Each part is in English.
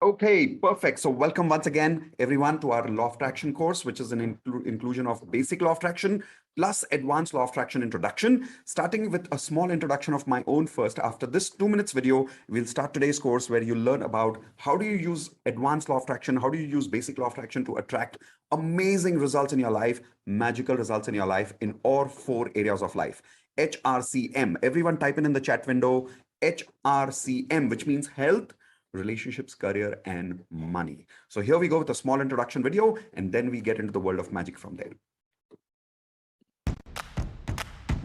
Okay, perfect. So welcome once again, everyone, to our Law of Attraction course, which is an inclusion of basic Law of Attraction plus advanced Law of Attraction introduction, starting with a small introduction of my own first. After this 2 minutes video, we'll start today's course where you learn about how do you use advanced Law of Attraction, how do you use basic Law of Attraction to attract amazing results in your life, magical results in your life in all 4 areas of life. HRCM. Everyone type in the chat window, HRCM, which means health, relationships, career, and money. So here we go with a small introduction video, and then we get into the world of magic from there.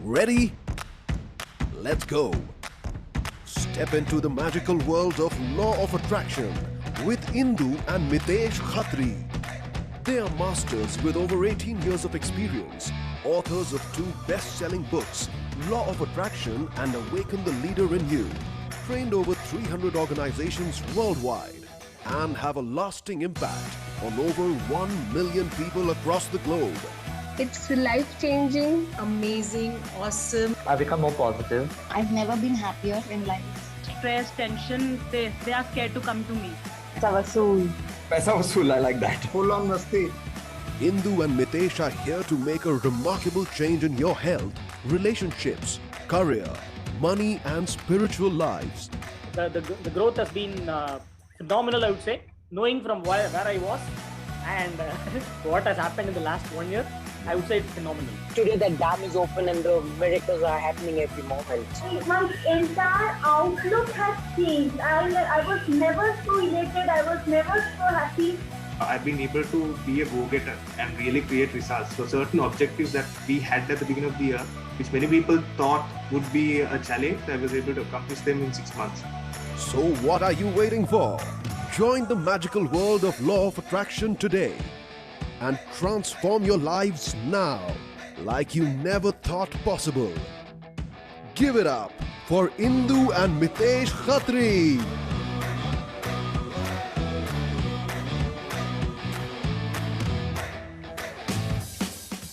Ready? Let's go. Step into the magical world of Law of Attraction with Indu and Mitesh Khatri. They are masters with over 18 years of experience, authors of 2 best-selling books, Law of Attraction and Awaken the Leader in You, trained over 300 organizations worldwide, and have a lasting impact on over 1 million people across the globe. It's life-changing, amazing, awesome. I've become more positive. I've never been happier in life. Stress, tension, they are scared to come to me. Paisa vasool, I like that. Full on masti. Indu and Mitesh are here to make a remarkable change in your health, relationships, career, money and spiritual lives. The growth has been phenomenal, I would say. Knowing from where I was and what has happened in the last 1 year, I would say it's phenomenal. Today the dam is open and the miracles are happening every moment. My entire outlook has changed. I was never so elated. I was never so happy. I've been able to be a go-getter and really create results. So certain objectives that we had at the beginning of the year, which many people thought would be a challenge, I was able to accomplish them in 6 months. So what are you waiting for? Join the magical world of Law of Attraction today and transform your lives now like you never thought possible. Give it up for Indu and Mitesh Khatri.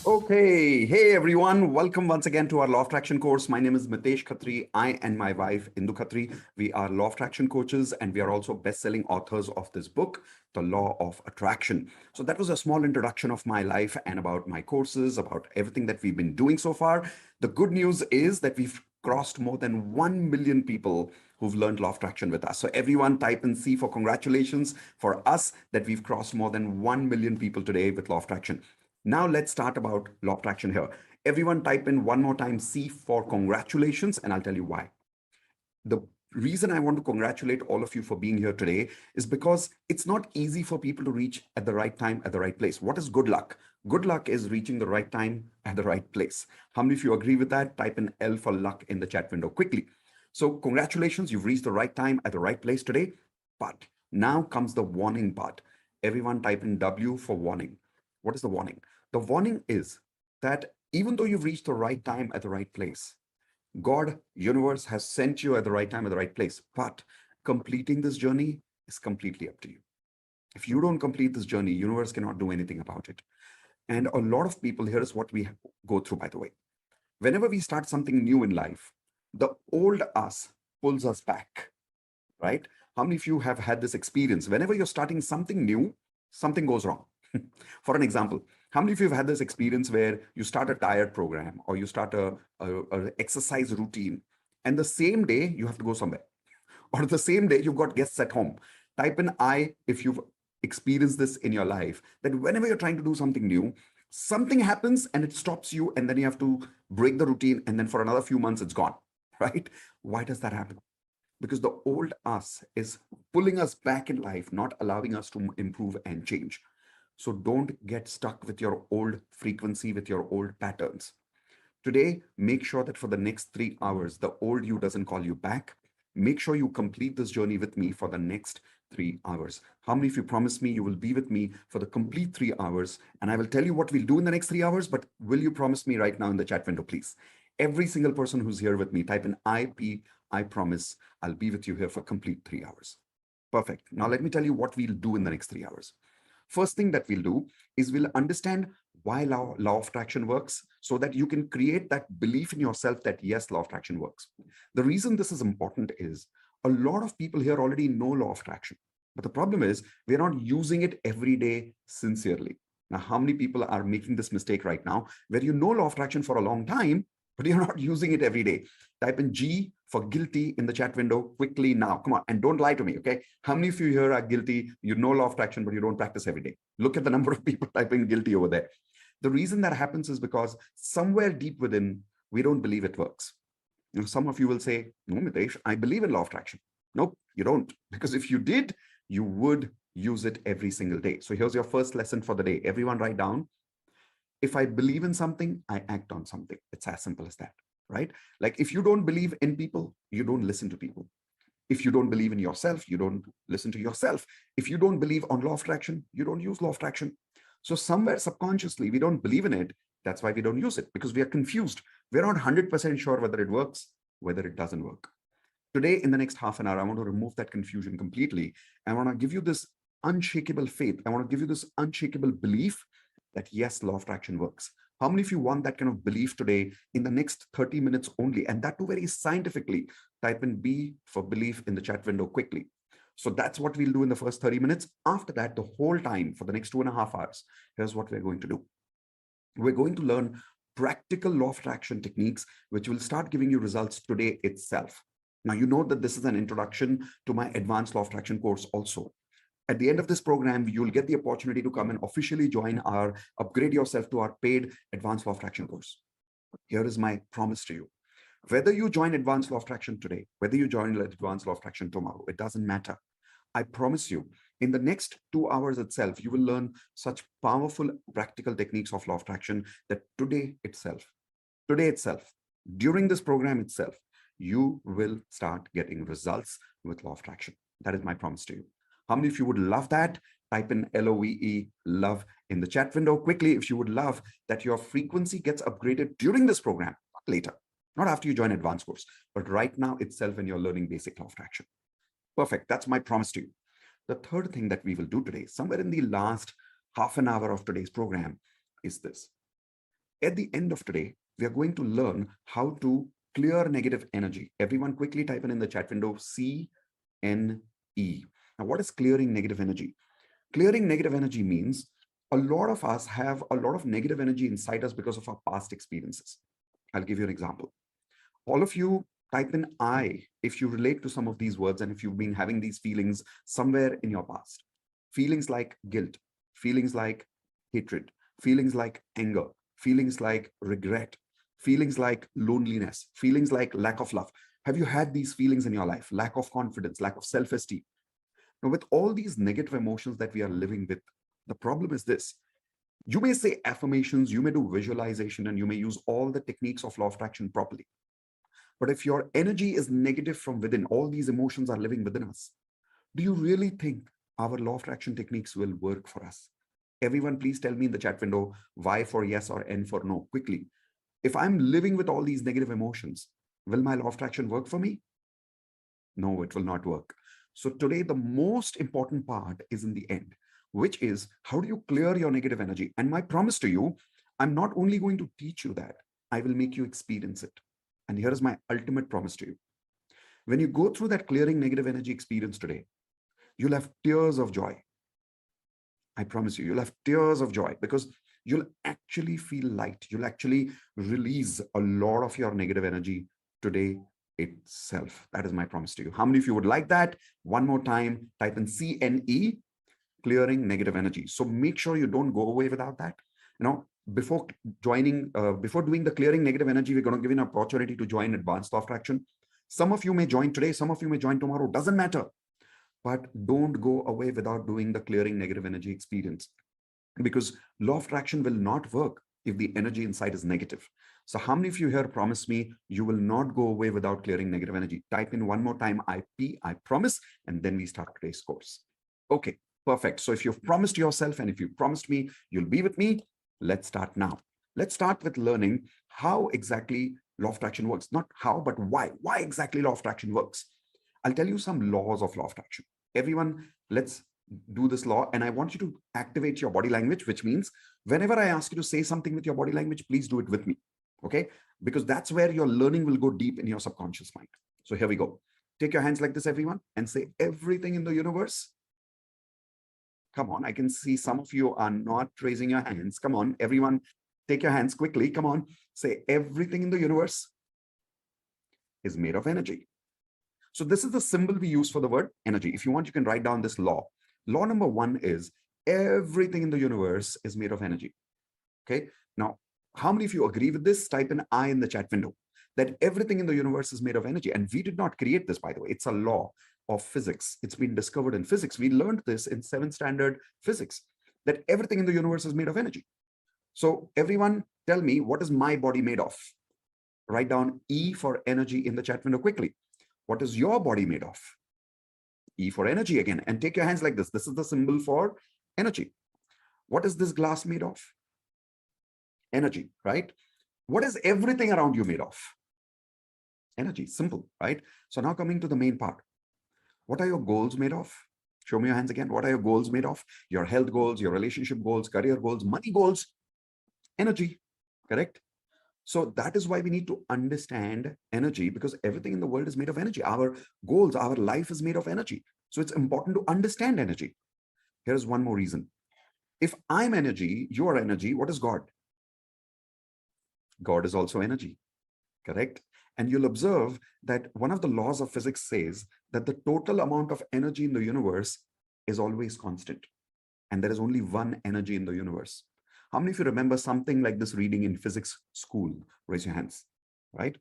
Okay, hey everyone, welcome once again to our Law of Attraction course. My name is Mitesh Khatri. I and my wife Indu Khatri, we are Law of Attraction coaches, and we are also best-selling authors of this book, The Law of Attraction. So that was a small introduction of my life and about my courses, about everything that we've been doing so far. The good news is that we've crossed more than 1 million people who've learned Law of Attraction with us. So everyone type in C for congratulations for us that we've crossed more than 1 million people today with Law of Attraction. Now let's start about Law of Attraction here. Everyone type in one more time C for congratulations, and I'll tell you why. The reason I want to congratulate all of you for being here today is because it's not easy for people to reach at the right time, at the right place. What is good luck? Good luck is reaching the right time at the right place. How many of you agree with that? Type in L for luck in the chat window quickly. So congratulations, you've reached the right time at the right place today. But now comes the warning part. Everyone type in W for warning. What is the warning? The warning is that even though you've reached the right time at the right place, God, universe has sent you at the right time at the right place, but completing this journey is completely up to you. If you don't complete this journey, universe cannot do anything about it. And a lot of people, here is what we go through, by the way. Whenever we start something new in life, the old us pulls us back, right? How many of you have had this experience? Whenever you're starting something new, something goes wrong. For an example, how many of you have had this experience where you start a diet program or you start a exercise routine, and the same day you have to go somewhere, or the same day you've got guests at home? Type in I if you've experienced this in your life, that whenever you're trying to do something new, something happens and it stops you, and then you have to break the routine, and then for another few months it's gone, right? Why does that happen? Because the old us is pulling us back in life, not allowing us to improve and change. So don't get stuck with your old frequency, with your old patterns. Today, make sure that for the next 3 hours, the old you doesn't call you back. Make sure you complete this journey with me for the next 3 hours. How many of you promise me you will be with me for the complete 3 hours? And I will tell you what we'll do in the next 3 hours, but will you promise me right now in the chat window, please? Every single person who's here with me, type in I promise I'll be with you here for complete 3 hours. Perfect. Now let me tell you what we'll do in the next 3 hours. First thing that we'll do is we'll understand why law of attraction works, so that you can create that belief in yourself that yes, law of attraction works. The reason this is important is a lot of people here already know law of attraction. But the problem is we're not using it every day sincerely. Now, how many people are making this mistake right now where you know law of attraction for a long time, but you're not using it every day? Type in G for guilty in the chat window quickly now. Come on, and don't lie to me, okay? How many of you here are guilty? You know law of attraction, but you don't practice every day. Look at the number of people typing guilty over there. The reason that happens is because somewhere deep within, we don't believe it works. You know, some of you will say, no, Mitesh, I believe in law of attraction. Nope, you don't. Because if you did, you would use it every single day. So here's your first lesson for the day. Everyone write down, if I believe in something, I act on something. It's as simple as that, right? Like if you don't believe in people, you don't listen to people. If you don't believe in yourself, you don't listen to yourself. If you don't believe on law of attraction, you don't use law of attraction. So somewhere subconsciously, we don't believe in it. That's why we don't use it, because we are confused. We're not 100% sure whether it works, whether it doesn't work. Today, in the next half an hour, I want to remove that confusion completely. I want to give you this unshakable faith. I want to give you this unshakable belief that yes, law of attraction works. How many of you want that kind of belief today in the next 30 minutes only? And that too very scientifically. Type in B for belief in the chat window quickly. So that's what we'll do in the first 30 minutes. After that, the whole time for the next 2.5 hours, here's what we're going to do. We're going to learn practical law of attraction techniques, which will start giving you results today itself. Now, you know that this is an introduction to my advanced law of attraction course also. At the end of this program, you'll get the opportunity to come and officially join our upgrade yourself to our paid advanced law of attraction course. Here is my promise to you. Whether you join advanced law of attraction today, whether you join advanced law of attraction tomorrow, it doesn't matter. I promise you, in the next 2 hours itself, you will learn such powerful practical techniques of law of attraction that today itself, during this program itself, you will start getting results with law of attraction. That is my promise to you. How many of you would love that? Type in LOVE, love, in the chat window quickly if you would love that your frequency gets upgraded during this program, not later, not after you join advanced course, but right now itself when you're learning basic law of attraction. Perfect. That's my promise to you. The third thing that we will do today, somewhere in the last half an hour of today's program, is this. At the end of today, we are going to learn how to clear negative energy. Everyone quickly type in the chat window, CNE. Now, what is clearing negative energy? Clearing negative energy means a lot of us have a lot of negative energy inside us because of our past experiences. I'll give you an example. All of you type in I if you relate to some of these words and if you've been having these feelings somewhere in your past. Feelings like guilt, feelings like hatred, feelings like anger, feelings like regret, feelings like loneliness, feelings like lack of love. Have you had these feelings in your life? Lack of confidence, lack of self-esteem. Now, with all these negative emotions that we are living with, the problem is this. You may say affirmations, you may do visualization, and you may use all the techniques of law of attraction properly. But if your energy is negative from within, all these emotions are living within us, do you really think our law of attraction techniques will work for us? Everyone, please tell me in the chat window, Y for yes or N for no, quickly. If I'm living with all these negative emotions, will my law of attraction work for me? No, it will not work. So today, the most important part is in the end, which is how do you clear your negative energy? And my promise to you, I'm not only going to teach you that, I will make you experience it. And here is my ultimate promise to you. When you go through that clearing negative energy experience today, you'll have tears of joy. I promise you, you'll have tears of joy because you'll actually feel light. You'll actually release a lot of your negative energy today itself. That is my promise to you. How many of you would like that? One more time, type in CNE, clearing negative energy. So make sure you don't go away without that. You know, before doing the clearing negative energy, we're going to give you an opportunity to join advanced law of attraction. Some of you may join today, some of you may join tomorrow, doesn't matter. But don't go away without doing the clearing negative energy experience, because law of attraction will not work if the energy inside is negative. So how many of you here promise me you will not go away without clearing negative energy? Type in one more time, I promise, and then we start today's course. Okay, perfect. So if you've promised yourself and if you promised me, you'll be with me. Let's start now. Let's start with learning how exactly law of attraction works. Not how, but why. Why exactly law of attraction works? I'll tell you some laws of law of attraction. Everyone, let's do this law. And I want you to activate your body language, which means whenever I ask you to say something with your body language, please do it with me. Okay? Because that's where your learning will go deep in your subconscious mind. So here we go. Take your hands like this, everyone, and say everything in the universe Come on, I can see some of you are not raising your hands. Come on, everyone, take your hands quickly. Come on, say everything in the universe is made of energy. So this is the symbol we use for the word energy. If you want, you can write down this law. Law number 1 is everything in the universe is made of energy. Okay. Now, how many of you agree with this? Type an I in the chat window, that everything in the universe is made of energy. And we did not create this, by the way. It's a law of physics. It's been discovered in physics. We learned this in 7th standard physics, that everything in the universe is made of energy. So everyone tell me, what is my body made of? Write down E for energy in the chat window quickly. What is your body made of? E for energy again. And take your hands like this. This is the symbol for energy. What is this glass made of? Energy, right? What is everything around you made of? Energy. Simple, right? So now coming to the main part. What are your goals made of? Show me your hands again. What are your goals made of? Your health goals, your relationship goals, career goals, money goals, energy, correct? So that is why we need to understand energy, because everything in the world is made of energy. Our goals, our life is made of energy. So it's important to understand energy. Here's one more reason. If I'm energy, you are energy, what is God? God is also energy, correct? And you'll observe that one of the laws of physics says that the total amount of energy in the universe is always constant. And there is only one energy in the universe. How many of you remember something like this reading in physics school? Raise your hands, right?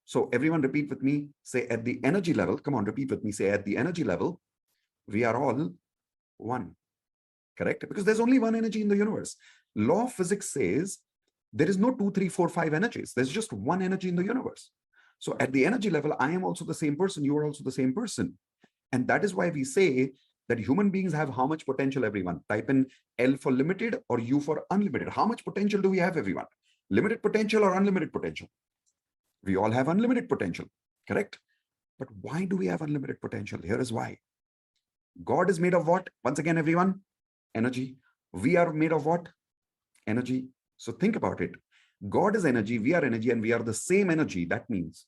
So everyone repeat with me, say at the energy level, come on, repeat with me, say at the energy level, we are all one, correct? Because there's only one energy in the universe. Law of physics says there is no 2, 3, 4, 5 energies. There's just one energy in the universe. So at the energy level, I am also the same person. You are also the same person. And that is why we say that human beings have how much potential, everyone? Type in L for limited or U for unlimited. How much potential do we have, everyone? Limited potential or unlimited potential? We all have unlimited potential, correct? But why do we have unlimited potential? Here is why. God is made of what? Once again, everyone, energy. We are made of what? Energy. So think about it. God is energy, we are energy, and we are the same energy. That means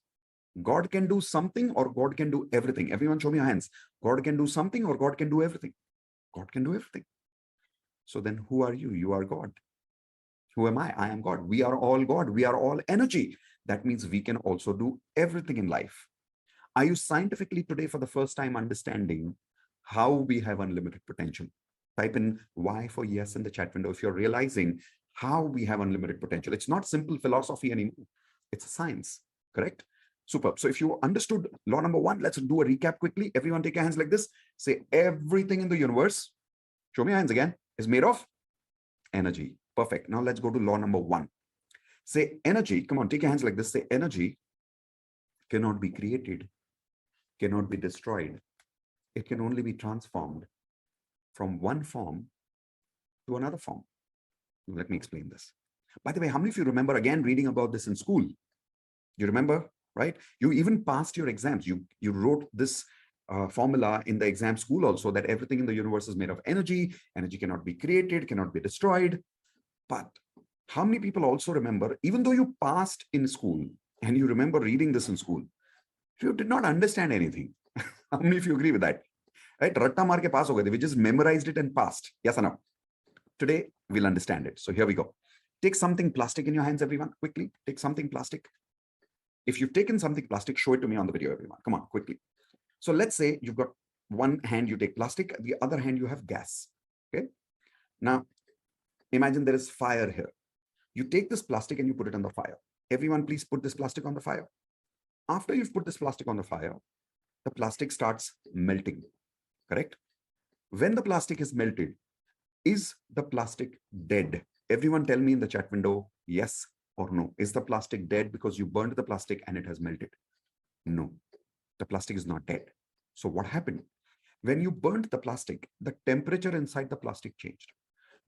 God can do something or God can do everything. Everyone show me your hands. God can do something or God can do everything. God can do everything. So then who are you? You are God. Who am I? I am God. We are all God. We are all energy. That means we can also do everything in life. Are you scientifically today for the first time understanding how we have unlimited potential? Type in Y for yes in the chat window if you're realizing how we have unlimited potential. It's not simple philosophy anymore. It's a science, correct? Superb. So if you understood law number 1, let's do a recap quickly. Everyone take your hands like this. Say everything in the universe, show me your hands again, is made of energy. Perfect. Now let's go to law number 1. Say energy, come on, take your hands like this. Say energy cannot be created, cannot be destroyed. It can only be transformed from one form to another form. Let me explain this. By the way, how many of you remember again reading about this in school? You remember, right? You even passed your exams. You wrote this formula in the exam school also, that everything in the universe is made of energy. Energy cannot be created, cannot be destroyed. But how many people also remember, even though you passed in school and you remember reading this in school, you did not understand anything? How many of you agree with that? Right? Ratta maar ke pass ho gaye. We just memorized it and passed. Yes or no? Today, we'll understand it. So here we go. Take something plastic in your hands, everyone. Quickly, take something plastic. If you've taken something plastic, show it to me on the video, everyone. Come on, quickly. So let's say you've got one hand, you take plastic, the other hand, you have gas. Okay. Now, imagine there is fire here. You take this plastic and you put it on the fire. Everyone, please put this plastic on the fire. After you've put this plastic on the fire, the plastic starts melting, correct? When the plastic is melted, is the plastic dead? Everyone tell me in the chat window, yes or no. Is the plastic dead because you burned the plastic and it has melted? No, the plastic is not dead. So what happened? When you burned the plastic, the temperature inside the plastic changed.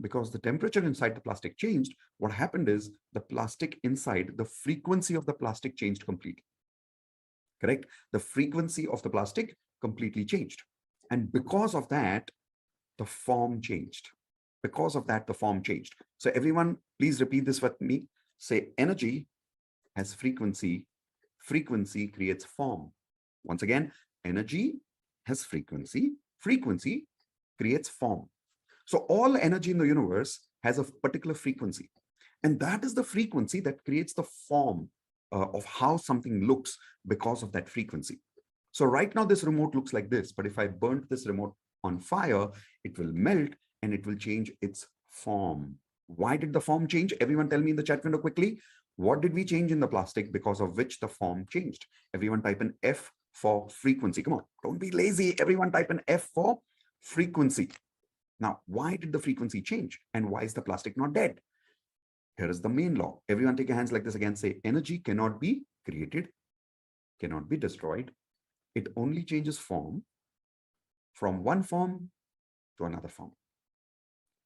Because the temperature inside the plastic changed, what happened is the plastic inside, the frequency of the plastic changed completely. Correct? The frequency of the plastic completely changed. And because of that, the form changed. Because of that, the form changed. So everyone, please repeat this with me. Say energy has frequency. Frequency creates form. Once again, energy has frequency. Frequency creates form. So all energy in the universe has a particular frequency. And that is the frequency that creates the form of how something looks because of that frequency. So right now this remote looks like this, but if I burnt this remote on fire, it will melt and it will change its form. Why did the form change? Everyone tell me in the chat window quickly. What did we change in the plastic because of which the form changed? Everyone type in F for frequency. Come on, don't be lazy. Everyone type in F for frequency. Now, why did the frequency change? And why is the plastic not dead? Here is the main law. Everyone take your hands like this again. Say, energy cannot be created, cannot be destroyed. It only changes form from one form to another form.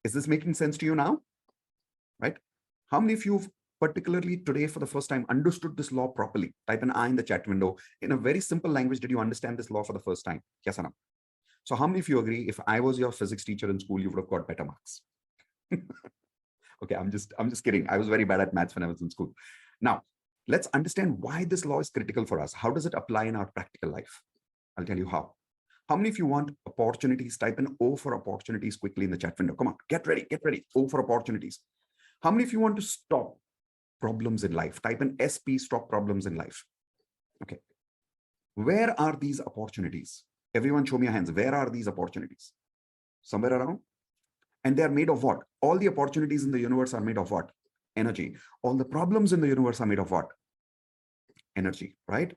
Is this making sense to you now? Right? How many of you particularly today for the first time understood this law properly? Type an I in the chat window. In a very simple language, did you understand this law for the first time? Yes or no? So how many of you agree if I was your physics teacher in school, you would have got better marks? Okay, I'm just kidding. I was very bad at maths when I was in school. Now, let's understand why this law is critical for us. How does it apply in our practical life? I'll tell you how. How many of you want opportunities? Type in O for opportunities quickly in the chat window. Come on, get ready, get ready. O for opportunities. How many of you want to stop problems in life? Type in SP, stop problems in life. Okay. Where are these opportunities? Everyone show me your hands. Where are these opportunities? Somewhere around? And they are made of what? All the opportunities in the universe are made of what? Energy. All the problems in the universe are made of what? Energy, right?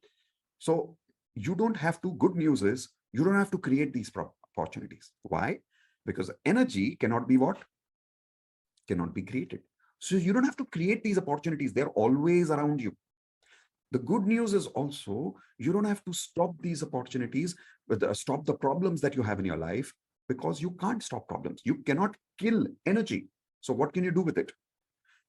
So you don't have to, good news is, you don't have to create these opportunities. Why? Because energy cannot be what? Cannot be created. So you don't have to create these opportunities. They're always around you. The good news is also, you don't have to stop these opportunities, stop the problems that you have in your life, because you can't stop problems. You cannot kill energy. So what can you do with it?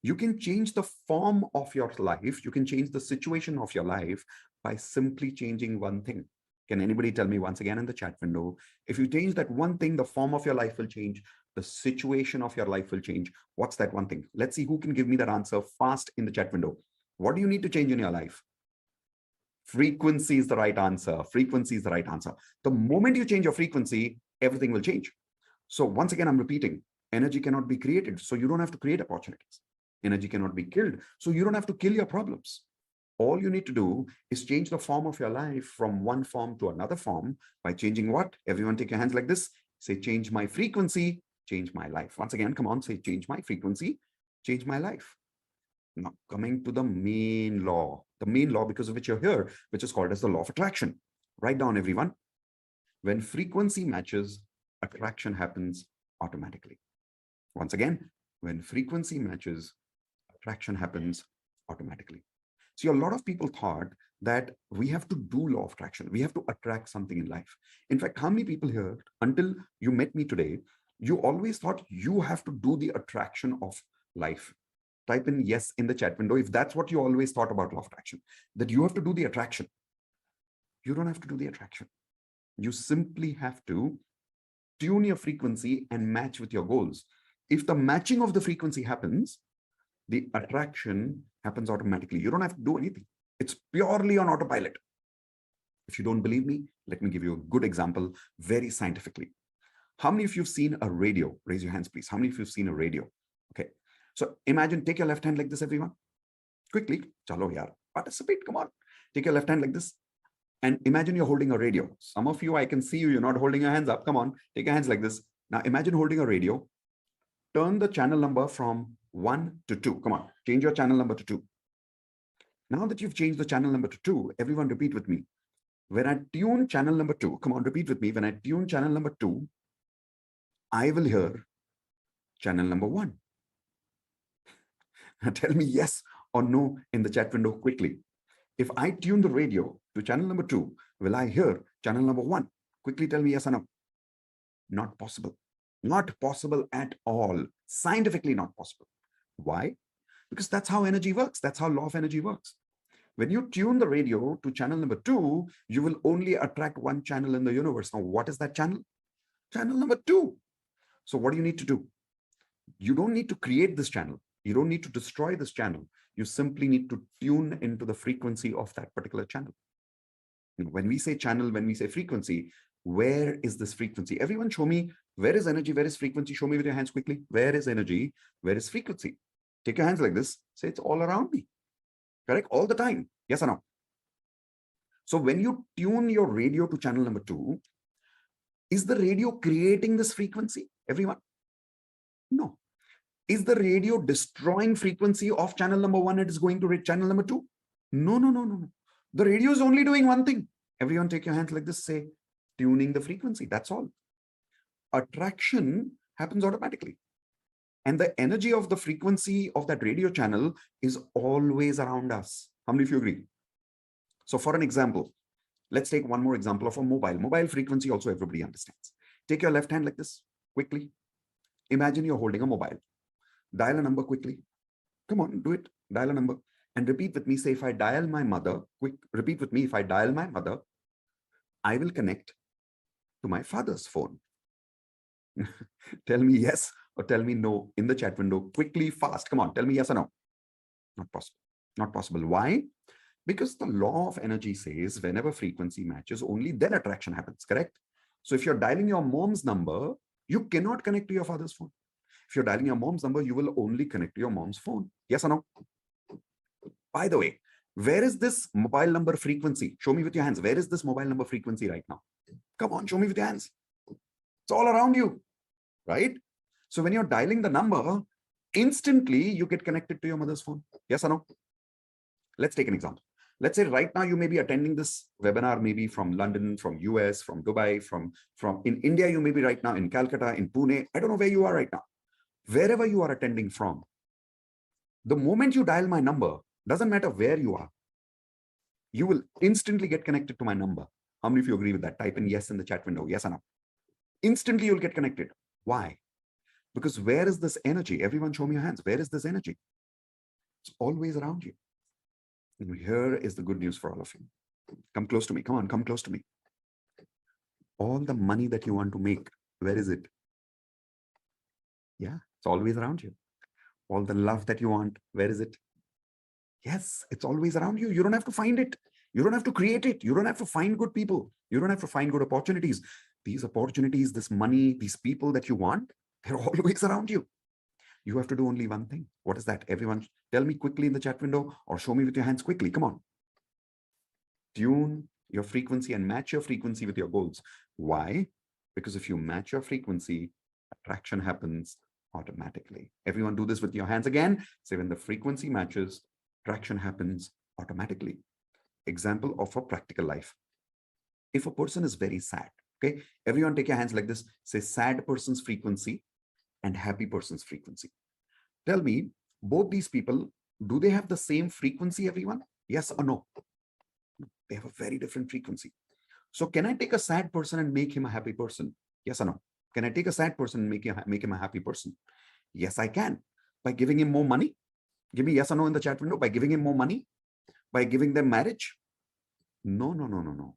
You can change the form of your life. You can change the situation of your life by simply changing one thing. Can anybody tell me once again in the chat window, if you change that one thing, the form of your life will change, the situation of your life will change. What's that one thing? Let's see who can give me that answer fast in the chat window. What do you need to change in your life? Frequency is the right answer. Frequency is the right answer. The moment you change your frequency, everything will change. So once again, I'm repeating, energy cannot be created, so you don't have to create opportunities. Energy cannot be killed, so you don't have to kill your problems. All you need to do is change the form of your life from one form to another form by changing what? Everyone take your hands like this. Say, change my frequency, change my life. Once again, come on, say, change my frequency, change my life. Now, coming to the main law because of which you're here, which is called as the law of attraction. Write down, everyone. When frequency matches, attraction happens automatically. Once again, when frequency matches, attraction happens automatically. See, a lot of people thought that we have to do law of attraction. We have to attract something in life. In fact, how many people here, until you met me today, you always thought you have to do the attraction of life? Type in yes in the chat window if that's what you always thought about law of attraction, that you have to do the attraction. You don't have to do the attraction. You simply have to tune your frequency and match with your goals. If the matching of the frequency happens, the attraction happens automatically. You don't have to do anything. It's purely on autopilot. If you don't believe me, let me give you a good example very scientifically. How many of you have seen a radio? Raise your hands, please. How many of you have seen a radio? Okay. So imagine, take your left hand like this, everyone. Quickly. Chalo yaar. Participate. Come on. Take your left hand like this. And imagine you're holding a radio. Some of you, I can see you, you're not holding your hands up. Come on. Take your hands like this. Now imagine holding a radio. Turn the channel number from 1 to 2. Come on. Change your channel number to 2. Now that you've changed the channel number to 2, everyone repeat with me. When I tune channel number 2, come on, repeat with me. When I tune channel number 2, I will hear channel number 1. Tell me yes or no in the chat window quickly. If I tune the radio to channel number 2, will I hear channel number 1? Quickly tell me yes or no. Not possible. Not possible at all. Scientifically not possible. Why? Because that's how energy works. That's how law of energy works. When you tune the radio to channel number 2, you will only attract one channel in the universe. Now, what is that channel? Channel number 2. So what do you need to do? You don't need to create this channel. You don't need to destroy this channel. You simply need to tune into the frequency of that particular channel. When we say channel, when we say frequency, Where is this frequency? Everyone show me, where is energy? Where is frequency? Show me with your hands quickly. Where is energy? Where is frequency? Take your hands like this. Say it's all around me. Correct? All the time. Yes or no? So when you tune your radio to channel number 2, is the radio creating this frequency? Everyone? No. Is the radio destroying frequency of channel number 1 and is going to channel number 2? No, no, no, no, no. The radio is only doing one thing. Everyone take your hands like this, say, tuning the frequency. That's all. Attraction happens automatically. And the energy of the frequency of that radio channel is always around us. How many of you agree? So for an example, let's take one more example of a mobile. Mobile frequency also everybody understands. Take your left hand like this, quickly. Imagine you're holding a mobile. Dial a number quickly. Come on, do it. Dial a number. And repeat with me. Say, if I dial my mother, repeat with me. If I dial my mother, I will connect to my father's phone. Tell me yes or tell me no in the chat window. Quickly, fast. Come on, tell me yes or no. Not possible. Not possible. Why? Because the law of energy says whenever frequency matches, only then attraction happens, correct? So if you're dialing your mom's number, you cannot connect to your father's phone. If you're dialing your mom's number, you will only connect to your mom's phone. Yes or no? By the way, where is this mobile number frequency? Show me with your hands. Where is this mobile number frequency right now? Come on, show me with your hands. It's all around you, right? So when you're dialing the number, instantly you get connected to your mother's phone. Yes or no? Let's take an example. Let's say right now you may be attending this webinar, maybe from London, from US, from Dubai, from in India, you may be right now in Calcutta, in Pune. I don't know where you are right now. Wherever you are attending from, the moment you dial my number, doesn't matter where you are, you will instantly get connected to my number. How many of you agree with that? Type in yes in the chat window. Yes or no? Instantly you'll get connected. Why? Because where is this energy? Everyone show me your hands. Where is this energy? It's always around you. And here is the good news for all of you. Come close to me. Come on, come close to me. All the money that you want to make, where is it? Yeah, it's always around you. All the love that you want, where is it? Yes, it's always around you. You don't have to find it. You don't have to create it. You don't have to find good people. You don't have to find good opportunities. These opportunities, this money, these people that you want, they're always around you. You have to do only one thing. What is that? Everyone, tell me quickly in the chat window or show me with your hands quickly. Come on. Tune your frequency and match your frequency with your goals. Why? Because if you match your frequency, attraction happens automatically. Everyone do this with your hands again. Say when the frequency matches, attraction happens automatically. Example of a practical life. If a person is very sad, okay, everyone take your hands like this. Say sad person's frequency and happy person's frequency. Tell me, both these people, do they have the same frequency, everyone? Yes or no? They have a very different frequency. So can I take a sad person and make him a happy person? Yes or no? Can I take a sad person and make him a happy person? Yes, I can. By giving him more money? Give me yes or no in the chat window. By giving him more money? By giving them marriage? No, no, no, no, no.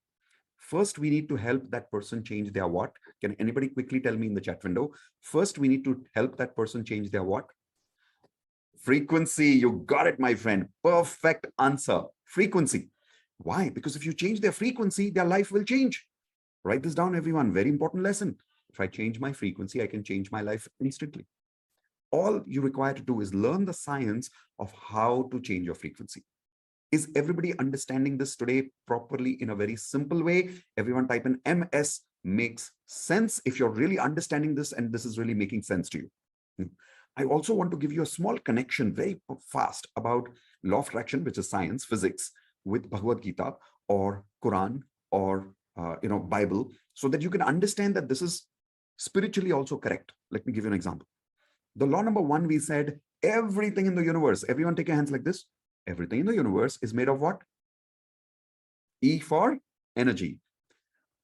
First, we need to help that person change their what? Can anybody quickly tell me in the chat window? First, we need to help that person change their what? Frequency. You got it, my friend. Perfect answer. Frequency. Why? Because if you change their frequency, their life will change. Write this down, everyone. Very important lesson. If I change my frequency, I can change my life instantly. All you require to do is learn the science of how to change your frequency. Is everybody understanding this today properly in a very simple way? Everyone type in MS makes sense if you're really understanding this and this is really making sense to you. I also want to give you a small connection very fast about law of attraction, which is science, physics, with Bhagavad Gita or Quran or Bible, so that you can understand that this is spiritually also correct. Let me give you an example. The law number 1, we said everything in the universe. Everyone take your hands like this. Everything in the universe is made of what? E for energy.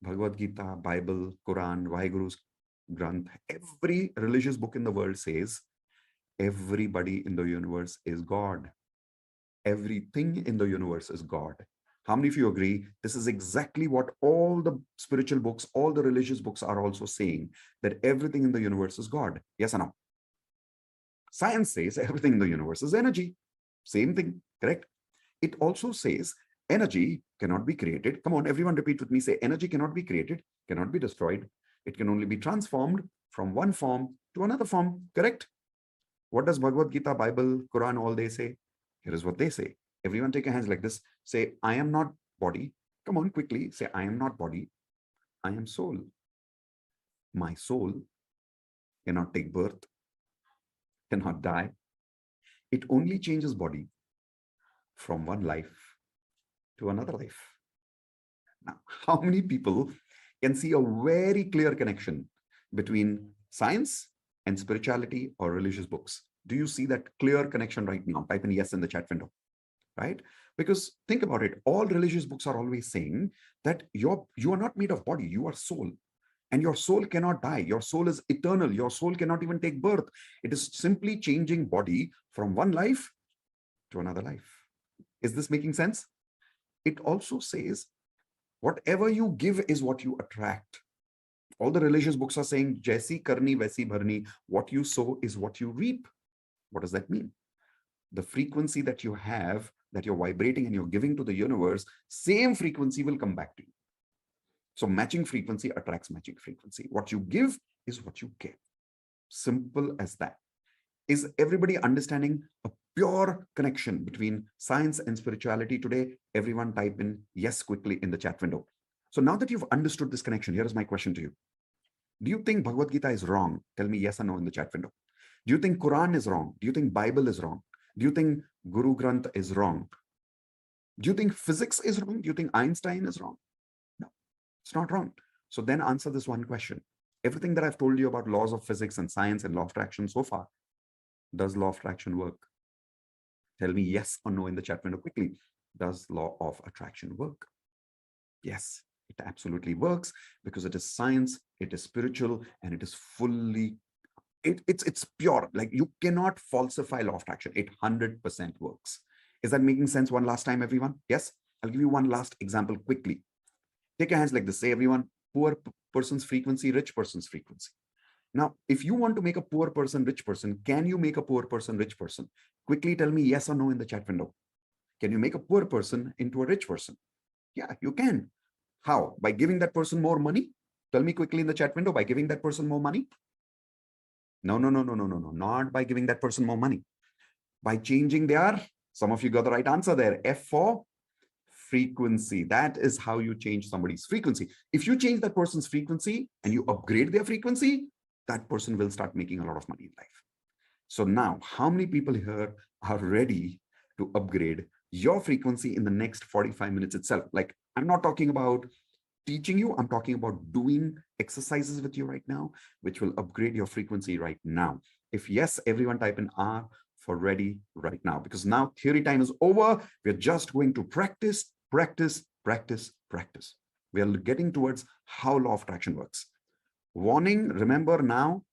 Bhagavad Gita, Bible, Quran, Vaheguru's Granth, every religious book in the world says everybody in the universe is God. Everything in the universe is God. How many of you agree? This is exactly what all the spiritual books, all the religious books are also saying, that everything in the universe is God. Yes or no? Science says everything in the universe is energy. Same thing, correct? It also says energy cannot be created. Come on, everyone repeat with me. Say, energy cannot be created, cannot be destroyed. It can only be transformed from one form to another form. Correct? What does Bhagavad Gita, Bible, Quran, all they say? Here is what they say. Everyone take your hands like this. Say, I am not body. Come on, quickly. Say, I am not body. I am soul. My soul cannot take birth, cannot die. It only changes body from one life to another life. Now, how many people can see a very clear connection between science and spirituality or religious books? Do you see that clear connection right now? Type in yes in the chat window, right? Because think about it. All religious books are always saying that you are not made of body, you are soul. And your soul cannot die. Your soul is eternal. Your soul cannot even take birth. It is simply changing body from one life to another life. Is this making sense? It also says, whatever you give is what you attract. All the religious books are saying, Jaisi karni, vaisi bharni. What you sow is what you reap. What does that mean? The frequency that you have, that you're vibrating and you're giving to the universe, same frequency will come back to you. So matching frequency attracts matching frequency. What you give is what you get. Simple as that. Is everybody understanding a pure connection between science and spirituality today? Everyone type in yes quickly in the chat window. So now that you've understood this connection, here is my question to you. Do you think Bhagavad Gita is wrong? Tell me yes or no in the chat window. Do you think Quran is wrong? Do you think Bible is wrong? Do you think Guru Granth is wrong? Do you think physics is wrong? Do you think Einstein is wrong? No, it's not wrong. So then answer this one question. Everything that I've told you about laws of physics and science and law of attraction so far, does law of attraction work? Tell me yes or no in the chat window quickly. Does law of attraction work? Yes, it absolutely works because it is science, it is spiritual, and it is fully, it's pure. Like you cannot falsify law of attraction. It 100% works. Is that making sense one last time, everyone? Yes? I'll give you one last example quickly. Take your hands like this. Say, everyone, poor person's frequency, rich person's frequency. Now, if you want to make a poor person rich person, can you make a poor person rich person? Quickly tell me yes or no in the chat window. Can you make a poor person into a rich person? Yeah, you can. How? By giving that person more money? Tell me quickly in the chat window, by giving that person more money? No, not by giving that person more money. By changing their, some of you got the right answer there, F for frequency. That is how you change somebody's frequency. If you change that person's frequency and you upgrade their frequency, that person will start making a lot of money in life. So now, how many people here are ready to upgrade your frequency in the next 45 minutes itself? Like, I'm not talking about teaching you, I'm talking about doing exercises with you right now, which will upgrade your frequency right now. If yes, everyone type in R for ready right now, because now theory time is over. We're just going to practice, practice, practice, practice. We are getting towards how law of attraction works. Warning, remember now,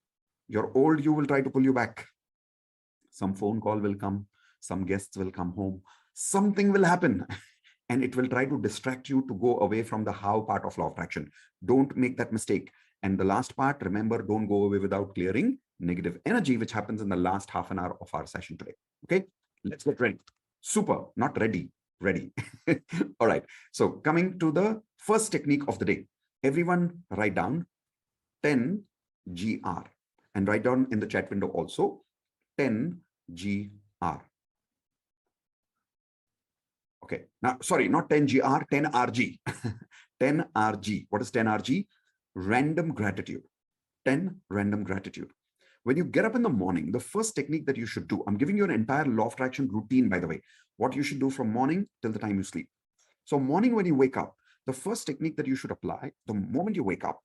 your old you will try to pull you back. Some phone call will come, some guests will come home, something will happen and it will try to distract you to go away from the how part of law of attraction. Don't make that mistake. And the last part, remember, don't go away without clearing negative energy, which happens in the last half an hour of our session today. Okay, let's get ready. Super, not ready, ready. All right, so coming to the first technique of the day. Everyone write down 10 GR and write down in the chat window also 10 GR. Okay, now, sorry, not 10 GR, 10 RG. 10 RG. What is 10 RG? Random gratitude. 10 random gratitude. When you get up in the morning, the first technique that you should do, I'm giving you an entire law of attraction routine, by the way, what you should do from morning till the time you sleep. So morning when you wake up, the first technique that you should apply, the moment you wake up,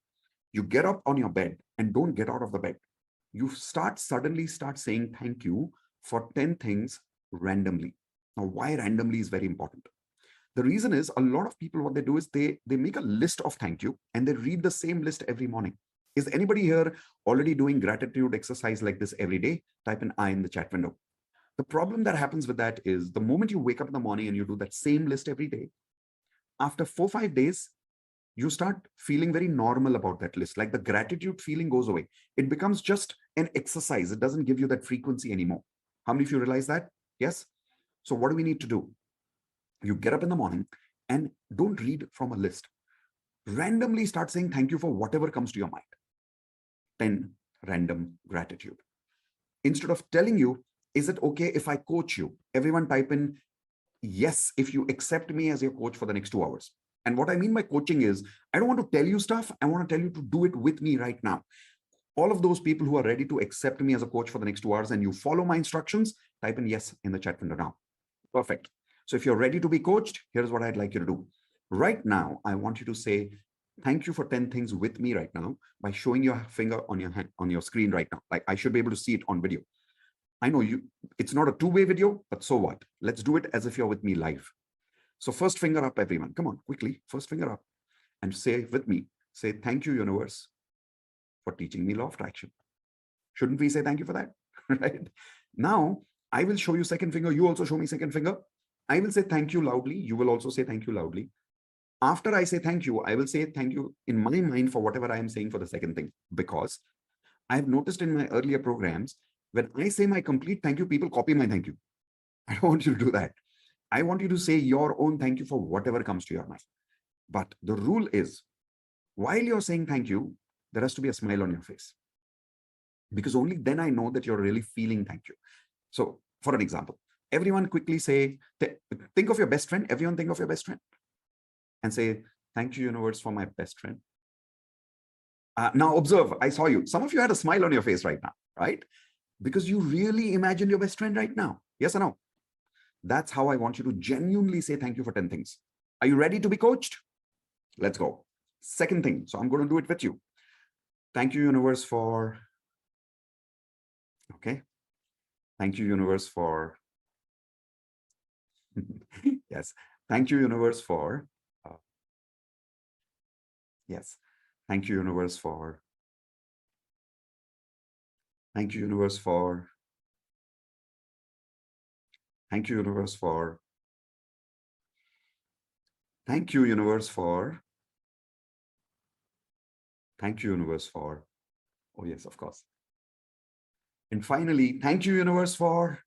you get up on your bed and don't get out of the bed. You suddenly start saying thank you for 10 things randomly. Now, why randomly is very important. The reason is a lot of people, what they do is they make a list of thank you and they read the same list every morning. Is anybody here already doing gratitude exercise like this every day? Type an I in the chat window. The problem that happens with that is the moment you wake up in the morning and you do that same list every day, after 4-5 days, you start feeling very normal about that list. Like the gratitude feeling goes away. It becomes just an exercise. It doesn't give you that frequency anymore. How many of you realize that? Yes? So what do we need to do? You get up in the morning And don't read from a list. Randomly start saying thank you for whatever comes to your mind. 10 random gratitude. Instead of telling you, is it okay if I coach you? Everyone type in, yes, if you accept me as your coach for the next 2 hours. And what I mean by coaching is, I don't want to tell you stuff. I want to tell you to do it with me right now. All of those people who are ready to accept me as a coach for the next 2 hours and you follow my instructions, type in yes in the chat window now. Perfect. So if you're ready to be coached, here's what I'd like you to do. Right now, I want you to say, thank you for 10 things with me right now by showing your finger on your hand, on your screen right now. Like I should be able to see it on video. I know it's not a two-way video, but so what? Let's do it as if you're with me live. So first finger up, everyone. Come on, quickly. First finger up and say with me, say, thank you, universe, for teaching me law of attraction. Shouldn't we say thank you for that? Right? Now, I will show you second finger. You also show me second finger. I will say thank you loudly. You will also say thank you loudly. After I say thank you, I will say thank you in my mind for whatever I am saying for the second thing, because I have noticed in my earlier programs, when I say my complete thank you, people copy my thank you. I don't want you to do that. I want you to say your own thank you for whatever comes to your mind. But the rule is, while you're saying thank you, there has to be a smile on your face. Because only then I know that you're really feeling thank you. So for an example, everyone quickly say, think of your best friend. Everyone think of your best friend. And say, thank you, universe, for my best friend. Now observe, I saw you. Some of you had a smile on your face right now, right? Because you really imagined your best friend right now. Yes or no? That's how I want you to genuinely say thank you for 10 things. Are you ready to be coached? Let's go. Second thing. So I'm going to do it with you. Thank you, universe, for... Okay. Thank you, universe, for... Yes. Thank you, universe, for... Yes. Thank you, universe, for... Thank you, universe, for... Thank you, universe, for... Thank you, universe, for... Thank you, universe, for... Oh, yes, of course. And finally, thank you, universe, for...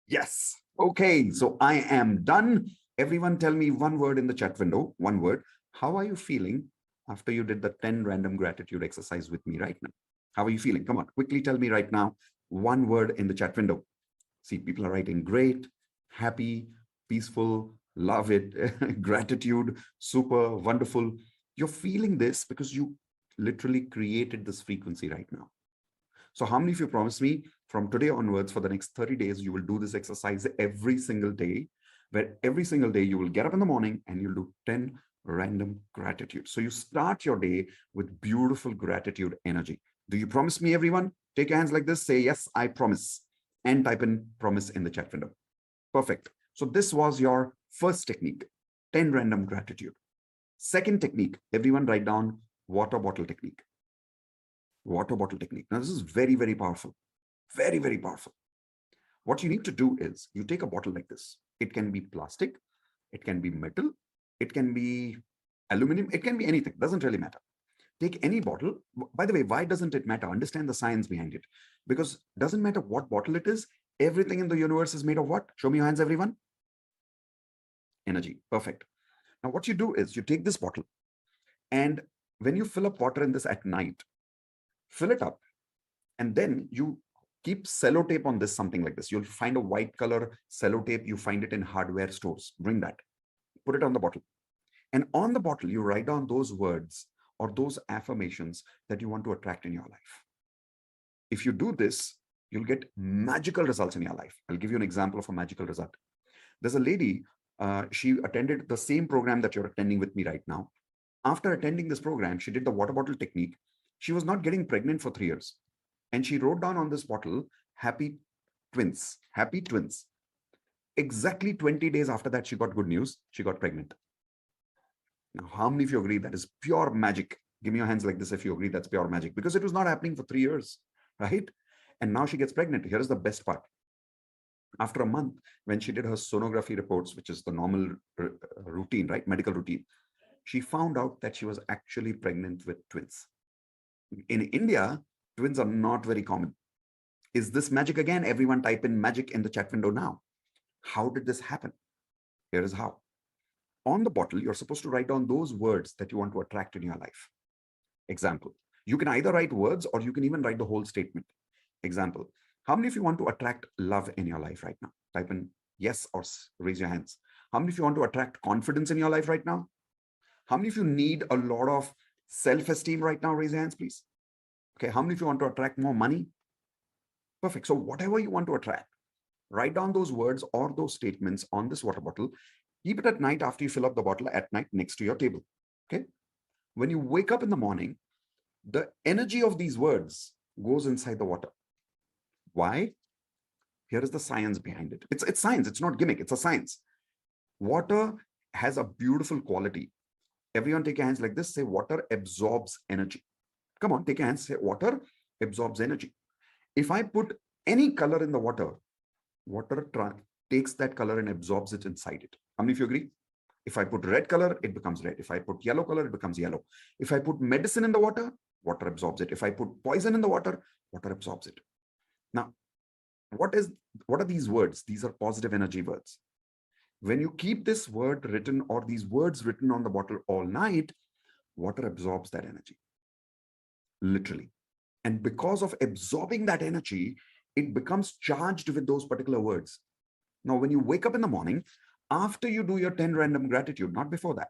Yes. Okay, so I am done. Everyone tell me one word in the chat window, one word. How are you feeling after you did the 10 random gratitude exercise with me right now? How are you feeling? Come on, quickly tell me right now, one word in the chat window. See, people are writing great, happy, peaceful, love it, gratitude, super, wonderful. You're feeling this because you literally created this frequency right now. So how many of you promise me from today onwards for the next 30 days, you will do this exercise every single day, where every single day you will get up in the morning and you'll do 10 random gratitude. So you start your day with beautiful gratitude energy. Do you promise me, everyone? Take your hands like this, say, yes, I promise, and type in promise in the chat window. Perfect. So this was your first technique, 10 random gratitude. Second technique, everyone write down water bottle technique. Water bottle technique. Now, this is very, very powerful. Very, very powerful. What you need to do is you take a bottle like this. It can be plastic. It can be metal. It can be aluminum. It can be anything. Doesn't really matter. Take any bottle. By the way, why doesn't it matter? Understand the science behind it. Because it doesn't matter what bottle it is. Everything in the universe is made of what? Show me your hands, everyone. Energy. Perfect. Now, what you do is you take this bottle, and when you fill up water in this at night, fill it up, and then you keep sellotape on this, something like this. You'll find a white color sellotape. You find it in hardware stores. Bring that. Put it on the bottle. And on the bottle, you write down those words or those affirmations that you want to attract in your life. If you do this, you'll get magical results in your life. I'll give you an example of a magical result. There's a lady, she attended the same program that you're attending with me right now. After attending this program, she did the water bottle technique. She was not getting pregnant for 3 years. And she wrote down on this bottle, happy twins, happy twins. Exactly 20 days after that, she got good news. She got pregnant. Now, how many of you agree that is pure magic? Give me your hands like this if you agree that's pure magic, because it was not happening for 3 years, right? And now she gets pregnant. Here is the best part. After a month, when she did her sonography reports, which is the normal routine, right? Medical routine, she found out that she was actually pregnant with twins. In India, twins are not very common. Is this magic again? Everyone type in magic in the chat window now. How did this happen? Here is how. On the bottle, you're supposed to write down those words that you want to attract in your life. Example, you can either write words or you can even write the whole statement. Example, how many of you want to attract love in your life right now? Type in yes or raise your hands. How many of you want to attract confidence in your life right now? How many of you need a lot of self-esteem right now? Raise your hands, please. Okay, how many of you want to attract more money? Perfect. So whatever you want to attract, write down those words or those statements on this water bottle. Keep it at night after you fill up the bottle at night next to your table. Okay. When you wake up in the morning, the energy of these words goes inside the water. Why? Here is the science behind it. It's science. It's not gimmick. It's a science. Water has a beautiful quality. Everyone take your hands like this. Say water absorbs energy. Come on, take your hands. Say water absorbs energy. If I put any color in the water, water takes that color and absorbs it inside it. How many of you agree? If I put red color, it becomes red. If I put yellow color, it becomes yellow. If I put medicine in the water, water absorbs it. If I put poison in the water, water absorbs it. Now, what are these words? These are positive energy words. When you keep this word written or these words written on the bottle all night, water absorbs that energy. Literally. And because of absorbing that energy, it becomes charged with those particular words. Now, when you wake up in the morning, after you do your 10 random gratitude, not before that,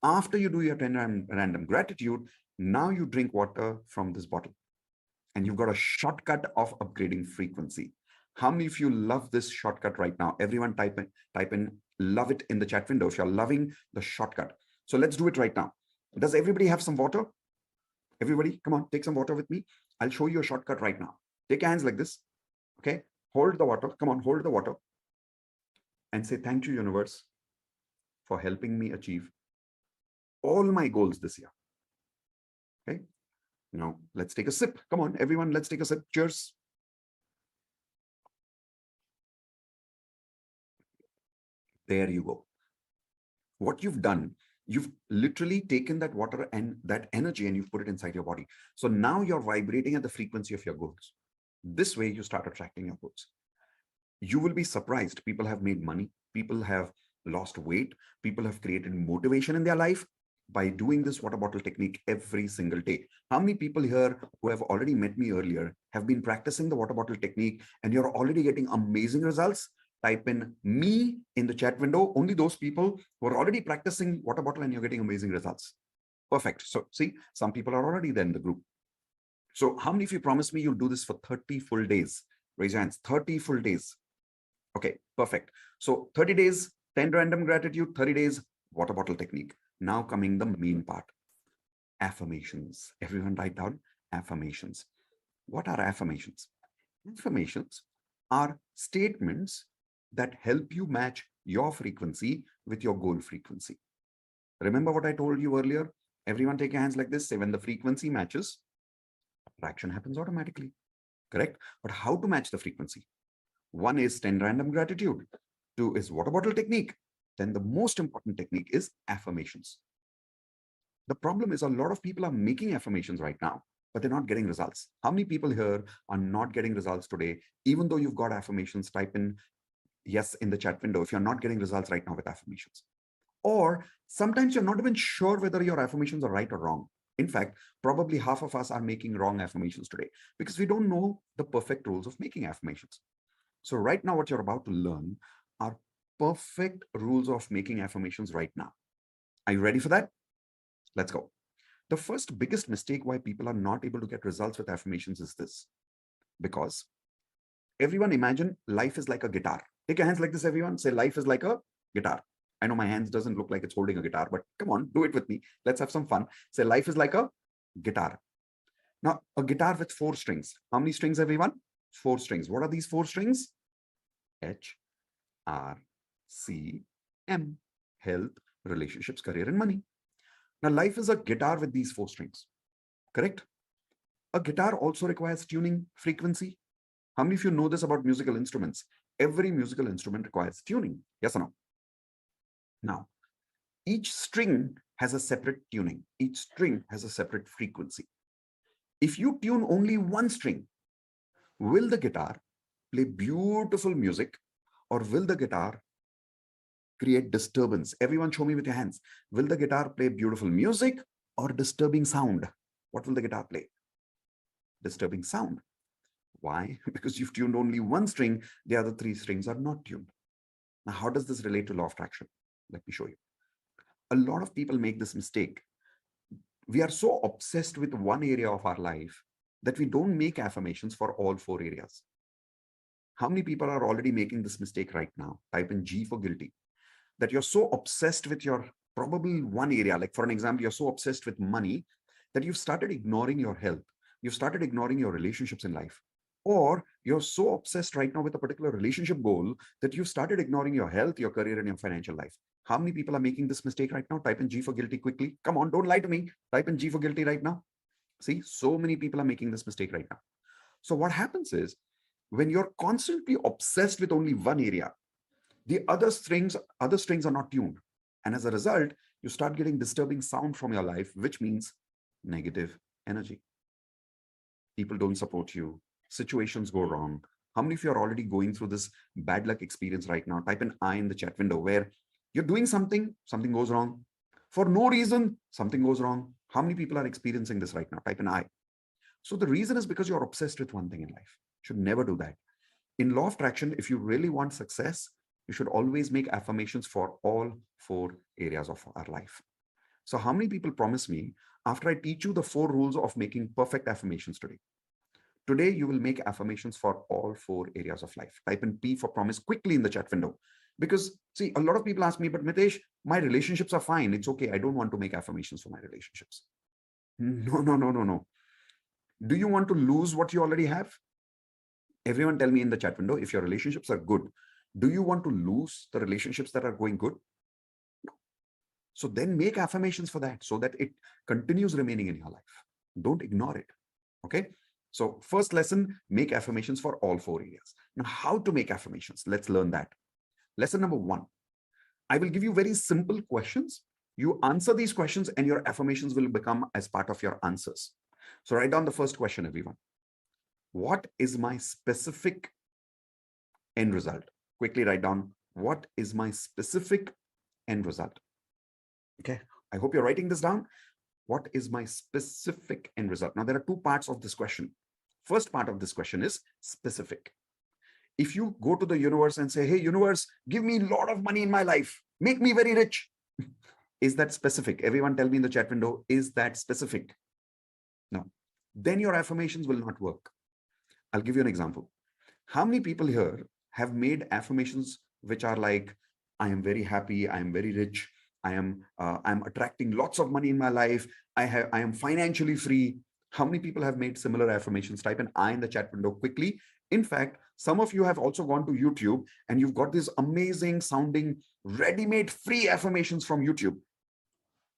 after you do your 10 random gratitude, now you drink water from this bottle. And you've got a shortcut of upgrading frequency. How many of you love this shortcut right now? Everyone type in love it in the chat window if you're loving the shortcut. So let's do it right now. Does everybody have some water? Everybody, come on, take some water with me. I'll show you a shortcut right now. Take your hands like this. Okay, hold the water. Come on, hold the water. And say, thank you, universe, for helping me achieve all my goals this year. Okay, now let's take a sip. Come on, everyone, let's take a sip. Cheers. There you go. What you've done, you've literally taken that water and that energy and you've put it inside your body. So now you're vibrating at the frequency of your goals. This way you start attracting your goals. You will be surprised. People have made money. People have lost weight. People have created motivation in their life by doing this water bottle technique every single day. How many people here who have already met me earlier have been practicing the water bottle technique and you're already getting amazing results? Type in me in the chat window. Only those people who are already practicing water bottle and you're getting amazing results. Perfect. So see, some people are already there in the group. So how many of you promise me you'll do this for 30 full days? Raise your hands. 30 full days. Okay, perfect. So 30 days, 10 random gratitude, 30 days, water bottle technique. Now coming the main part, affirmations. Everyone write down affirmations. What are affirmations? Affirmations are statements that help you match your frequency with your goal frequency. Remember what I told you earlier? Everyone take your hands like this. Say when the frequency matches, attraction happens automatically. Correct? But how to match the frequency? One is 10 random gratitude. Two is water bottle technique. Then the most important technique is affirmations. The problem is a lot of people are making affirmations right now, but they're not getting results. How many people here are not getting results today? Even though you've got affirmations, type in yes in the chat window if you're not getting results right now with affirmations. Or sometimes you're not even sure whether your affirmations are right or wrong. In fact, probably half of us are making wrong affirmations today because we don't know the perfect rules of making affirmations. So right now, what you're about to learn are perfect rules of making affirmations right now. Are you ready for that? Let's go. The first biggest mistake why people are not able to get results with affirmations is this. Because everyone imagine life is like a guitar. Take your hands like this, everyone. Say life is like a guitar. I know my hands doesn't look like it's holding a guitar, but come on, do it with me. Let's have some fun. Say life is like a guitar. Now, a guitar with 4 strings. How many strings, everyone? 4 strings. What are these 4 strings? H, R, C, M. Health, relationships, career, and money. Now, life is a guitar with these 4 strings. Correct? A guitar also requires tuning frequency. How many of you know this about musical instruments? Every musical instrument requires tuning. Yes or no? Now, each string has a separate tuning. Each string has a separate frequency. If you tune only one string, will the guitar play beautiful music or will the guitar create disturbance? Everyone show me with your hands. Will the guitar play beautiful music or disturbing sound? What will the guitar play? Disturbing sound. Why? Because you've tuned only one string, the other three strings are not tuned. Now, how does this relate to law of attraction? Let me show you. A lot of people make this mistake. We are so obsessed with one area of our life that we don't make affirmations for all four areas. How many people are already making this mistake right now? Type in G for guilty. That you're so obsessed with your probably one area. Like for an example, you're so obsessed with money that you've started ignoring your health. You've started ignoring your relationships in life. Or you're so obsessed right now with a particular relationship goal that you've started ignoring your health, your career, and your financial life. How many people are making this mistake right now? Type in G for guilty quickly. Come on, don't lie to me. Type in G for guilty right now. See, so many people are making this mistake right now. So what happens is, when you're constantly obsessed with only one area, the other strings are not tuned. And as a result, you start getting disturbing sound from your life, which means negative energy. People don't support you. Situations go wrong. How many of you are already going through this bad luck experience right now? Type an I in the chat window where you're doing something goes wrong. For no reason, something goes wrong. How many people are experiencing this right now? Type an I. So the reason is because you're obsessed with one thing in life. Should never do that. In law of attraction, if you really want success, you should always make affirmations for all four areas of our life. So how many people promise me after I teach you the 4 rules of making perfect affirmations today? Today, you will make affirmations for all 4 areas of life. Type in P for promise quickly in the chat window. Because see, a lot of people ask me, but Mitesh, my relationships are fine. It's okay. I don't want to make affirmations for my relationships. No. Do you want to lose what you already have? Everyone tell me in the chat window, if your relationships are good, do you want to lose the relationships that are going good? No. So then make affirmations for that so that it continues remaining in your life. Don't ignore it. Okay. So first lesson, make affirmations for all 4 areas. Now, how to make affirmations? Let's learn that. Lesson number 1. I will give you very simple questions. You answer these questions and your affirmations will become as part of your answers. So write down the first question, everyone. What is my specific end result? Quickly write down, what is my specific end result? Okay, I hope you're writing this down. What is my specific end result? Now, there are 2 parts of this question. First part of this question is specific. If you go to the universe and say, hey, universe, give me a lot of money in my life, make me very rich. Is that specific? Everyone tell me in the chat window, is that specific? No. Then your affirmations will not work. I'll give you an example. How many people here have made affirmations which are like, I am very happy, I am very rich, I'm attracting lots of money in my life, I am financially free. How many people have made similar affirmations? Type an I in the chat window quickly. In fact, some of you have also gone to YouTube and you've got these amazing sounding ready-made free affirmations from YouTube.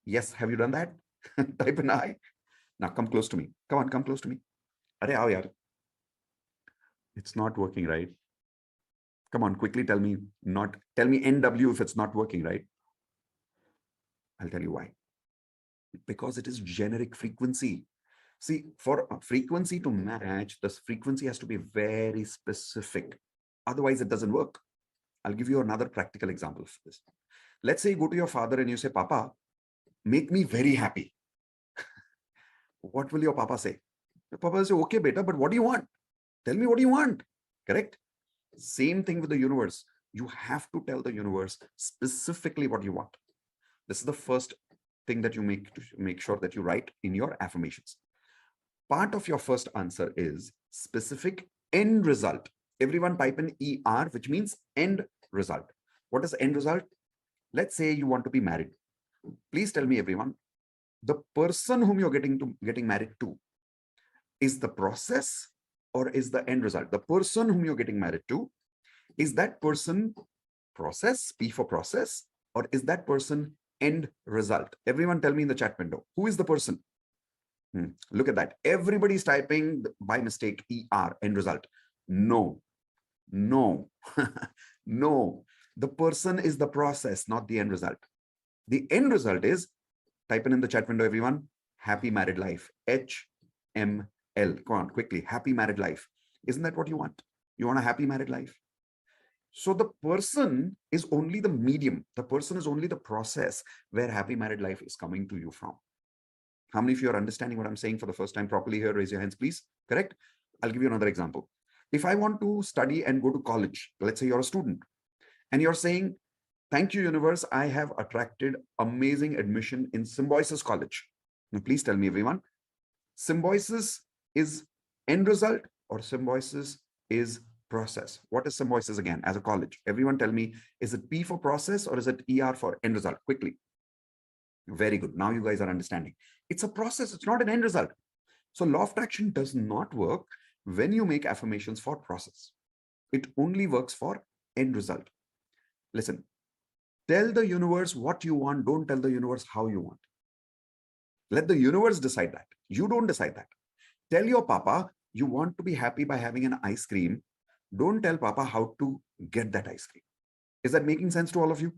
Yes, have you done that? Type an I. Now come close to me. Come on, come close to me. Arey aao yaar. It's not working, right? Come on, quickly tell me NW if it's not working, right? I'll tell you why. Because it is generic frequency. See, for a frequency to match, this frequency has to be very specific. Otherwise, it doesn't work. I'll give you another practical example for this. Let's say you go to your father and you say, Papa, make me very happy. What will your Papa say? Your Papa will say, okay, beta, but what do you want? Tell me what you want. Correct? Same thing with the universe. You have to tell the universe specifically what you want. This is the first thing that you make sure that you write in your affirmations. Part of your first answer is specific end result. Everyone type in ER, which means end result. What is end result? Let's say you want to be married. Please tell me, everyone, the person whom you're getting married to is the process or is the end result? The person whom you're getting married to, is that person process, P for process, or is that person end result? Everyone tell me in the chat window, who is the person? Look at that. Everybody's typing by mistake ER, end result. No. No. The person is the process, not the end result. The end result is, type in the chat window, everyone, happy married life. HML. Come on, quickly. Happy married life. Isn't that what you want? You want a happy married life? So the person is only the medium. The person is only the process where happy married life is coming to you from. How many of you are understanding what I'm saying for the first time properly here? Raise your hands, please. Correct? I'll give you another example. If I want to study and go to college, let's say you're a student and you're saying, thank you, universe, I have attracted amazing admission in Symbiosis College. Now, please tell me, everyone, Symbiosis is end result or Symbiosis is process? What is Symbiosis again as a college? Everyone tell me, is it P for process or is it ER for end result? Quickly. Very good. Now you guys are understanding. It's a process. It's not an end result. So law of attraction does not work when you make affirmations for process. It only works for end result. Listen, tell the universe what you want. Don't tell the universe how you want. Let the universe decide that. You don't decide that. Tell your papa you want to be happy by having an ice cream. Don't tell papa how to get that ice cream. Is that making sense to all of you?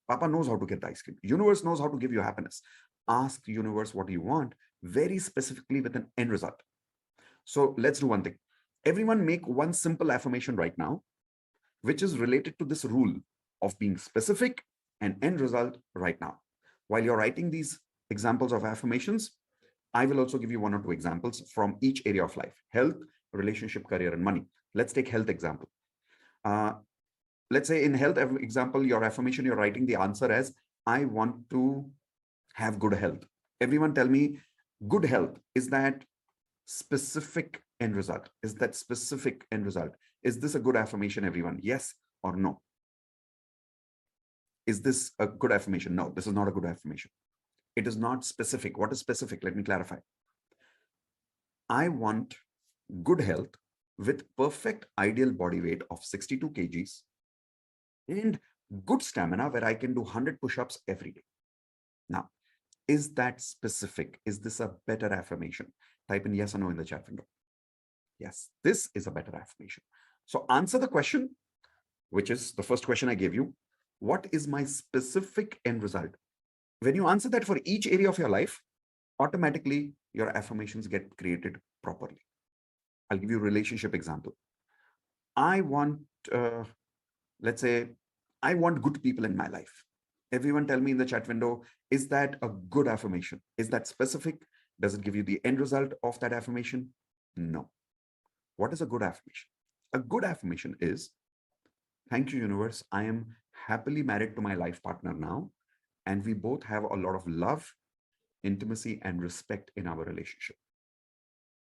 Papa knows how to get the ice cream. Universe knows how to give you happiness. Ask the universe what you want very specifically with an end result. So let's do one thing. Everyone make one simple affirmation right now, which is related to this rule of being specific and end result right now. While you're writing these examples of affirmations, I will also give you one or two examples from each area of life: health, relationship, career, and money. Let's take health example. Let's say in health example, your affirmation, you're writing the answer as, I want to have good health. Everyone tell me, good health, is that specific end result? Is that specific end result? Is this a good affirmation, everyone? Yes or no? Is this a good affirmation? No, this is not a good affirmation. It is not specific. What is specific? Let me clarify. I want good health with perfect ideal body weight of 62 kgs and good stamina where I can do 100 push-ups every day. Now, is that specific? Is this a better affirmation? Type in yes or no in the chat window. Yes, this is a better affirmation. So answer the question, which is the first question I gave you. What is my specific end result? When you answer that for each area of your life, automatically your affirmations get created properly. I'll give you a relationship example. I want, let's say, I want good people in my life. Everyone tell me in the chat window, is that a good affirmation? Is that specific? Does it give you the end result of that affirmation? No. What is a good affirmation? A good affirmation is, thank you, universe. I am happily married to my life partner now, and we both have a lot of love, intimacy, and respect in our relationship.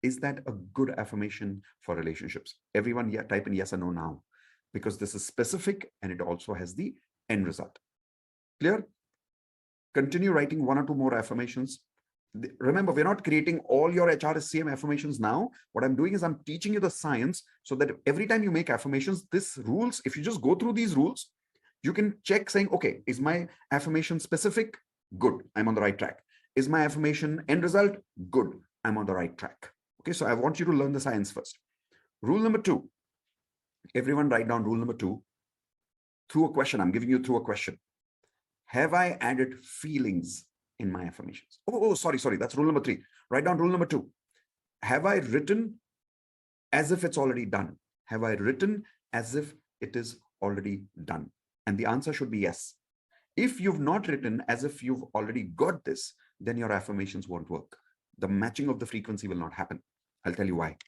Is that a good affirmation for relationships? Everyone type in yes or no now, because this is specific and it also has the end result. Clear? Continue writing one or two more affirmations. Remember, we're not creating all your HRSCM affirmations now. What I'm doing is I'm teaching you the science so that every time you make affirmations, this rules, if you just go through these rules, you can check saying, okay, is my affirmation specific? Good, I'm on the right track. Is my affirmation end result? Good, I'm on the right track. Okay, so I want you to learn the science first. Rule number 2. Everyone write down rule number 2 through a question. I'm giving you through a question. Have I added feelings in my affirmations? Sorry. That's rule number 3. Write down rule number 2. Have I written as if it's already done? Have I written as if it is already done? And the answer should be yes. If you've not written as if you've already got this, then your affirmations won't work. The matching of the frequency will not happen. I'll tell you why.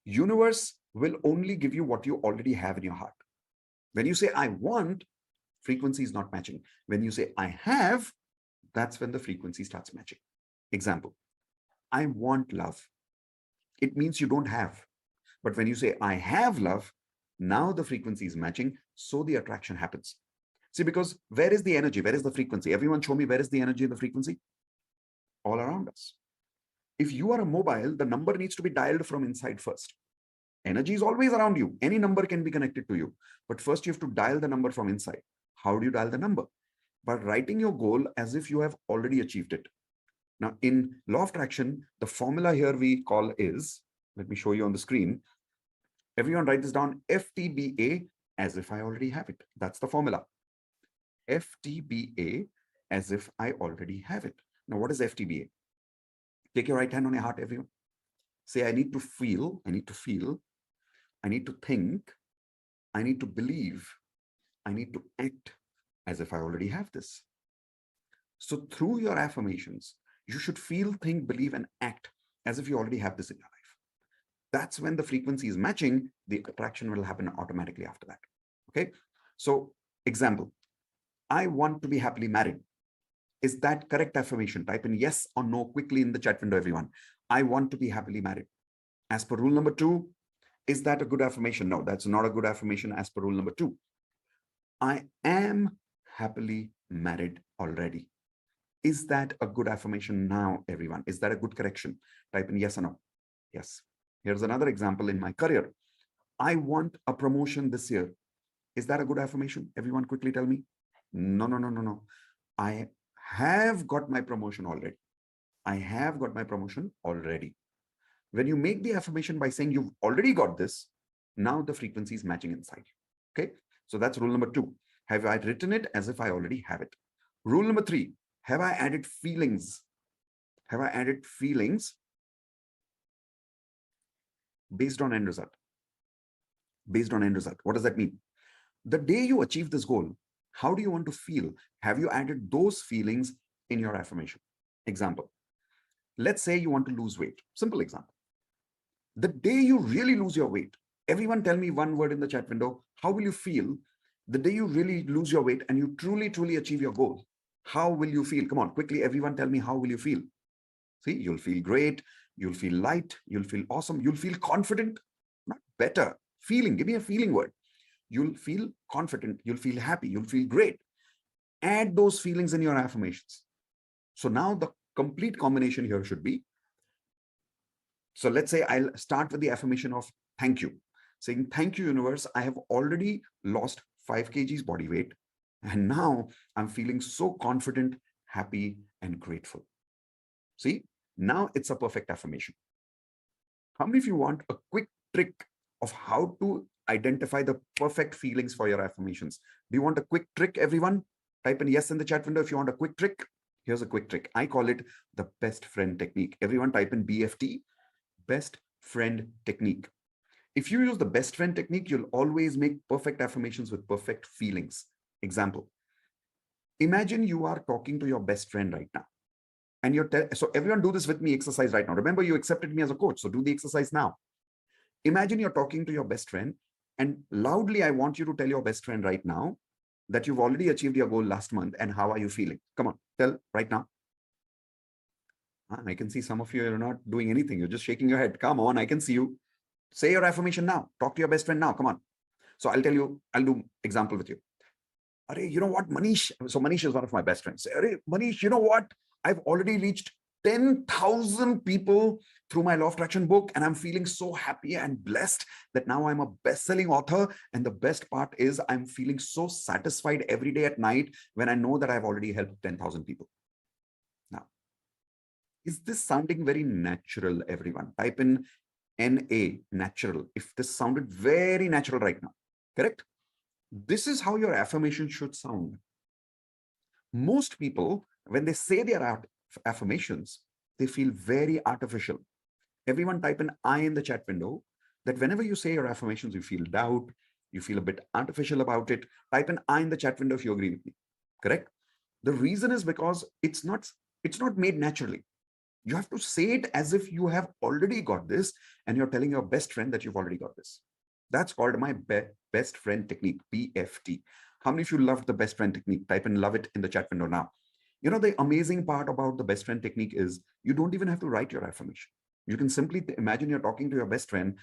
Universe will only give you what you already have in your heart. When you say, I want, frequency is not matching. When you say, I have, that's when the frequency starts matching. Example, I want love. It means you don't have. But when you say, I have love, now the frequency is matching, so the attraction happens. See, because where is the energy? Where is the frequency? Everyone show me, where is the energy and the frequency? All around us. If you are a mobile, the number needs to be dialed from inside first. Energy is always around you. Any number can be connected to you. But first you have to dial the number from inside. How do you dial the number? By writing your goal as if you have already achieved it. Now, in law of attraction, the formula here we call is, let me show you on the screen. Everyone write this down, FTBA, as if I already have it. That's the formula. FTBA, as if I already have it. Now, what is FTBA? Take your right hand on your heart, everyone. Say, I need to feel, I need to feel, I need to think, I need to believe, I need to act as if I already have this. So through your affirmations, you should feel, think, believe, and act as if you already have this in your life. That's when the frequency is matching, the attraction will happen automatically after that. Okay. So example, I want to be happily married. Is that correct affirmation? Type in yes or no quickly in the chat window, everyone. I want to be happily married. As per rule number 2, is that a good affirmation? No, that's not a good affirmation as per rule number 2. I am happily married already. Is that a good affirmation now, everyone? Is that a good correction? Type in yes or no. Yes. Here's another example in my career. I want a promotion this year. Is that a good affirmation? Everyone quickly tell me. No, no, no, no, no. I have got my promotion already. I have got my promotion already. When you make the affirmation by saying you've already got this, now the frequency is matching inside. Okay. So that's rule number 2. Have I written it as if I already have it? Rule number 3. Have I added feelings? Have I added feelings based on end result? Based on end result. What does that mean? The day you achieve this goal, how do you want to feel? Have you added those feelings in your affirmation? Example. Let's say you want to lose weight. Simple example. The day you really lose your weight, everyone tell me one word in the chat window. How will you feel the day you really lose your weight and you truly, truly achieve your goal? How will you feel? Come on, quickly, everyone tell me, how will you feel? See, you'll feel great. You'll feel light. You'll feel awesome. You'll feel confident. Not better. Feeling. Give me a feeling word. You'll feel confident. You'll feel happy. You'll feel great. Add those feelings in your affirmations. So now the complete combination here should be, so let's say I'll start with the affirmation of thank you. Saying, thank you, universe. I have already lost 5 kgs body weight. And now I'm feeling so confident, happy, and grateful. See, now it's a perfect affirmation. How many of you want a quick trick of how to identify the perfect feelings for your affirmations? Do you want a quick trick, everyone? Type in yes in the chat window if you want a quick trick. Here's a quick trick. I call it the best friend technique. Everyone type in BFT, best friend technique. If you use the best friend technique, you'll always make perfect affirmations with perfect feelings. Example. Imagine you are talking to your best friend right now. And you're so everyone do this with me exercise right now. Remember, you accepted me as a coach. So do the exercise now. Imagine you're talking to your best friend and loudly, I want you to tell your best friend right now that you've already achieved your goal last month and how are you feeling? Come on, tell right now. I can see some of you are not doing anything. You're just shaking your head. Come on, I can see you. Say your affirmation now. Talk to your best friend now. Come on. So I'll tell you, I'll do example with you. Are you know what, Manish? So Manish is one of my best friends. Say, Manish, you know what? I've already reached 10,000 people through my Law of Attraction book, and I'm feeling so happy and blessed that now I'm a best-selling author. And the best part is I'm feeling so satisfied every day at night when I know that I've already helped 10,000 people. Now, is this sounding very natural, everyone? Type in NA, natural. If this sounded very natural right now, correct? This is how your affirmation should sound. Most people, when they say their affirmations, they feel very artificial. Everyone type an I in the chat window that whenever you say your affirmations, you feel doubt, you feel a bit artificial about it. Type an I in the chat window if you agree with me, correct? The reason is because it's not made naturally. You have to say it as if you have already got this and you're telling your best friend that you've already got this. That's called my best friend technique, BFT. How many of you loved the best friend technique? Type in love it in the chat window now. You know, the amazing part about the best friend technique is you don't even have to write your affirmation. You can simply imagine you're talking to your best friend,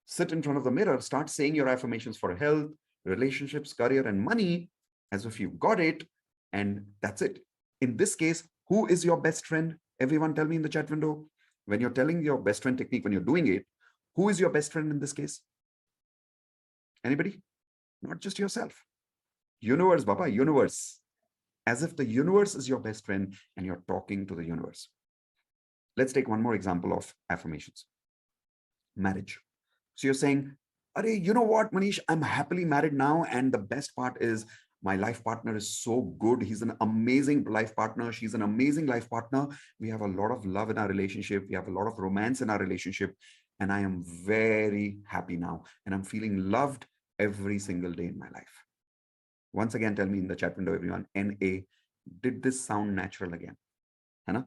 sit in front of the mirror, start saying your affirmations for health, relationships, career, and money as if you've got it. And that's it. In this case, who is your best friend? Everyone tell me in the chat window. When you're telling your best friend technique, when you're doing it, who is your best friend in this case? Anybody? Not just yourself. Universe, Baba, universe. As if the universe is your best friend and you're talking to the universe. Let's take one more example of affirmations. Marriage. So you're saying, you know what, Manish, I'm happily married now. And the best part is my life partner is so good. He's an amazing life partner. She's an amazing life partner. We have a lot of love in our relationship. We have a lot of romance in our relationship. And I am very happy now. And I'm feeling loved every single day in my life. Once again, tell me in the chat window, everyone, NA, did this sound natural again? Hana?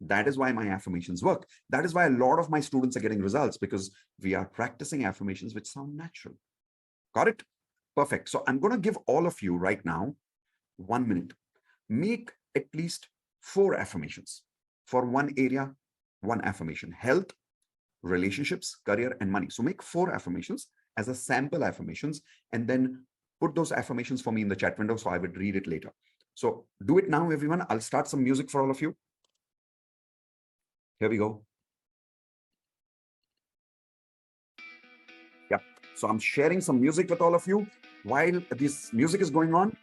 That is why my affirmations work. That is why a lot of my students are getting results, because we are practicing affirmations which sound natural. Got it? Perfect. So I'm going to give all of you right now 1 minute. Make at least 4 affirmations for one area, one affirmation: health, relationships, career, and money. So make 4 affirmations as a sample affirmations, and then put those affirmations for me in the chat window so I would read it later. So do it now, everyone. I'll start some music for all of you. Here we go. Yeah. So I'm sharing some music with all of you. While this music is going on,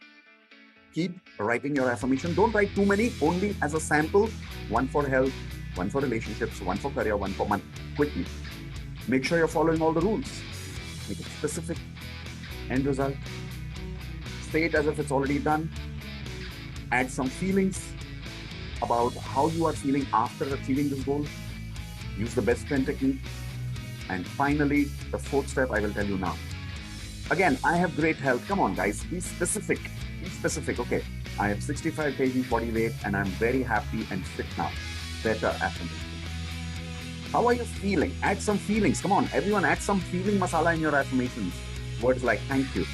keep writing your affirmation. Don't write too many, only as a sample. 1 for health, 1 for relationships, 1 for career, 1 for money. Quickly. Make sure you're following all the rules. Make it specific. End result. Say it as if it's already done. Add some feelings about how you are feeling after achieving this goal. Use the best friend technique. And finally, the 4th step I will tell you now. Again, I have great health. Come on, guys, be specific. Be specific. Okay, I have 65 kg body weight and I'm very happy and fit now. Better affirmation. How are you feeling? Add some feelings. Come on, everyone, add some feeling masala in your affirmations. Words like thank you,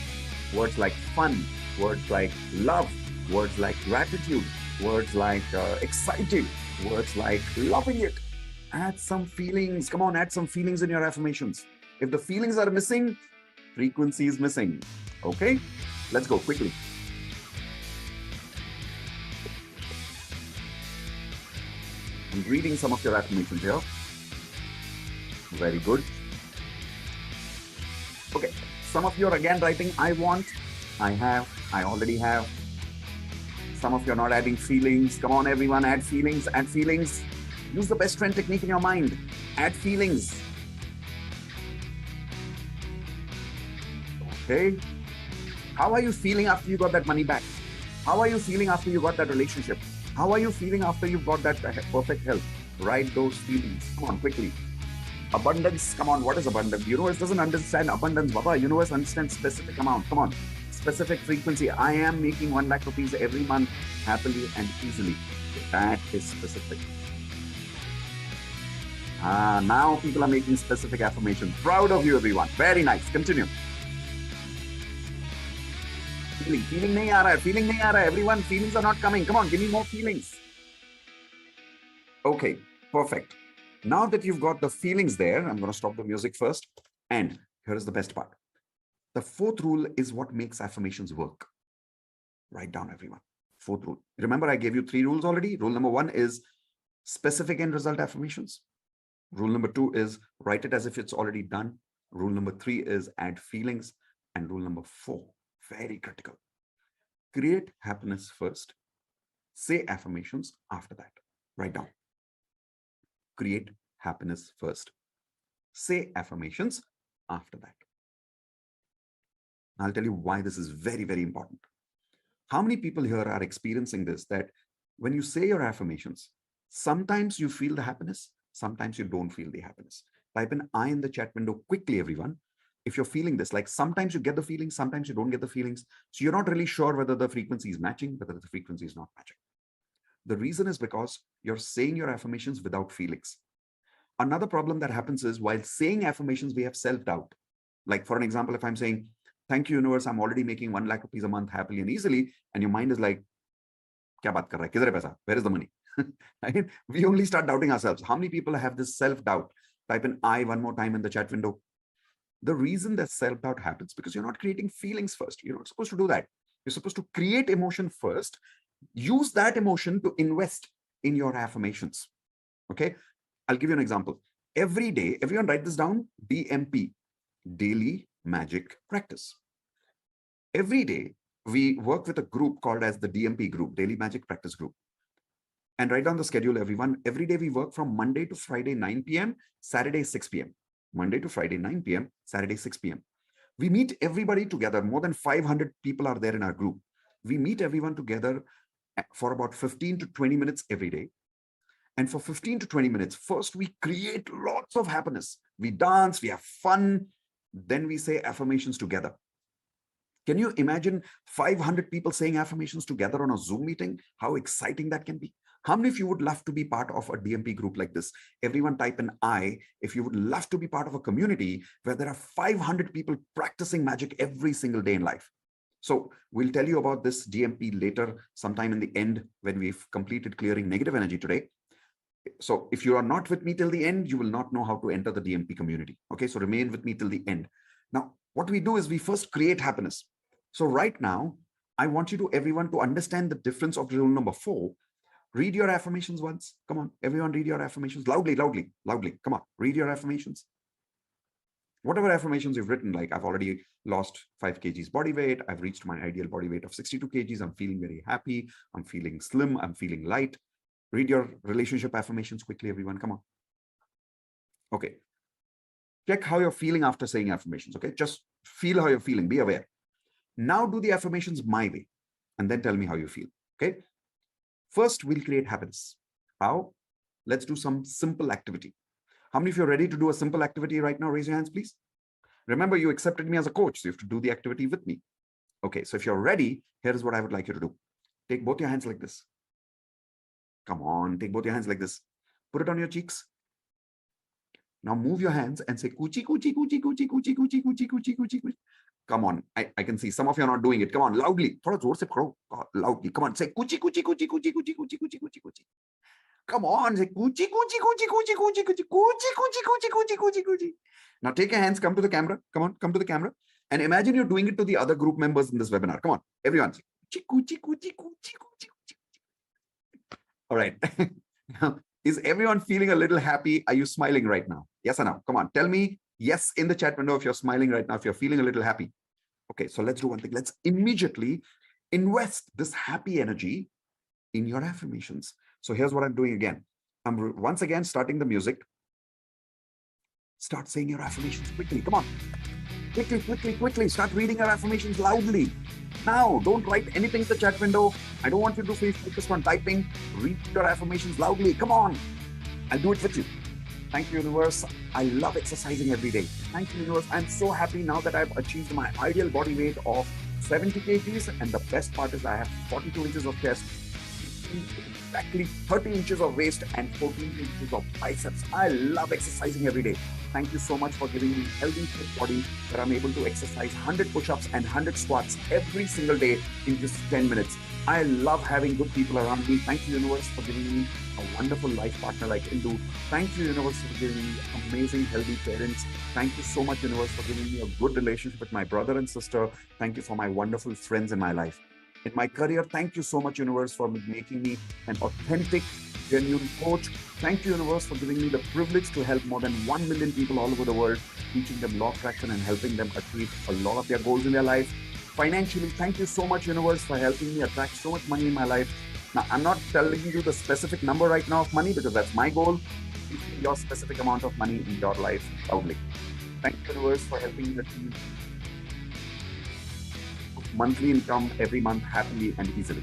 words like fun, words like love, words like gratitude, words like excited, words like loving it. Add some feelings. Come on, add some feelings in your affirmations. If the feelings are missing, frequency is missing. Okay, let's go quickly. I'm reading some of your affirmations here. Very good. Okay, some of you are again writing I want, I have, I already have. Some of you are not adding feelings. Come on, everyone, add feelings, add feelings. Use the best friend technique in your mind. Add feelings. Okay. How are you feeling after you got that money back? How are you feeling after you got that relationship? How are you feeling after you got that perfect health? Write those feelings. Come on, quickly. Abundance. Come on, what is abundance? Universe doesn't understand abundance, Baba. Universe understands specific amount. Come on. Specific frequency. I am making 1 lakh rupees every month happily and easily. That is specific. Now people are making specific affirmations. Proud of you, everyone. Very nice. Continue. Feeling nahi aa raha hai. Feeling nahi aa raha hai. Everyone, feelings are not coming. Come on, give me more feelings. Okay, perfect. Now that you've got the feelings there, I'm going to stop the music first. And here is the best part. The 4th rule is what makes affirmations work. Write down, everyone. 4th rule. Remember, I gave you 3 rules already. Rule number 1 is specific end result affirmations. Rule number 2 is write it as if it's already done. Rule number 3 is add feelings. And rule number 4, very critical. Create happiness first. Say affirmations after that. Write down. Create happiness first. Say affirmations after that. I'll tell you why this is very, very important. How many people here are experiencing this, that when you say your affirmations, sometimes you feel the happiness, sometimes you don't feel the happiness? Type in I in the chat window quickly, everyone. If you're feeling this, like sometimes you get the feelings, sometimes you don't get the feelings. So you're not really sure whether the frequency is matching, whether the frequency is not matching. The reason is because you're saying your affirmations without feelings. Another problem that happens is while saying affirmations, we have self-doubt. Like for an example, if I'm saying, thank you, universe, I'm already making 1 lakh rupees a month happily and easily. And your mind is like, kya baat kar raha hai? Kidhar hai paisa? Where is the money? Right? We only start doubting ourselves. How many people have this self-doubt? Type in I one more time in the chat window. The reason that self-doubt happens because you're not creating feelings first. You're not supposed to do that. You're supposed to create emotion first. Use that emotion to invest in your affirmations. Okay. I'll give you an example. Every day, everyone write this down, DMP, Daily Magic Practice. Every day, we work with a group called as the DMP group, Daily Magic Practice Group. And write down the schedule, everyone. Every day we work from Monday to Friday, 9 p.m., Saturday, 6 p.m. Monday to Friday, 9 p.m., Saturday, 6 p.m. We meet everybody together. More than 500 people are there in our group. We meet everyone together for about 15 to 20 minutes every day. And for 15 to 20 minutes, first we create lots of happiness. We dance, we have fun, Then we say affirmations together. Can you imagine 500 people saying affirmations together on a Zoom meeting? How exciting that can be. How many of you would love to be part of a DMP group like this? Everyone type in I if you would love to be part of a community where there are 500 people practicing magic every single day in life. So we'll tell you about this DMP later, sometime in the end when we've completed clearing negative energy today. So if you are not with me till the end, you will not know how to enter the DMP community. Okay, so remain with me till the end. Now, what we do is we first create happiness. So right now, I want you to everyone to understand the difference of rule number 4. Read your affirmations once. Come on, everyone read your affirmations loudly, loudly, loudly. Come on, read your affirmations. Whatever affirmations you've written, like I've already lost 5 kgs body weight. I've reached my ideal body weight of 62 kgs. I'm feeling very happy. I'm feeling slim. I'm feeling light. Read your relationship affirmations quickly, everyone. Come on. Okay. Check how you're feeling after saying affirmations. Okay. Just feel how you're feeling. Be aware. Now do the affirmations my way and then tell me how you feel. Okay. First, we'll create happiness. How? Let's do some simple activity. How many of you are ready to do a simple activity right now? Raise your hands, please. Remember, you accepted me as a coach, so you have to do the activity with me. Okay, so if you're ready, here is what I would like you to do. Take both your hands like this. Come on, take both your hands like this. Put it on your cheeks. Now move your hands and say coochie, coochie, coochie, coochie, coochie, coochie, coochie, coochie, coochie, coochie. Come on, I can see some of you are not doing it. Come on, loudly. Thoda zor se karo. Loudly. Come on, say coochie, coochie, coochie, coochie, coochie, coochie, coochie, coochie, coochie. Come on, say coochie, coochie, coochie, coochie, coochie, coochie, coochie, coochie, coochie, coochie, coochie, coochie. Now take your hands, come to the camera. Come on, come to the camera. And imagine you're doing it to the other group members in this webinar. Come on, everyone. Say, coochie, coochie, coochie, coochie, coochie. All right. Now, is everyone feeling a little happy? Are you smiling right now? Yes or no? Come on, tell me yes in the chat window if you're smiling right now, if you're feeling a little happy. Okay, so let's do one thing. Let's immediately invest this happy energy in your affirmations. So here's what I'm doing again. I'm once again starting the music. Start saying your affirmations quickly. Come on. Quickly, quickly, quickly. Start reading your affirmations loudly. Now, don't write anything in the chat window. I don't want you to be focused on typing. Read your affirmations loudly. Come on. I'll do it with you. Thank you, universe. I love exercising every day. Thank you, universe. I'm so happy now that I've achieved my ideal body weight of 70 kgs. And the best part is I have 42 inches of chest, exactly 30 inches of waist, and 14 inches of biceps. I love exercising every day. Thank you so much for giving me a healthy, fit body where I'm able to exercise 100 push-ups and 100 squats every single day in just 10 minutes. I love having good people around me. Thank you, universe, for giving me a wonderful life partner like Indu. Thank you, universe, for giving me amazing, healthy parents. Thank you so much, universe, for giving me a good relationship with my brother and sister. Thank you for my wonderful friends in my life. In my career, thank you so much, universe, for making me an authentic, genuine coach. Thank you, universe, for giving me the privilege to help more than 1 million people all over the world, teaching them law of attraction and helping them achieve a lot of their goals in their life. Financially, thank you so much, universe, for helping me attract so much money in my life. Now, I'm not telling you the specific number right now of money because that's my goal. Give me your specific amount of money in your life loudly. Thank you, universe, for helping me achieve monthly income every month happily and easily.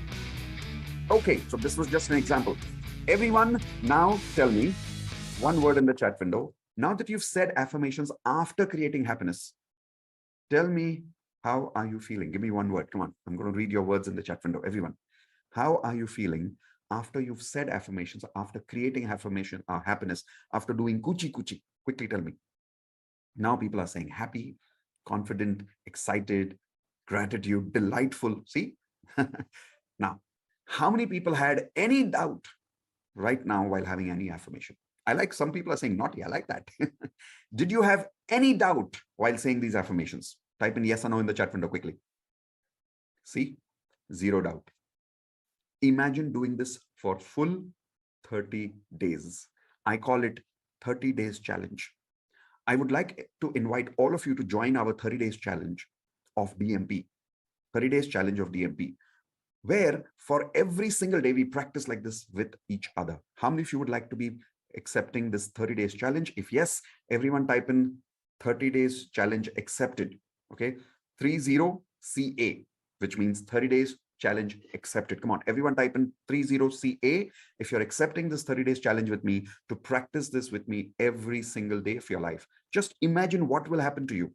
Okay, so this was just an example. Everyone, now tell me one word in the chat window. Now that you've said affirmations after creating happiness, tell me, how are you feeling? Give me one word. Come on. I'm going to read your words in the chat window. Everyone, how are you feeling after you've said affirmations, after creating affirmation, happiness, after doing coochie coochie? Quickly tell me. Now people are saying happy, confident, excited, gratitude, delightful. See? Now, how many people had any doubt right now while having any affirmation? I like some people are saying naughty. I like that. Did you have any doubt while saying these affirmations? Type in yes or no in the chat window quickly. See? Zero doubt. Imagine doing this for full 30 days. I call it 30 days challenge. I would like to invite all of you to join our 30 days challenge of DMP, 30 days challenge of DMP, where for every single day we practice like this with each other. How many of you would like to be accepting this 30 days challenge? If yes, everyone type in 30 days challenge accepted. Okay, 30CA, which means 30 days challenge accepted. Come on, everyone type in 30CA if you're accepting this 30 days challenge with me, to practice this with me every single day of your life. Just imagine what will happen to you. 30 days challenge accepted. Come on, everyone type in 30CA if you're accepting this 30 days challenge with me to practice this with me every single day of your life. Just imagine what will happen to you. 30 days challenge accepted. Come on, everyone type in 30CA if you're accepting this 30 days challenge with me to practice this with me every single day of your life. Just imagine what will happen to you.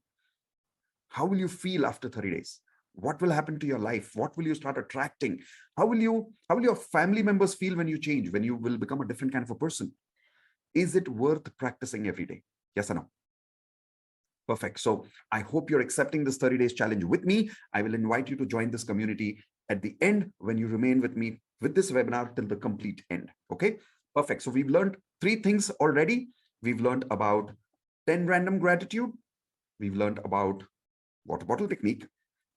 How will you feel after 30 days? What will happen to your life? What will you start attracting? How will your family members feel when you change, when you will become a different kind of a person? Is it worth practicing every day? Yes or no? Perfect. So I hope you're accepting this 30 days challenge with me. I will invite you to join this community at the end when you remain with me with this webinar till the complete end. Okay, perfect. So we've learned 3 things already. We've learned about 10 random gratitude. We've learned about water bottle technique.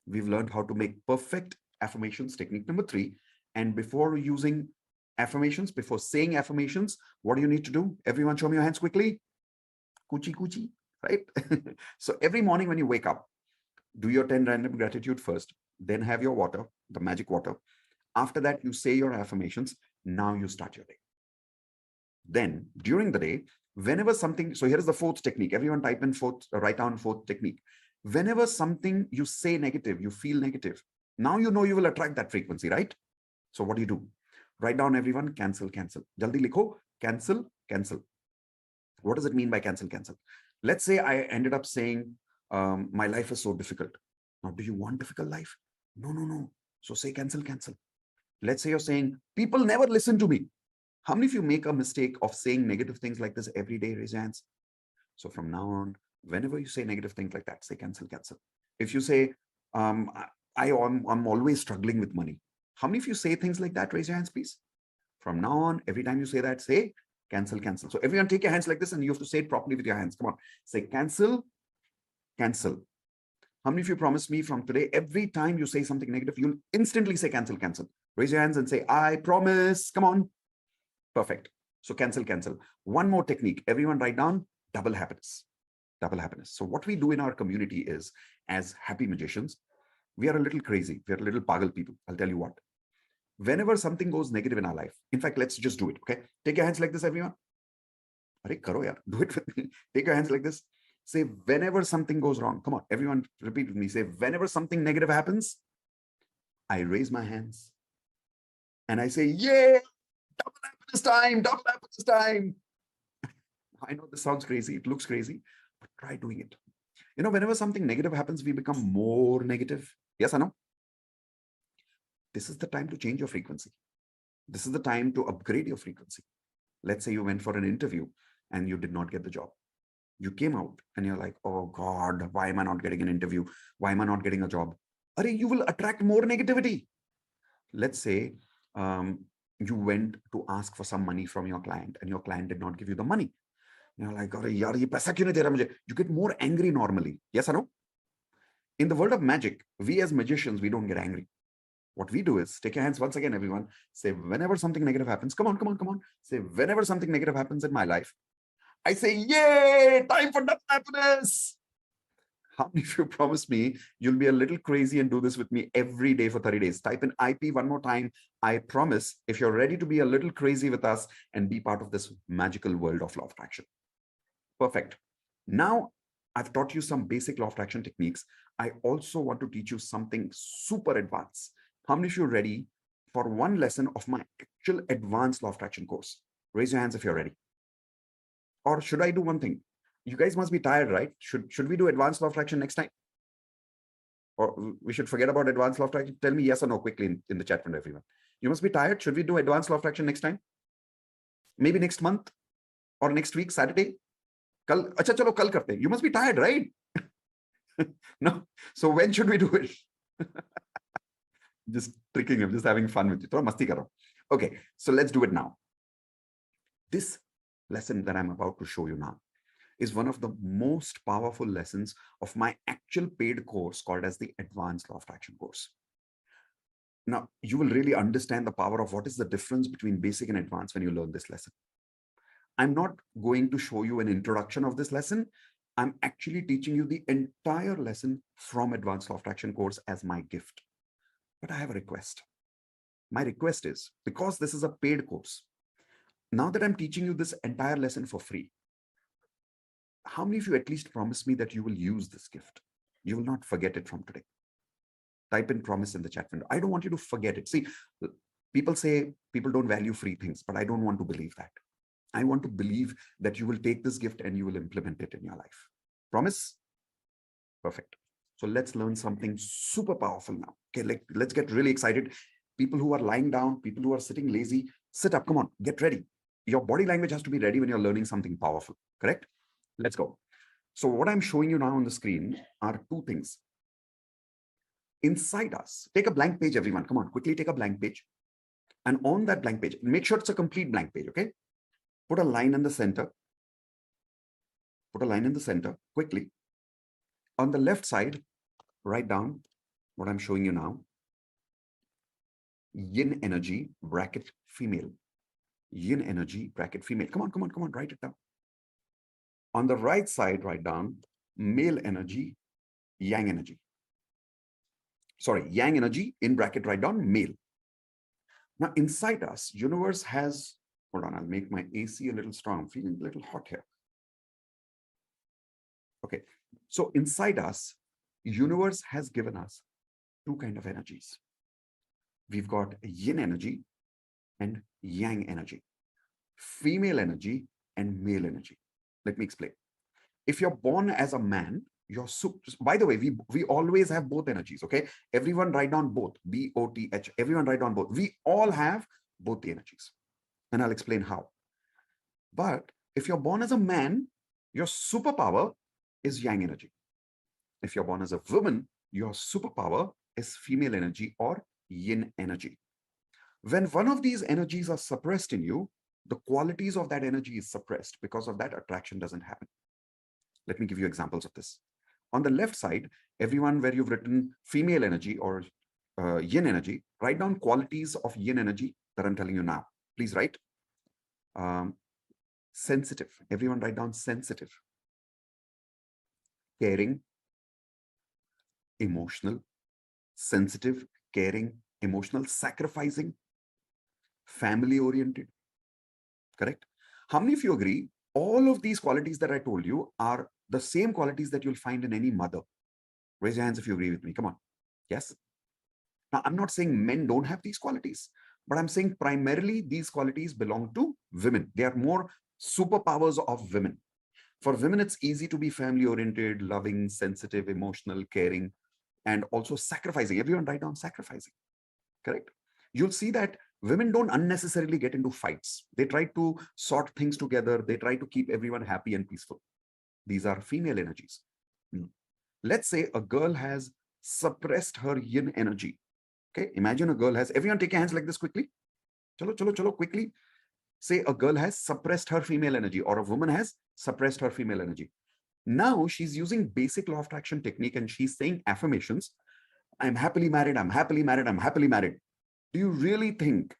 We've learned how to make perfect affirmations, technique number 3. And before using affirmations, before saying affirmations, what do you need to do? Everyone show me your hands quickly. Coochie coochie, right? So every morning when you wake up, do your 10 random gratitude first, then have your water, the magic water. After that, you say your affirmations. Now you start your day. Then during the day, whenever something, so here is the 4th technique. Everyone type in 4th, write down 4th technique. Whenever something you say negative, you feel negative, now you know you will attract that frequency, right? So what do? Write down everyone, cancel, cancel. Jaldi likho, cancel, cancel. What does it mean by cancel, cancel? Let's say I ended up saying, my life is so difficult. Now, do you want difficult life? No, no, no. So say cancel, cancel. Let's say you're saying, people never listen to me. How many of you make a mistake of saying negative things like this every day? Raise your hands. So from now on, whenever you say negative things like that, say cancel, cancel. If you say, I'm always struggling with money. How many of you say things like that? Raise your hands, please. From now on, every time you say that, say cancel, cancel. So everyone take your hands like this and you have to say it properly with your hands. Come on, say cancel, cancel. How many of you promise me from today, every time you say something negative, you'll instantly say cancel, cancel? Raise your hands and say, I promise. Come on. Perfect. So cancel, cancel. One more technique. Everyone write down double happiness. Double happiness. So what we do in our community is, as happy magicians, we are a little crazy. We are a little pagal people. I'll tell you what. Whenever something goes negative in our life, in fact, let's just do it. Okay. Take your hands like this, everyone. Arey, karo yaar. Do it with me. Take your hands like this. Say, whenever something goes wrong. Come on, everyone, repeat with me. Say, whenever something negative happens, I raise my hands and I say, yay, double happiness time, double happiness time. I know this sounds crazy. It looks crazy, but try doing it. You know, whenever something negative happens, we become more negative. Yes or no? This is the time to change your frequency. This is the time to upgrade your frequency. Let's say you went for an interview and you did not get the job. You came out and you're like, oh God, why am I not getting an interview? Why am I not getting a job? You will attract more negativity. Let's say you went to ask for some money from your client and your client did not give you the money. You're like, yaar, ye paisa kyun nahi de raha mujhe? You get more angry normally. Yes or no? In the world of magic, we as magicians, we don't get angry. What we do is, take your hands once again, everyone. Say, whenever something negative happens, come on, come on, come on. Say, whenever something negative happens in my life, I say, yay, time for double happiness. How many of you promise me you'll be a little crazy and do this with me every day for 30 days? Type in IP one more time. I promise, if you're ready to be a little crazy with us and be part of this magical world of law of attraction. Perfect. Now, I've taught you some basic law of attraction techniques. I also want to teach you something super advanced. How many of you are ready for one lesson of my actual advanced law of attraction course? Raise your hands if you're ready. Or should I do one thing? You guys must be tired, right? Should we do advanced law of attraction next time? Or we should forget about advanced law of attraction? Tell me yes or no quickly in the chat window, everyone. You must be tired. Should we do advanced law of attraction next time? Maybe next month or next week, Saturday? Kal, acha chalo, kal karte. You must be tired, right? No. So when should we do it? Just tricking him, just having fun with you. Thoda masti karo. Okay, so let's do it now. This lesson that I'm about to show you now is one of the most powerful lessons of my actual paid course called as the Advanced Law of Attraction course. Now, you will really understand the power of what is the difference between basic and advanced when you learn this lesson. I'm not going to show you an introduction of this lesson. I'm actually teaching you the entire lesson from Advanced Law of Attraction course as my gift. But I have a request. My request is, because this is a paid course, now that I'm teaching you this entire lesson for free, how many of you at least promise me that you will use this gift? You will not forget it from today. Type in promise in the chat window. I don't want you to forget it. See, people say people don't value free things, but I don't want to believe that. I want to believe that you will take this gift and you will implement it in your life. Promise? Perfect. So let's learn something super powerful now. Okay, let's get really excited. People who are lying down, people who are sitting lazy, sit up. Come on, get ready. Your body language has to be ready when you're learning something powerful, correct? Let's go. So what I'm showing you now on the screen are two things. Inside us, take a blank page, everyone. Come on, quickly take a blank page. And on that blank page, make sure it's a complete blank page, okay? Put a line in the center. Put a line in the center, quickly. On the left side, write down what I'm showing you now. Yin energy, bracket female. Yin energy, bracket female. Come on, write it down. On the right side, write down male energy, yang energy. Sorry, yang energy, in bracket, write down male. Now, inside us, universe has, hold on, I'll make my AC a little strong. I'm feeling a little hot here. Okay, so inside us, universe has given us two kind of energies. We've got yin energy and yang energy, female energy and male energy. Let me explain. If you're born as a man, you're by the way, we always have both energies, okay? Everyone write down both, B-O-T-H. Everyone write down both. We all have both the energies, and I'll explain how. But if you're born as a man, your superpower is yang energy. If you're born as a woman, your superpower is female energy or yin energy. When one of these energies are suppressed in you, the qualities of that energy is suppressed. Because of that, attraction doesn't happen. Let me give you examples of this. On the left side, everyone where you've written female energy or yin energy, write down qualities of yin energy that I'm telling you now. Please write. Sensitive. Everyone write down sensitive. Caring. Emotional. Sensitive, caring, emotional, sacrificing, family oriented. Correct? How many of you agree all of these qualities that I told you are the same qualities that you'll find in any mother? Raise your hands if you agree with me. Come on. Yes. Now, I'm not saying men don't have these qualities, but I'm saying primarily these qualities belong to women. They are more superpowers of women. For women, it's easy to be family oriented, loving, sensitive, emotional, caring, and also sacrificing. Everyone write down sacrificing. Correct? You'll see that women don't unnecessarily get into fights. They try to sort things together. They try to keep everyone happy and peaceful. These are female energies. Let's say a girl has suppressed her yin energy. Okay, imagine a girl has, everyone take your hands like this quickly. Chalo, quickly. Say a girl has suppressed her female energy, or a woman has suppressed her female energy. Now she's using basic law of attraction technique and she's saying affirmations. I'm happily married, I'm happily married, I'm happily married. Do you really think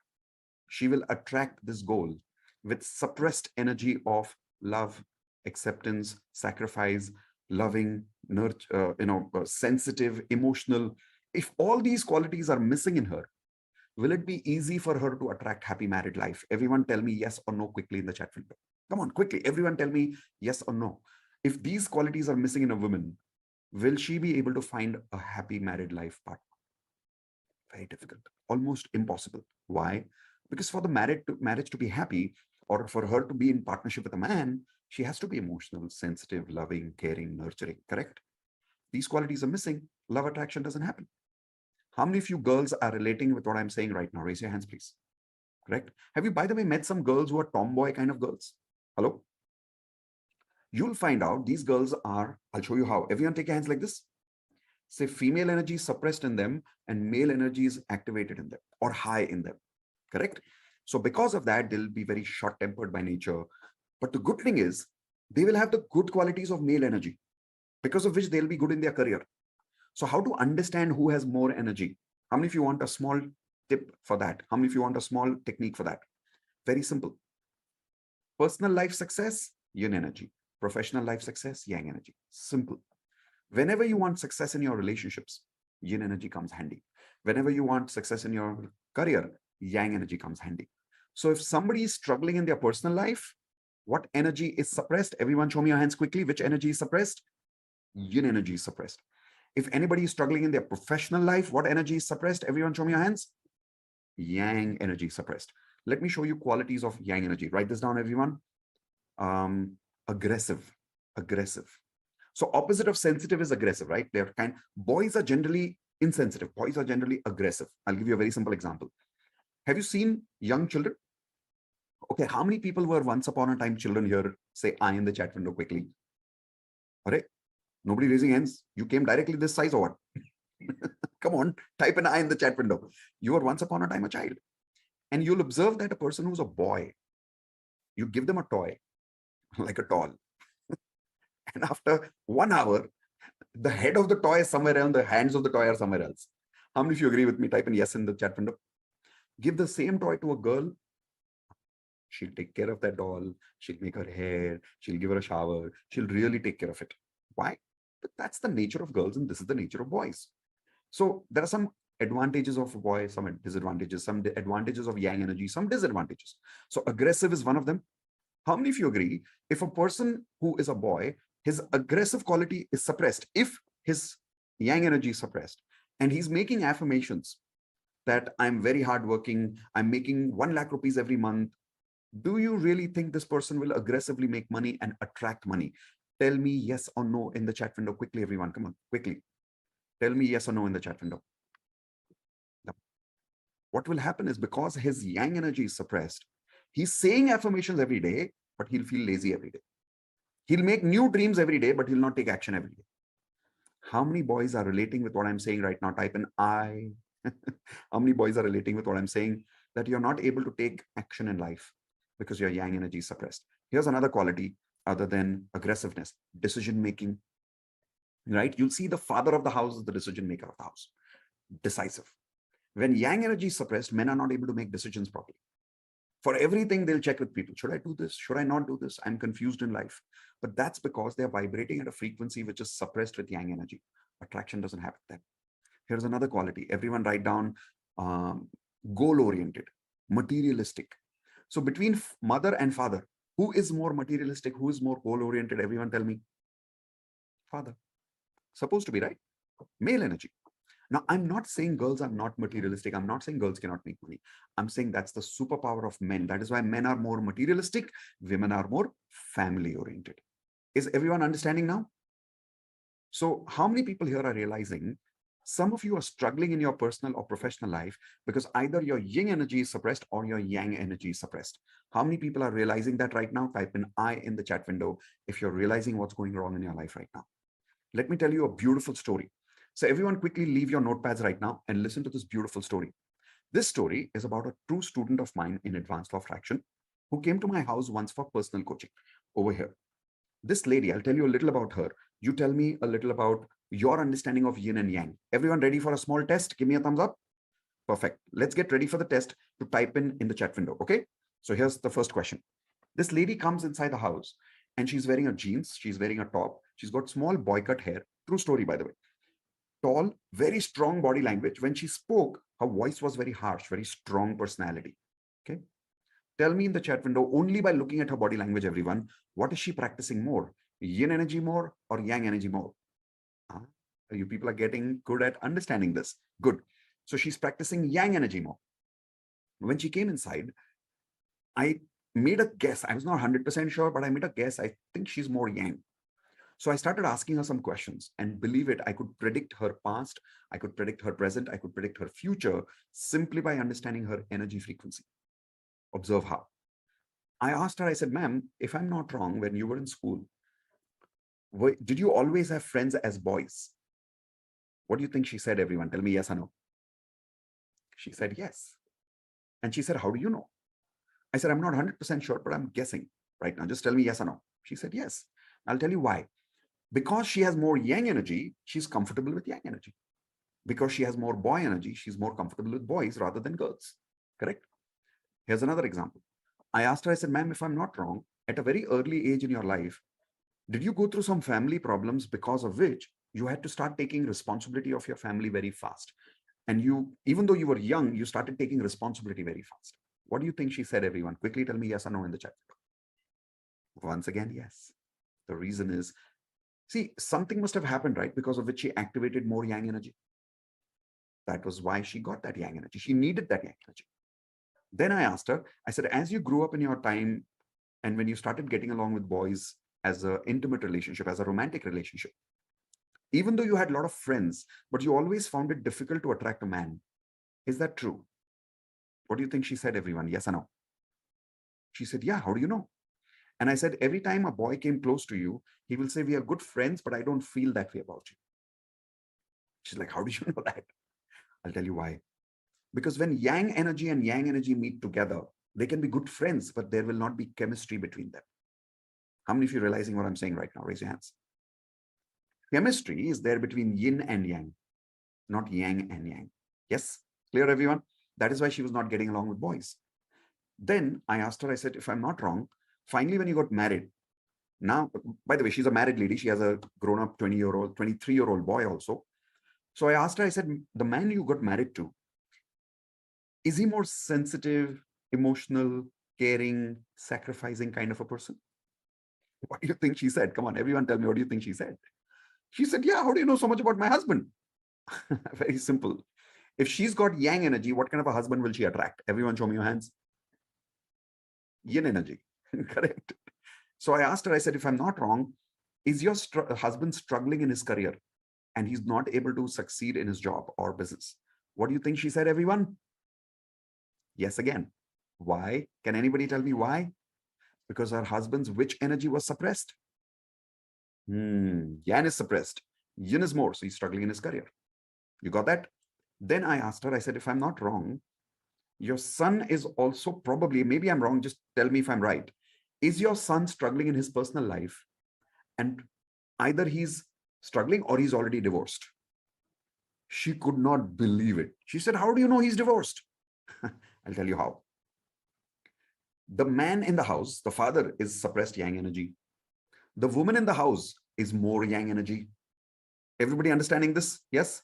she will attract this goal with suppressed energy of love, acceptance, sacrifice, loving, nurture, sensitive, emotional? If all these qualities are missing in her, will it be easy for her to attract happy married life? Everyone tell me yes or no quickly in the chat window. Come on, quickly. Everyone tell me yes or no. If these qualities are missing in a woman, will she be able to find a happy married life partner? Very difficult, almost impossible. Why? Because for the marriage to be happy, or for her to be in partnership with a man, she has to be emotional, sensitive, loving, caring, nurturing, correct? These qualities are missing. Love attraction doesn't happen. How many of you girls are relating with what I'm saying right now? Raise your hands, please. Correct? Have you, by the way, met some girls who are tomboy kind of girls? Hello? You'll find out these girls are, I'll show you how. Everyone take your hands like this. Say female energy is suppressed in them and male energy is activated in them or high in them. Correct? So because of that, they'll be very short-tempered by nature. But the good thing is they will have the good qualities of male energy, because of which they'll be good in their career. So how to understand who has more energy? How many of you want a small tip for that? How many of you want a small technique for that? Very simple. Personal life success, yin energy. Professional life success, yang energy. Simple. Whenever you want success in your relationships, yin energy comes handy. Whenever you want success in your career, yang energy comes handy. So if somebody is struggling in their personal life, what energy is suppressed? Everyone show me your hands quickly. Which energy is suppressed? Yin energy is suppressed. If anybody is struggling in their professional life, what energy is suppressed? Everyone show me your hands. Yang energy is suppressed. Let me show you qualities of yang energy. Write this down, everyone. Aggressive. So opposite of sensitive is aggressive, right? They're kind. Boys are generally insensitive. Boys are generally aggressive. I'll give you a very simple example. Have you seen young children? Okay, how many people were once upon a time children here? Say I in the chat window quickly. All right. Nobody raising hands. You came directly this size or what? Come on, type an I in the chat window. You were once upon a time a child. And you'll observe that a person who's a boy, you give them a toy, like a doll. And after 1 hour, the head of the toy is somewhere else, the hands of the toy are somewhere else. How many of you agree with me? Type in yes in the chat window. Give the same toy to a girl. She'll take care of that doll. She'll make her hair. She'll give her a shower. She'll really take care of it. Why? But that's the nature of girls and this is the nature of boys. So there are some advantages of a boy, some disadvantages, some advantages of yang energy, some disadvantages. So aggressive is one of them. How many of you agree? If a person who is a boy, his aggressive quality is suppressed, if his yang energy is suppressed, and he's making affirmations that I'm very hardworking, I'm making 1 lakh rupees every month, do you really think this person will aggressively make money and attract money? Tell me yes or no in the chat window quickly, everyone. Come on, quickly. Tell me yes or no in the chat window. No. What will happen is because his yang energy is suppressed, he's saying affirmations every day, but he'll feel lazy every day. He'll make new dreams every day, but he'll not take action every day. How many boys are relating with what I'm saying right now? Type in I. How many boys are relating with what I'm saying? That you're not able to take action in life because your yang energy is suppressed. Here's another quality other than aggressiveness, decision making, right? You'll see the father of the house is the decision maker of the house, decisive. When yang energy is suppressed, men are not able to make decisions properly. For everything, they'll check with people. Should I do this? Should I not do this? I'm confused in life. But that's because they're vibrating at a frequency which is suppressed with yang energy. Attraction doesn't happen then. Here's another quality. Everyone write down goal-oriented, materialistic. So between mother and father, who is more materialistic? Who is more goal-oriented? Everyone tell me. Father. Supposed to be, right? Male energy. Now, I'm not saying girls are not materialistic. I'm not saying girls cannot make money. I'm saying that's the superpower of men. That is why men are more materialistic. Women are more family-oriented. Is everyone understanding now? So how many people here are realizing some of you are struggling in your personal or professional life because either your yin energy is suppressed or your yang energy is suppressed? How many people are realizing that right now? Type in I in the chat window if you're realizing what's going wrong in your life right now. Let me tell you a beautiful story. So everyone quickly leave your notepads right now and listen to this beautiful story. This story is about a true student of mine in advanced law of attraction who came to my house once for personal coaching over here. This lady, I'll tell you a little about her. You tell me a little about your understanding of yin and yang. Everyone ready for a small test? Give me a thumbs up. Perfect. Let's get ready for the test to type in the chat window. Okay. So here's the first question. This lady comes inside the house and she's wearing a jeans. She's wearing a top. She's got small boy cut hair. True story, by the way. Tall, very strong body language. When she spoke, her voice was very harsh, very strong personality. Okay. Tell me in the chat window, only by looking at her body language, everyone, what is she practicing more? Yin energy more or yang energy more? You people are getting good at understanding this. Good. So she's practicing yang energy more. When she came inside, I made a guess. I was not 100% sure, but I made a guess. I think she's more yang. So I started asking her some questions, and believe it, I could predict her past, I could predict her present, I could predict her future simply by understanding her energy frequency. Observe how. I asked her, I said, ma'am, if I'm not wrong, when you were in school, did you always have friends as boys? What do you think she said, everyone? Tell me yes or no. She said yes. And she said, how do you know? I said, I'm not 100% sure, but I'm guessing right now. Just tell me yes or no. She said yes. I'll tell you why. Because she has more yang energy, she's comfortable with yang energy. Because she has more boy energy, she's more comfortable with boys rather than girls. Correct? Here's another example. I asked her, I said, ma'am, if I'm not wrong, at a very early age in your life, did you go through some family problems because of which you had to start taking responsibility of your family very fast? And you, even though you were young, you started taking responsibility very fast. What do you think she said, everyone? Quickly tell me yes or no in the chat. Once again, yes. The reason is, see, something must have happened, right? Because of which she activated more yang energy. That was why she got that yang energy. She needed that yang energy. Then I asked her, I said, as you grew up in your time and when you started getting along with boys, as an intimate relationship, as a romantic relationship. Even though you had a lot of friends, but you always found it difficult to attract a man. Is that true? What do you think she said, everyone? Yes or no? She said, yeah, how do you know? And I said, every time a boy came close to you, he will say, we are good friends, but I don't feel that way about you. She's like, how do you know that? I'll tell you why. Because when yang energy and yang energy meet together, they can be good friends, but there will not be chemistry between them. How many of you are realizing what I'm saying right now? Raise your hands. Chemistry is there between yin and yang, not yang and yang. Yes? Clear, everyone? That is why she was not getting along with boys. Then I asked her, I said, if I'm not wrong, finally, when you got married, now, by the way, she's a married lady. She has a grown-up 20-year-old, 23-year-old boy also. So I asked her, I said, the man you got married to, is he more sensitive, emotional, caring, sacrificing kind of a person? What do you think she said? Come on, everyone tell me, what do you think she said? She said, yeah, how do you know so much about my husband? Very simple. If she's got yang energy, what kind of a husband will she attract? Everyone show me your hands. Yin energy, correct? So I asked her, I said, if I'm not wrong, is your husband struggling in his career and he's not able to succeed in his job or business? What do you think she said, everyone? Yes, again. Why? Can anybody tell me why? Because her husband's which energy was suppressed? Yang is suppressed. Yin is more, so he's struggling in his career. You got that? Then I asked her, I said, if I'm not wrong, your son is also probably, maybe I'm wrong, just tell me if I'm right. Is your son struggling in his personal life? And either he's struggling or he's already divorced. She could not believe it. She said, how do you know he's divorced? I'll tell you how. The man in the house, the father, is suppressed yang energy. The woman in the house is more yang energy. Everybody understanding this? Yes?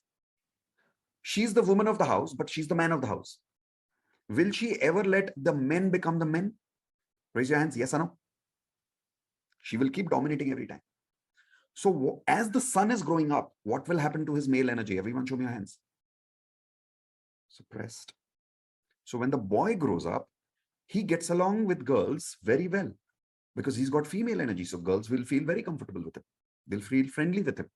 She's the woman of the house, but she's the man of the house. Will she ever let the men become the men? Raise your hands, yes or no? She will keep dominating every time. So as the son is growing up, what will happen to his male energy? Everyone show me your hands. Suppressed. So when the boy grows up, he gets along with girls very well because he's got female energy. So girls will feel very comfortable with him. They'll feel friendly with him.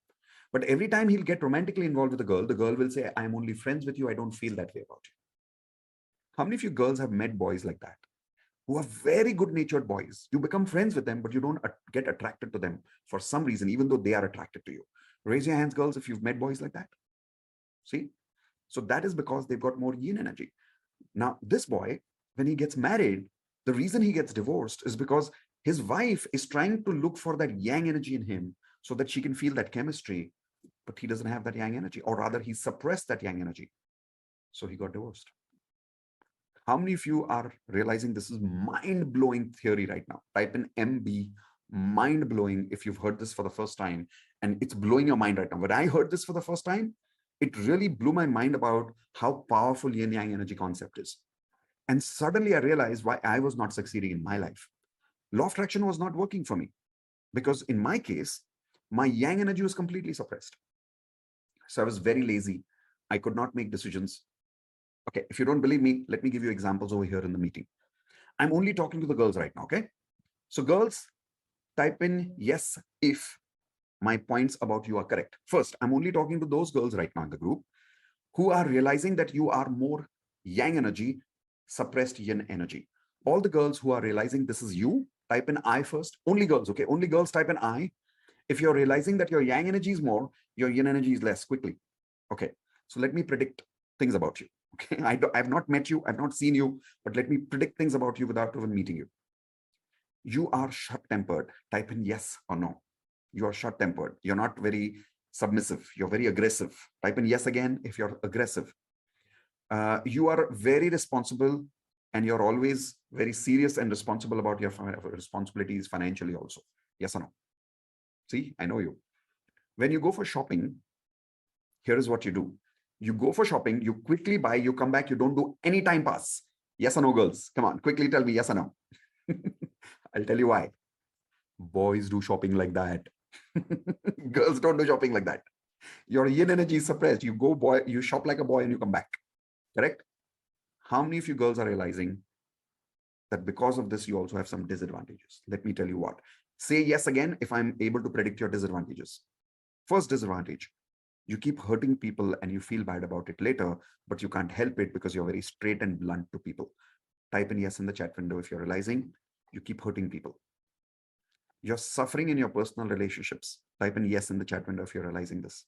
But every time he'll get romantically involved with a girl, the girl will say, I'm only friends with you. I don't feel that way about you. How many of you girls have met boys like that? Who are very good-natured boys. You become friends with them, but you don't get attracted to them for some reason, even though they are attracted to you. Raise your hands, girls, if you've met boys like that. See? So that is because they've got more yin energy. Now, this boy, when he gets married, the reason he gets divorced is because his wife is trying to look for that yang energy in him so that she can feel that chemistry, but he doesn't have that yang energy, or rather he suppressed that yang energy. So he got divorced. How many of you are realizing this is mind-blowing theory right now? Type in MB, mind-blowing, if you've heard this for the first time, and it's blowing your mind right now. When I heard this for the first time, it really blew my mind about how powerful yin-yang energy concept is. And suddenly I realized why I was not succeeding in my life. Law of attraction was not working for me because in my case, my yang energy was completely suppressed. So I was very lazy. I could not make decisions. Okay, if you don't believe me, let me give you examples over here in the meeting. I'm only talking to the girls right now, okay? So girls, type in yes if my points about you are correct. First, I'm only talking to those girls right now in the group who are realizing that you are more yang energy, suppressed yin energy. All the girls who are realizing this is you, type in I first. Only girls, okay? Only girls type in I. If you're realizing that your yang energy is more, your yin energy is less, quickly. Okay, so let me predict things about you. Okay, I've not met you, I've not seen you, but let me predict things about you without even meeting you. You are short-tempered. Type in yes or no. You are short-tempered. You're not very submissive. You're very aggressive. Type in yes again if you're aggressive. You are very responsible and you're always very serious and responsible about your responsibilities financially also. Yes or no? See, I know you. When you go for shopping, here is what you do. You go for shopping, you quickly buy, you come back, you don't do any time pass. Yes or no, girls? Come on, quickly tell me yes or no. I'll tell you why. Boys do shopping like that. Girls don't do shopping like that. Your yin energy is suppressed. You go boy, you shop like a boy and you come back. Correct? How many of you girls are realizing that because of this, you also have some disadvantages? Let me tell you what. Say yes again if I'm able to predict your disadvantages. First disadvantage, you keep hurting people and you feel bad about it later, but you can't help it because you're very straight and blunt to people. Type in yes in the chat window if you're realizing you keep hurting people. You're suffering in your personal relationships. Type in yes in the chat window if you're realizing this.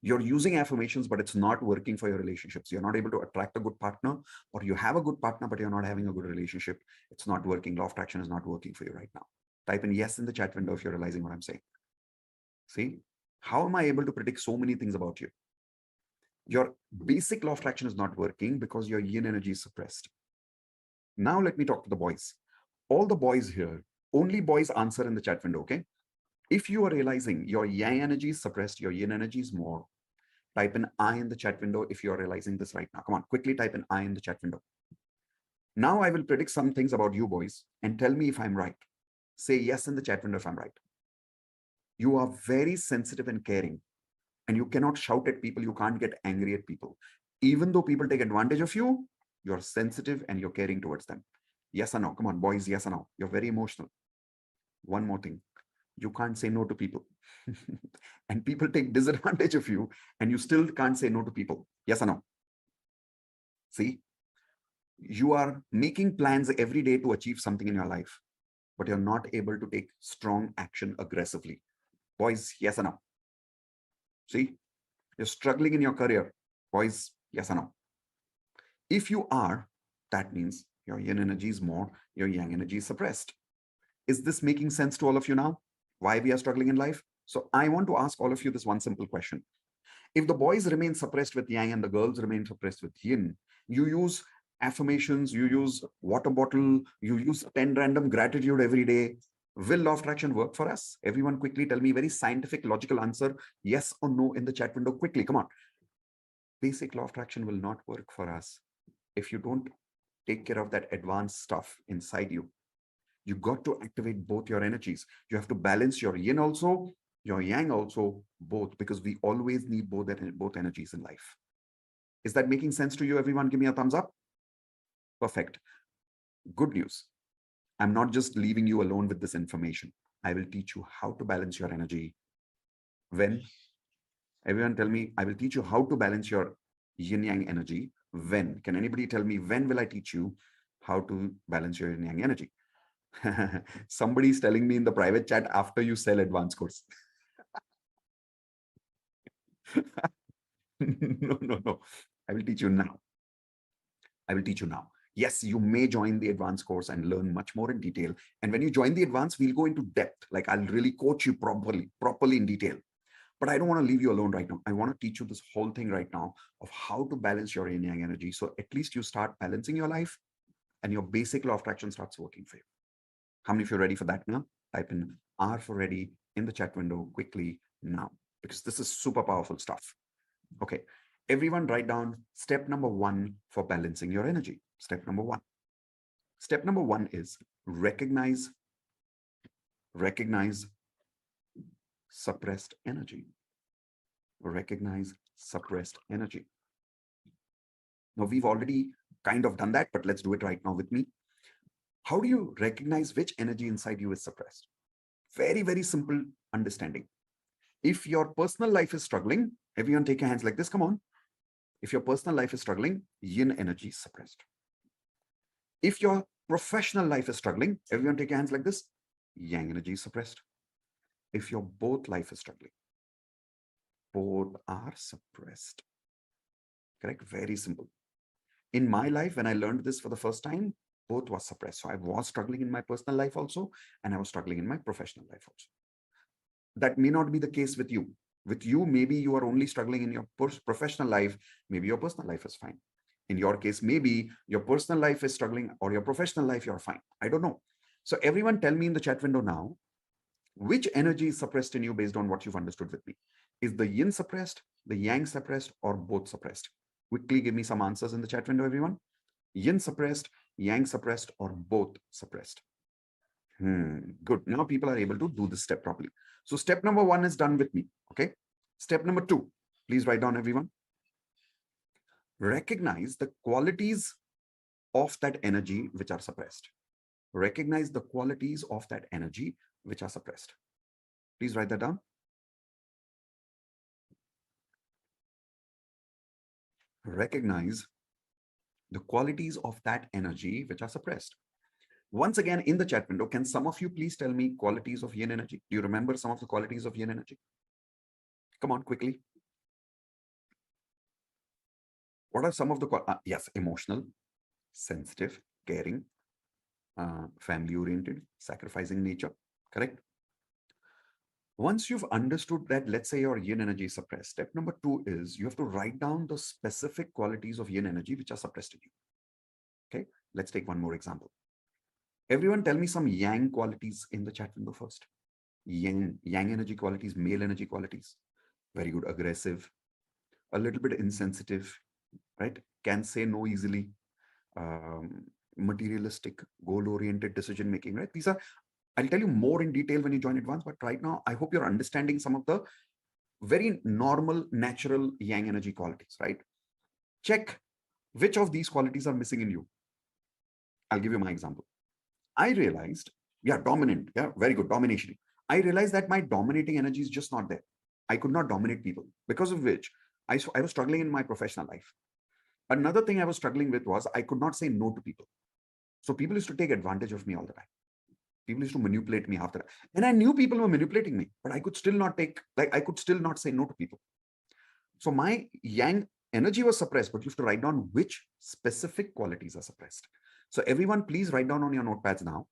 You're using affirmations, but it's not working for your relationships. You're not able to attract a good partner, or you have a good partner, but you're not having a good relationship. It's not working. Law of attraction is not working for you right now. Type in yes in the chat window if you're realizing what I'm saying. See, how am I able to predict so many things about you? Your basic law of attraction is not working because your yin energy is suppressed. Now let me talk to the boys. All the boys here, only boys answer in the chat window, okay? If you are realizing your yang energy is suppressed, your yin energy is more, type in I in the chat window if you are realizing this right now. Come on, quickly type in I in the chat window. Now I will predict some things about you boys and tell me if I'm right. Say yes in the chat window if I'm right. You are very sensitive and caring, and you cannot shout at people. You can't get angry at people. Even though people take advantage of you, you're sensitive and you're caring towards them. Yes or no? Come on, boys, yes or no? You're very emotional. One more thing. You can't say no to people. And people take disadvantage of you and you still can't say no to people. Yes or no? See, you are making plans every day to achieve something in your life, but you're not able to take strong action aggressively. Boys, yes or no? See, you're struggling in your career. Boys, yes or no? If you are, that means your yin energy is more, your yang energy is suppressed. Is this making sense to all of you now? Why we are struggling in life? So I want to ask all of you this one simple question. If the boys remain suppressed with yang and the girls remain suppressed with yin, you use affirmations, you use water bottle, you use 10 random gratitude every day. Will law of attraction work for us? Everyone quickly tell me very scientific, logical answer, yes or no in the chat window quickly. Come on. Basic law of attraction will not work for us if you don't take care of that advanced stuff inside you. You got to activate both your energies. You have to balance your yin also, your yang also, both, because we always need both energies in life. Is that making sense to you, everyone? Give me a thumbs up. Perfect. Good news. I'm not just leaving you alone with this information. I will teach you how to balance your energy. When? Everyone tell me, I will teach you how to balance your yin yang energy. When? Can anybody tell me when will I teach you how to balance your yin yang energy? Somebody's telling me in the private chat after you sell advanced course. No. I will teach you now. I will teach you now. Yes, you may join the advanced course and learn much more in detail. And when you join the advanced, we'll go into depth. Like I'll really coach you properly in detail. But I don't want to leave you alone right now. I want to teach you this whole thing right now of how to balance your yin yang energy. So at least you start balancing your life and your basic law of attraction starts working for you. How many of you are ready for that now? Type in R for ready in the chat window quickly now, because this is super powerful stuff. Okay, everyone write down step number 1 for balancing your energy. Step number 1. Step number 1 is recognize suppressed energy. Recognize suppressed energy. Now we've already kind of done that, but let's do it right now with me. How do you recognize which energy inside you is suppressed? Very, very simple understanding. If your personal life is struggling, everyone take your hands like this, come on. If your personal life is struggling, yin energy is suppressed. If your professional life is struggling, everyone take your hands like this, yang energy is suppressed. If your both life is struggling, both are suppressed. Correct? Very simple. In my life, when I learned this for the first time, both was suppressed. So I was struggling in my personal life also, and I was struggling in my professional life also. That may not be the case with you. With you, maybe you are only struggling in your professional life. Maybe your personal life is fine. In your case, maybe your personal life is struggling or your professional life, you're fine. I don't know. So everyone tell me in the chat window now, which energy is suppressed in you based on what you've understood with me? Is the yin suppressed, the yang suppressed, or both suppressed? Quickly give me some answers in the chat window, everyone. Yin suppressed, yang suppressed, or both suppressed? Good. Now people are able to do this step properly. So step number 1 is done with me. Okay. Step number 2, please write down, everyone. Recognize the qualities of that energy which are suppressed. recognize the qualities of that energy which are suppressed. Please write that down. Recognize the qualities of that energy which are suppressed. Once again, in the chat window, can some of you please tell me qualities of yin energy? Do you remember some of the qualities of yin energy? Come on, quickly. What are some of the, yes, emotional, sensitive, caring, family oriented, sacrificing nature, correct? Once you've understood that, let's say your yin energy is suppressed, step number 2 is you have to write down the specific qualities of yin energy which are suppressed in you. Okay, let's take one more example. Everyone tell me some yang qualities in the chat window first. Yang energy qualities, male energy qualities. Very good. Aggressive, a little bit insensitive, right? Can say no easily, materialistic, goal-oriented decision making, right? These are, I'll tell you more in detail when you join advance, but right now, I hope you're understanding some of the very normal, natural yang energy qualities, right? Check which of these qualities are missing in you. I'll give you my example. I realized, yeah, dominant, yeah, very good, domination. I realized that my dominating energy is just not there. I could not dominate people, because of which I was struggling in my professional life. Another thing I was struggling with was I could not say no to people. So people used to take advantage of me all the time. People used to manipulate me after that. And I knew people were manipulating me, but I could still not say no to people. So my yang energy was suppressed, but you have to write down which specific qualities are suppressed. So everyone, please write down on your notepads now.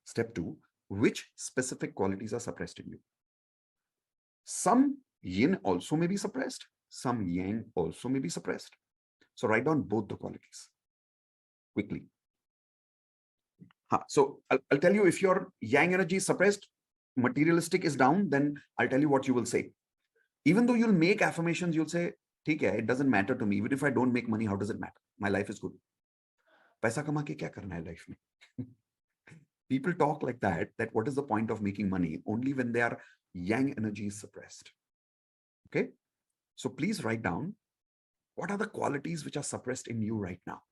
Step 2, which specific qualities are suppressed in you? Some yin also may be suppressed. Some yang also may be suppressed. So write down both the qualities quickly. So I'll tell you, if your yang energy is suppressed, materialistic is down, then I'll tell you what you will say. Even though you'll make affirmations, you'll say, ठीक है, it doesn't matter to me. Even if I don't make money, how does it matter? My life is good. पैसा कमा के क्या करना है life में? People talk like that what is the point of making money? Only when their yang energy is suppressed. Okay? So please write down what are the qualities which are suppressed in you right now.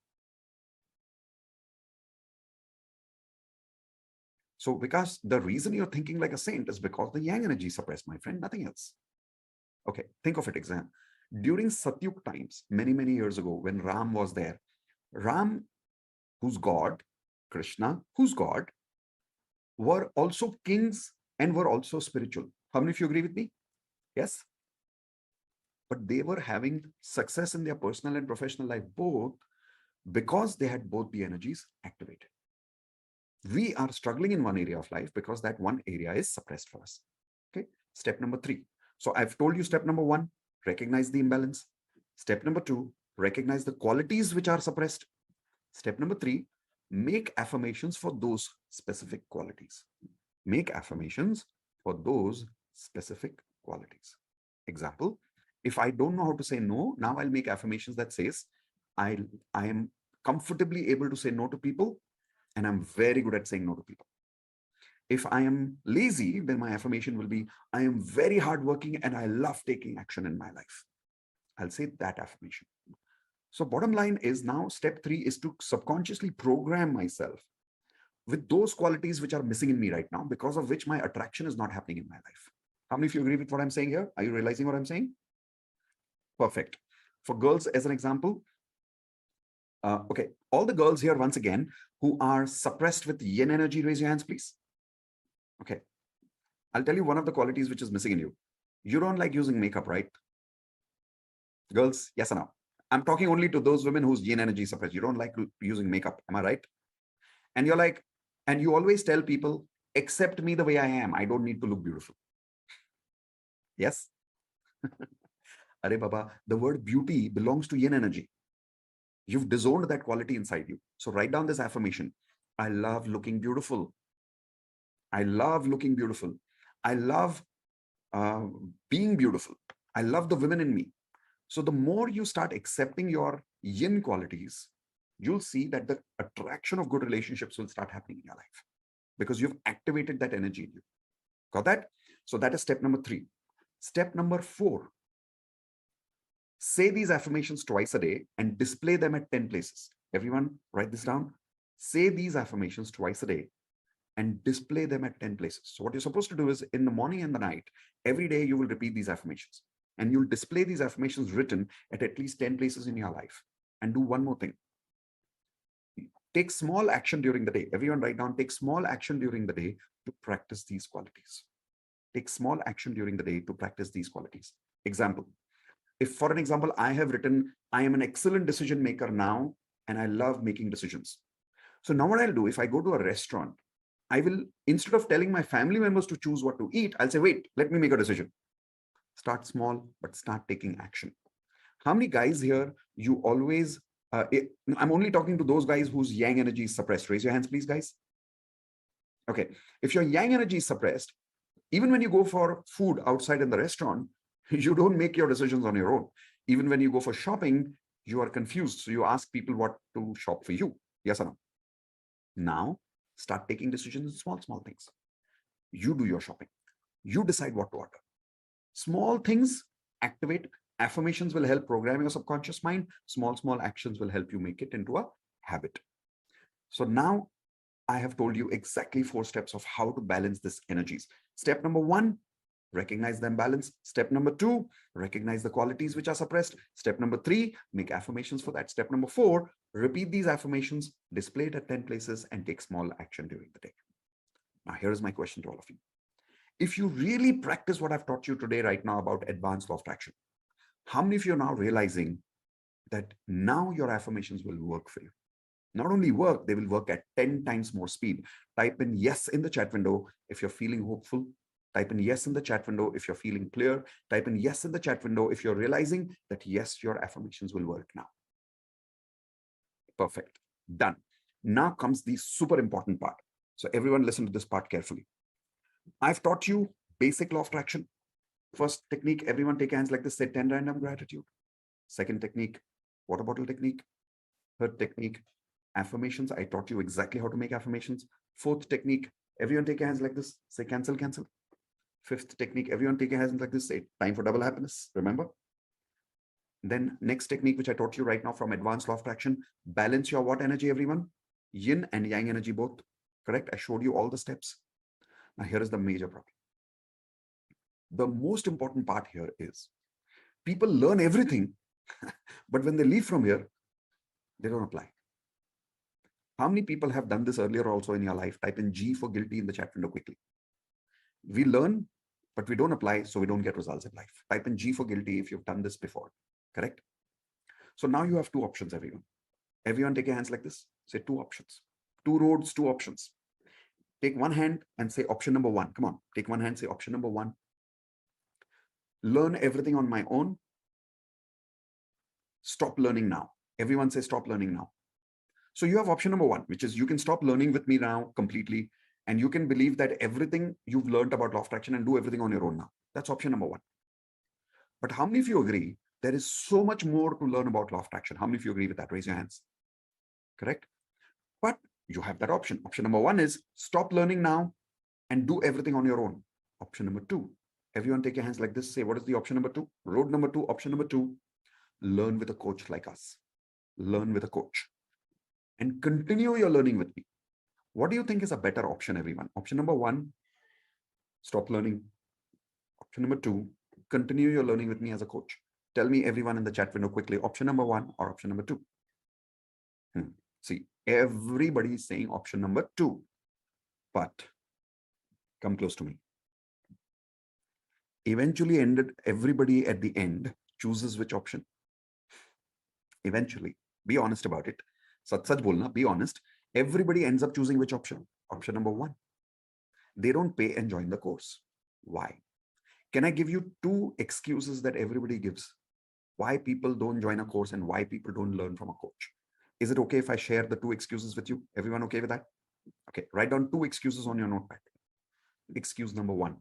So because the reason you're thinking like a saint is because the yang energy is suppressed, my friend, nothing else. Okay, think of it, exam. During Satyug times, many, many years ago, when Ram was there, Ram, who's God, Krishna, who's God, were also kings and were also spiritual. How many of you agree with me? Yes? But they were having success in their personal and professional life both because they had both the energies activated. We are struggling in one area of life because that one area is suppressed for us. Okay, step number 3. So I've told you step number 1, recognize the imbalance. Step number 2, recognize the qualities which are suppressed. Step number 3, make affirmations for those specific qualities. Make affirmations for those specific qualities. Example, if I don't know how to say no, now I'll make affirmations that says, I am comfortably able to say no to people, and I'm very good at saying no to people. If I am lazy, then my affirmation will be, I am very hardworking and I love taking action in my life. I'll say that affirmation. So bottom line is, now step 3 is to subconsciously program myself with those qualities which are missing in me right now, because of which my attraction is not happening in my life. How many of you agree with what I'm saying here? Are you realizing what I'm saying? Perfect. For girls, as an example, okay, all the girls here, once again, who are suppressed with yin energy, raise your hands, please. Okay, I'll tell you one of the qualities which is missing in you. You don't like using makeup, right? Girls, yes or no? I'm talking only to those women whose yin energy is suppressed. You don't like using makeup, am I right? And you're like, and you always tell people, accept me the way I am. I don't need to look beautiful. Yes? Arey Baba, the word beauty belongs to yin energy. You've disowned that quality inside you. So write down this affirmation. I love looking beautiful. I love looking beautiful. I love being beautiful. I love the women in me. So the more you start accepting your yin qualities, you'll see that the attraction of good relationships will start happening in your life because you've activated that energy in you. Got that? So that is step number 3. Step number 4. Say these affirmations twice a day and display them at 10 places. Everyone write this down. Say these affirmations twice a day and display them at 10 places. So what you're supposed to do is in the morning and the night, every day you will repeat these affirmations and you'll display these affirmations written at least 10 places in your life. And do one more thing. Take small action during the day. Everyone write down, take small action during the day to practice these qualities. Take small action during the day to practice these qualities. Example, if for an example, I have written, I am an excellent decision maker now, and I love making decisions. So now what I'll do, if I go to a restaurant, I will, instead of telling my family members to choose what to eat, I'll say, wait, let me make a decision. Start small, but start taking action. How many guys here, you always, I'm only talking to those guys whose yang energy is suppressed. Raise your hands, please, guys. Okay, if your yang energy is suppressed, even when you go for food outside in the restaurant, you don't make your decisions on your own. Even when you go for shopping, you are confused. So you ask people what to shop for you. Yes or no? Now, start taking decisions in small, small things. You do your shopping. You decide what to order. Small things activate. Affirmations will help program your subconscious mind. Small, small actions will help you make it into a habit. So now I have told you exactly 4 steps of how to balance these energies. Step number 1, recognize the imbalance. Step number 2, recognize the qualities which are suppressed. Step number 3, make affirmations for that. Step number 4, repeat these affirmations, display it at 10 places, and take small action during the day. Now, here's my question to all of you. If you really practice what I've taught you today right now about advanced law of attraction, how many of you are now realizing that now your affirmations will work for you? Not only work, they will work at 10 times more speed. Type in yes in the chat window if you're feeling hopeful. Type in yes in the chat window if you're feeling clear. Type in yes in the chat window if you're realizing that yes, your affirmations will work now. Perfect. Done. Now comes the super important part. So everyone listen to this part carefully. I've taught you basic law of attraction. First technique, everyone take hands like this, say 10 random gratitude. Second technique, water bottle technique. Third technique, affirmations. I taught you exactly how to make affirmations. Fourth technique, everyone take hands like this, say cancel, cancel. Fifth technique, everyone take hands like this, say time for double happiness, remember? Then next technique, which I taught you right now from advanced law of attraction, balance your what energy, everyone? Yin and yang energy both, correct? I showed you all the steps. Now here is the major problem. The most important part here is people learn everything, but when they leave from here, they don't apply. How many people have done this earlier also in your life? Type in G for guilty in the chat window quickly. We learn, but we don't apply, so we don't get results in life. Type in G for guilty if you've done this before, correct? So now you have 2 options, everyone. Everyone take your hands like this. Say 2 options. 2 roads, 2 options. Take one hand and say option number 1. Come on, take one hand, say option number 1. Learn everything on my own. Stop learning now. Everyone say stop learning now. So you have option number 1, which is you can stop learning with me now completely, and you can believe that everything you've learned about law of attraction and do everything on your own now. That's option number 1. But how many of you agree there is so much more to learn about law of attraction? How many of you agree with that? Raise your hands. Correct? But you have that option. Option number 1 is stop learning now and do everything on your own. Option number 2, everyone take your hands like this. Say, what is the option number 2? Road number 2, option number 2, learn with a coach like us. Learn with a coach and continue your learning with me. What do you think is a better option, everyone? Option number 1, stop learning. Option number 2, continue your learning with me as a coach. Tell me, everyone in the chat window quickly, option number 1 or option number 2? See, everybody is saying option number 2, but come close to me. Eventually, everybody at the end chooses which option? Eventually, be honest about it. Sach bolna, be honest. Everybody ends up choosing which option? Option number 1. They don't pay and join the course. Why? Can I give you 2 excuses that everybody gives? Why people don't join a course and why people don't learn from a coach? Is it okay if I share the 2 excuses with you? Everyone okay with that? Okay, write down 2 excuses on your notepad. Excuse number 1.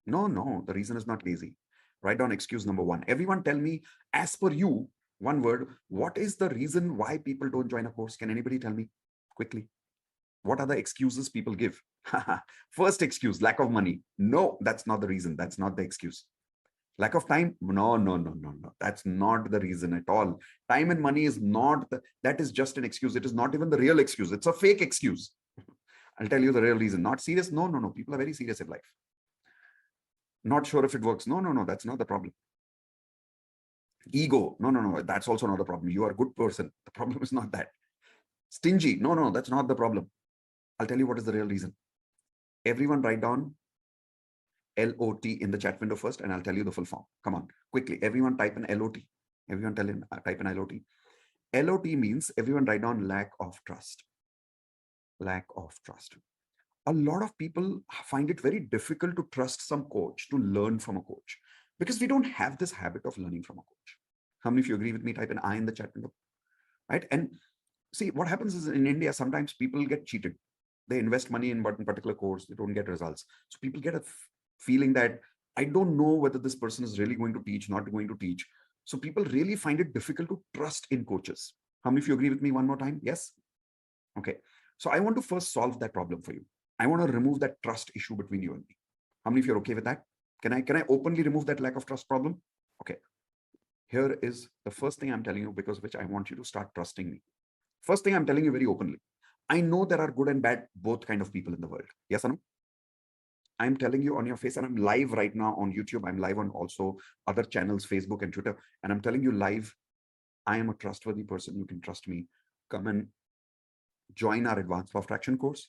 No, the reason is not lazy. Write down excuse number 1. Everyone tell me, as per you, one word, what is the reason why people don't join a course? Can anybody tell me quickly? What are the excuses people give? First excuse, lack of money. No, that's not the reason. That's not the excuse. Lack of time? No, no, no, no, no. That's not the reason at all. Time and money is not, that is just an excuse. It is not even the real excuse. It's a fake excuse. I'll tell you the real reason. Not serious? No, no, no. People are very serious in life. Not sure if it works. No, no, no. That's not the problem. Ego? No, no, no. That's also not the problem. You are a good person. The problem is not that. Stingy? No, no, that's not the problem. I'll tell you what is the real reason. Everyone write down LOT in the chat window first, and I'll tell you the full form. Come on, quickly. Everyone type in LOT. Everyone type in LOT. LOT means everyone write down lack of trust. Lack of trust. A lot of people find it very difficult to trust some coach, to learn from a coach, because we don't have this habit of learning from a coach. How many of you agree with me? Type an I in the chat window, right? And see, what happens is in India, sometimes people get cheated. They invest money in one particular course, they don't get results. So people get a feeling that I don't know whether this person is really going to teach, not going to teach. So people really find it difficult to trust in coaches. How many of you agree with me one more time? Yes? Okay. So I want to first solve that problem for you. I want to remove that trust issue between you and me. How many of you are okay with that? Can I openly remove that lack of trust problem? Okay. Here is the first thing I'm telling you, because of which I want you to start trusting me. First thing I'm telling you very openly. I know there are good and bad, both kind of people in the world. Yes or no? I'm telling you on your face, and I'm live right now on YouTube. I'm live on also other channels, Facebook and Twitter. And I'm telling you live, I am a trustworthy person. You can trust me. Come and join our advanced law of attraction course.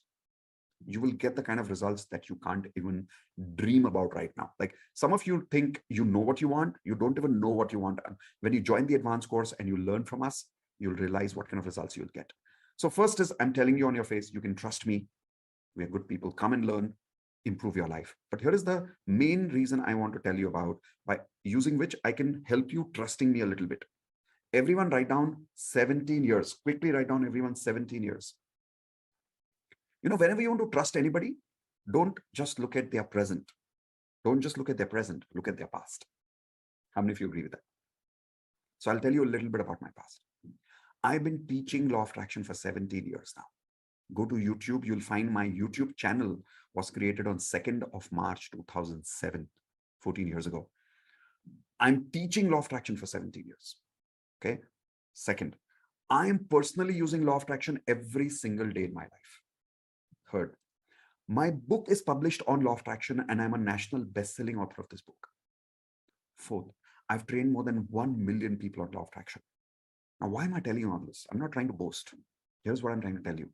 You will get the kind of results that you can't even dream about right now. Like some of you think you know what you want. You don't even know what you want. When you join the advanced course and you learn from us, you'll realize what kind of results you'll get. So first is, I'm telling you on your face, you can trust me. We are good people. Come and learn, improve your life. But here is the main reason I want to tell you about, by using which I can help you trusting me a little bit. Everyone write down 17 years. Quickly write down everyone 17 years. You know, whenever you want to trust anybody, don't just look at their present. Don't just look at their present, look at their past. How many of you agree with that? So I'll tell you a little bit about my past. I've been teaching law of attraction for 17 years now. Go to YouTube, you'll find my YouTube channel was created on 2nd of March 2007, 14 years ago. I'm teaching law of attraction for 17 years. Okay. Second, I am personally using law of attraction every single day in my life. Third, my book is published on law of attraction and I'm a national best-selling author of this book. Fourth, I've trained more than 1 million people on law of attraction. Now, why am I telling you all this? I'm not trying to boast. Here's what I'm trying to tell you.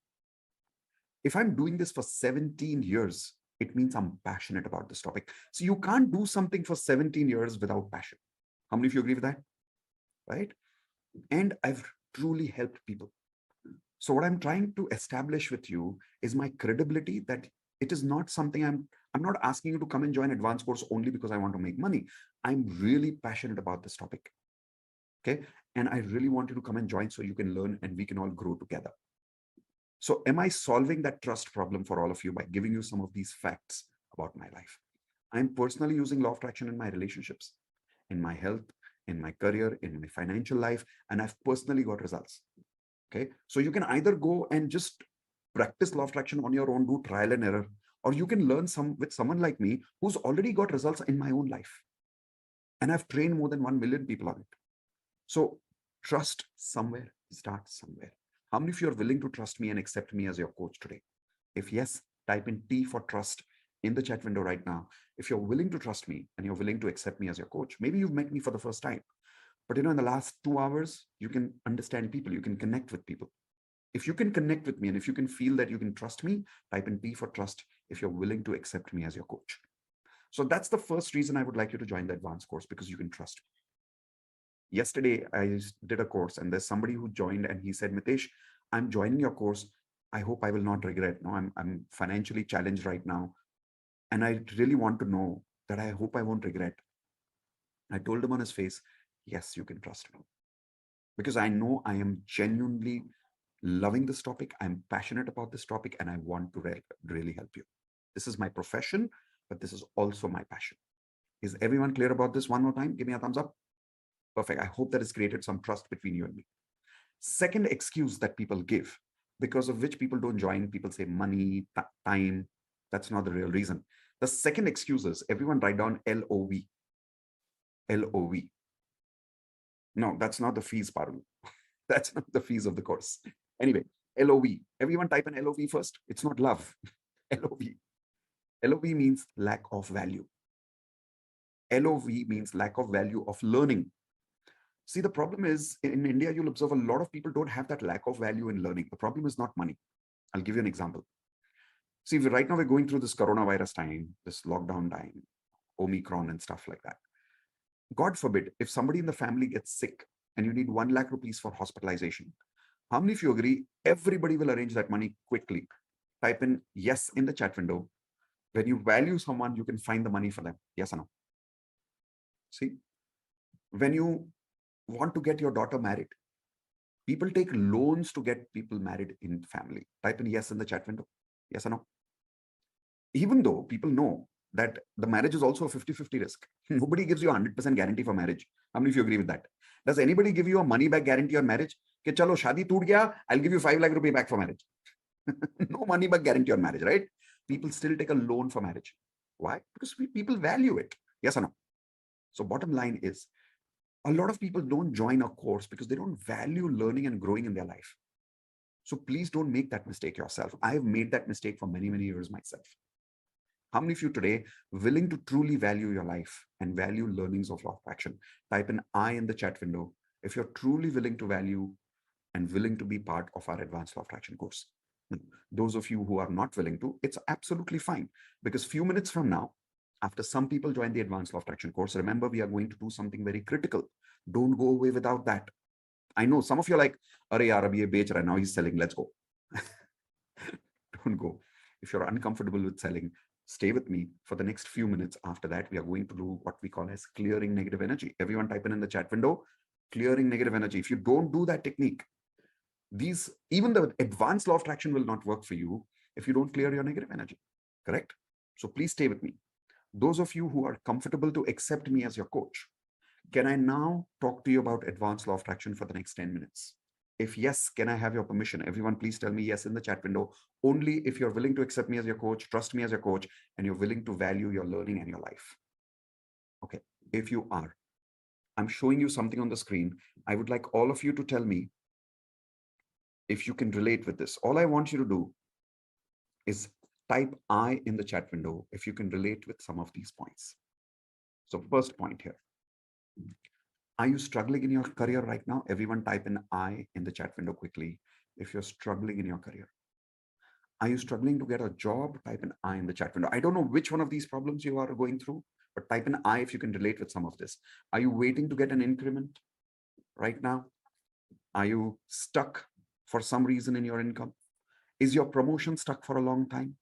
If I'm doing this for 17 years, it means I'm passionate about this topic. So you can't do something for 17 years without passion. How many of you agree with that? Right? And I've truly helped people. So what I'm trying to establish with you is my credibility, that it is not something I'm not asking you to come and join advanced course only because I want to make money. I'm really passionate about this topic. Okay. And I really want you to come and join so you can learn and we can all grow together. So am I solving that trust problem for all of you by giving you some of these facts about my life? I'm personally using law of attraction in my relationships, in my health, in my career, in my financial life, and I've personally got results. Okay. So you can either go and just practice law of attraction on your own, do trial and error, or you can learn with someone like me who's already got results in my own life. And I've trained more than 1 million people on it. So trust somewhere, start somewhere. How many of you are willing to trust me and accept me as your coach today? If yes, type in T for trust in the chat window right now. If you're willing to trust me and you're willing to accept me as your coach, maybe you've met me for the first time, but in the last 2 hours, you can understand people, you can connect with people. If you can connect with me and if you can feel that you can trust me, type in T for trust if you're willing to accept me as your coach. So that's the first reason I would like you to join the advanced course, because you can trust me. Yesterday, I did a course and there's somebody who joined and he said, Mitesh, I'm joining your course. I hope I will not regret. No, I'm financially challenged right now. And I really want to know that I hope I won't regret. I told him on his face, yes, you can trust me. Because I know I am genuinely loving this topic. I'm passionate about this topic and I want to really help you. This is my profession, but this is also my passion. Is everyone clear about this? One more time, give me a thumbs up. Perfect. I hope that has created some trust between you and me. Second excuse that people give, because of which people don't join, people say money, time. That's not the real reason. The second excuse is, everyone write down LOV. LOV. No, that's not the fees, Parul. That's not the fees of the course. Anyway, LOV. Everyone type an LOV first. It's not love. LOV. LOV means lack of value. LOV means lack of value of learning. See, the problem is in India, you'll observe a lot of people don't have that lack of value in learning. The problem is not money. I'll give you an example. See, right now we're going through this coronavirus time, this lockdown time, Omicron and stuff like that. God forbid, if somebody in the family gets sick and you need 1 lakh rupees for hospitalization, how many of you agree everybody will arrange that money quickly? Type in yes in the chat window. When you value someone, you can find the money for them. Yes or no? See, when you want to get your daughter married, people take loans to get people married in family. Type in yes in the chat window. Yes or no? Even though people know that the marriage is also a 50-50 risk. Nobody gives you a 100% guarantee for marriage. How many of you agree with that? Does anybody give you a money back guarantee on marriage? Ke chalo, shadi toot gaya, I'll give you 5 lakh rupee back for marriage. No money back guarantee on marriage, right? People still take a loan for marriage. Why? Because people value it. Yes or no? So bottom line is, a lot of people don't join a course because they don't value learning and growing in their life. So please don't make that mistake yourself. I have made that mistake for many, many years myself. How many of you today willing to truly value your life and value learnings of law of attraction? Type an I in the chat window if you're truly willing to value and willing to be part of our advanced law of attraction course. Those of you who are not willing to, it's absolutely fine, because few minutes from now, after some people join the advanced law of attraction course, remember, we are going to do something very critical. Don't go away without that. I know some of you are like, Are yaar, abhi ye bech raha hai, now he's selling, let's go. Don't go. If you're uncomfortable with selling, stay with me for the next few minutes. After that, we are going to do what we call as clearing negative energy. Everyone type in the chat window, clearing negative energy. If you don't do that technique, even the advanced law of attraction will not work for you if you don't clear your negative energy. Correct? So please stay with me. Those of you who are comfortable to accept me as your coach, can I now talk to you about advanced law of attraction for the next 10 minutes? If yes, can I have your permission? Everyone, please tell me yes in the chat window. Only if you're willing to accept me as your coach, trust me as your coach, and you're willing to value your learning and your life. Okay, if you are, I'm showing you something on the screen. I would like all of you to tell me if you can relate with this. All I want you to do is type I in the chat window if you can relate with some of these points. So first point here. Are you struggling in your career right now? Everyone type in I in the chat window quickly if you're struggling in your career. Are you struggling to get a job? Type in I in the chat window. I don't know which one of these problems you are going through, but type in I if you can relate with some of this. Are you waiting to get an increment right now? Are you stuck for some reason in your income? Is your promotion stuck for a long time?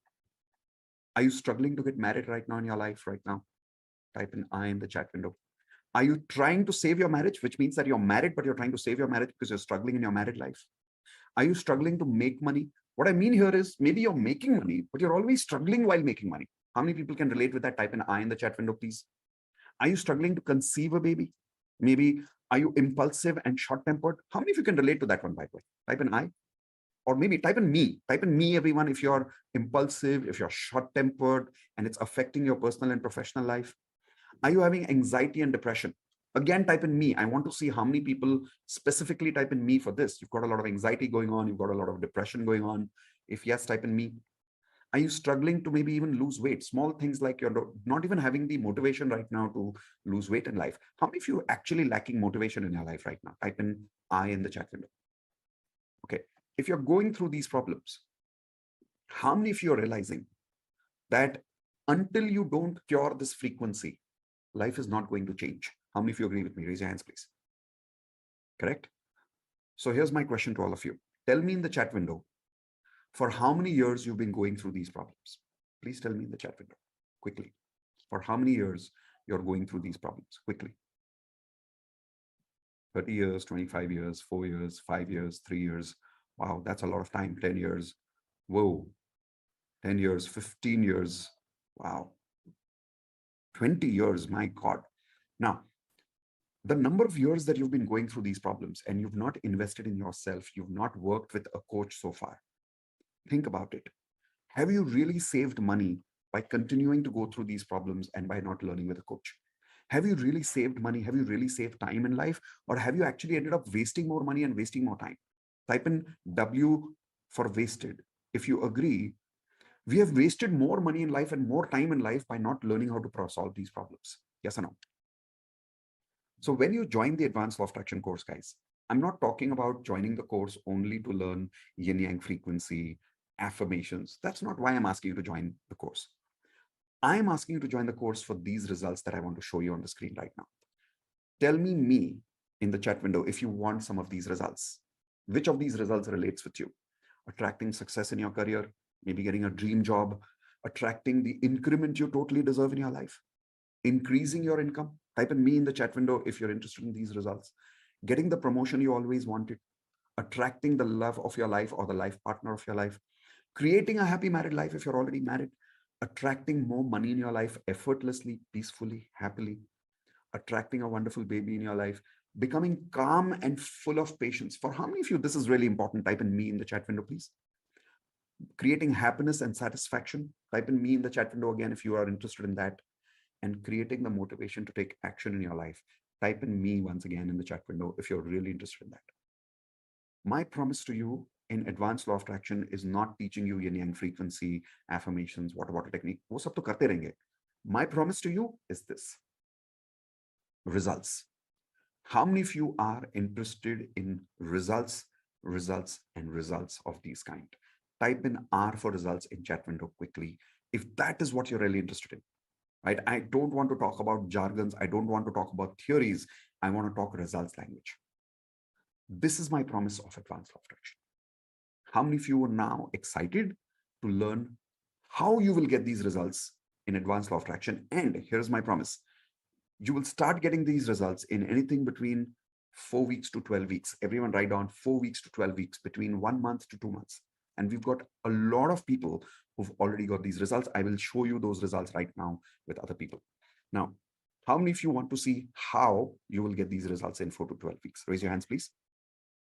Are you struggling to get married right now in your life right now? Type in I in the chat window. Are you trying to save your marriage, which means that you're married, but you're trying to save your marriage because you're struggling in your married life? Are you struggling to make money? What I mean here is maybe you're making money, but you're always struggling while making money. How many people can relate with that? Type in I in the chat window, please. Are you struggling to conceive a baby? Maybe are you impulsive and short-tempered? How many of you can relate to that one, by the way? Type in I. Or maybe type in me. Type in me, everyone, if you're impulsive, if you're short-tempered, and it's affecting your personal and professional life. Are you having anxiety and depression? Again, type in me. I want to see how many people specifically type in me for this. You've got a lot of anxiety going on. You've got a lot of depression going on. If yes, type in me. Are you struggling to maybe even lose weight? Small things like you're not even having the motivation right now to lose weight in life. How many of you are actually lacking motivation in your life right now? Type in I in the chat window. Okay. If you're going through these problems, how many of you are realizing that until you don't cure this frequency, life is not going to change? How many of you agree with me? Raise your hands, please. Correct? So here's my question to all of you. Tell me in the chat window, for how many years you've been going through these problems? Please tell me in the chat window, quickly. For how many years you're going through these problems? Quickly. 30 years, 25 years, 4 years, 5 years, 3 years. Wow, that's a lot of time. 10 years. Whoa. 10 years, 15 years. Wow. 20 years, my God. Now, the number of years that you've been going through these problems and you've not invested in yourself, you've not worked with a coach so far. Think about it. Have you really saved money by continuing to go through these problems and by not learning with a coach? Have you really saved money? Have you really saved time in life? Or have you actually ended up wasting more money and wasting more time? Type in W for wasted. If you agree, we have wasted more money in life and more time in life by not learning how to solve these problems. Yes or no? So when you join the Advanced Law of Attraction course, guys, I'm not talking about joining the course only to learn yin yang frequency, affirmations. That's not why I'm asking you to join the course. I'm asking you to join the course for these results that I want to show you on the screen right now. Tell me in the chat window if you want some of these results. Which of these results relates with you? Attracting success in your career, maybe getting a dream job, attracting the increment you totally deserve in your life, increasing your income. Type in me in the chat window if you're interested in these results. Getting the promotion you always wanted, attracting the love of your life or the life partner of your life, creating a happy married life if you're already married, attracting more money in your life effortlessly, peacefully, happily, attracting a wonderful baby in your life, becoming calm and full of patience. For how many of you this is really important? Type in me in the chat window, please. Creating happiness and satisfaction. Type in me in the chat window again if you are interested in that. And creating the motivation to take action in your life. Type in me once again in the chat window if you're really interested in that. My promise to you in Advanced Law of Attraction is not teaching you yin yang frequency, affirmations, water technique. वो सब तो करते रहेंगे. My promise to you is this. Results. How many of you are interested in results and results of these kind? Type in R for results in chat window quickly if that is what you're really interested in. Right? I don't want to talk about jargons. I don't want to talk about theories. I want to talk results language. This is my promise of Advanced Law of Attraction. How many of you are now excited to learn how you will get these results in Advanced Law of Attraction? And here's my promise. You will start getting these results in anything between 4 weeks to 12 weeks. Everyone write down 4 weeks to 12 weeks, between 1 month to 2 months. And we've got a lot of people who've already got these results. I will show you those results right now with other people. Now, how many of you want to see how you will get these results in 4 to 12 weeks? Raise your hands, please.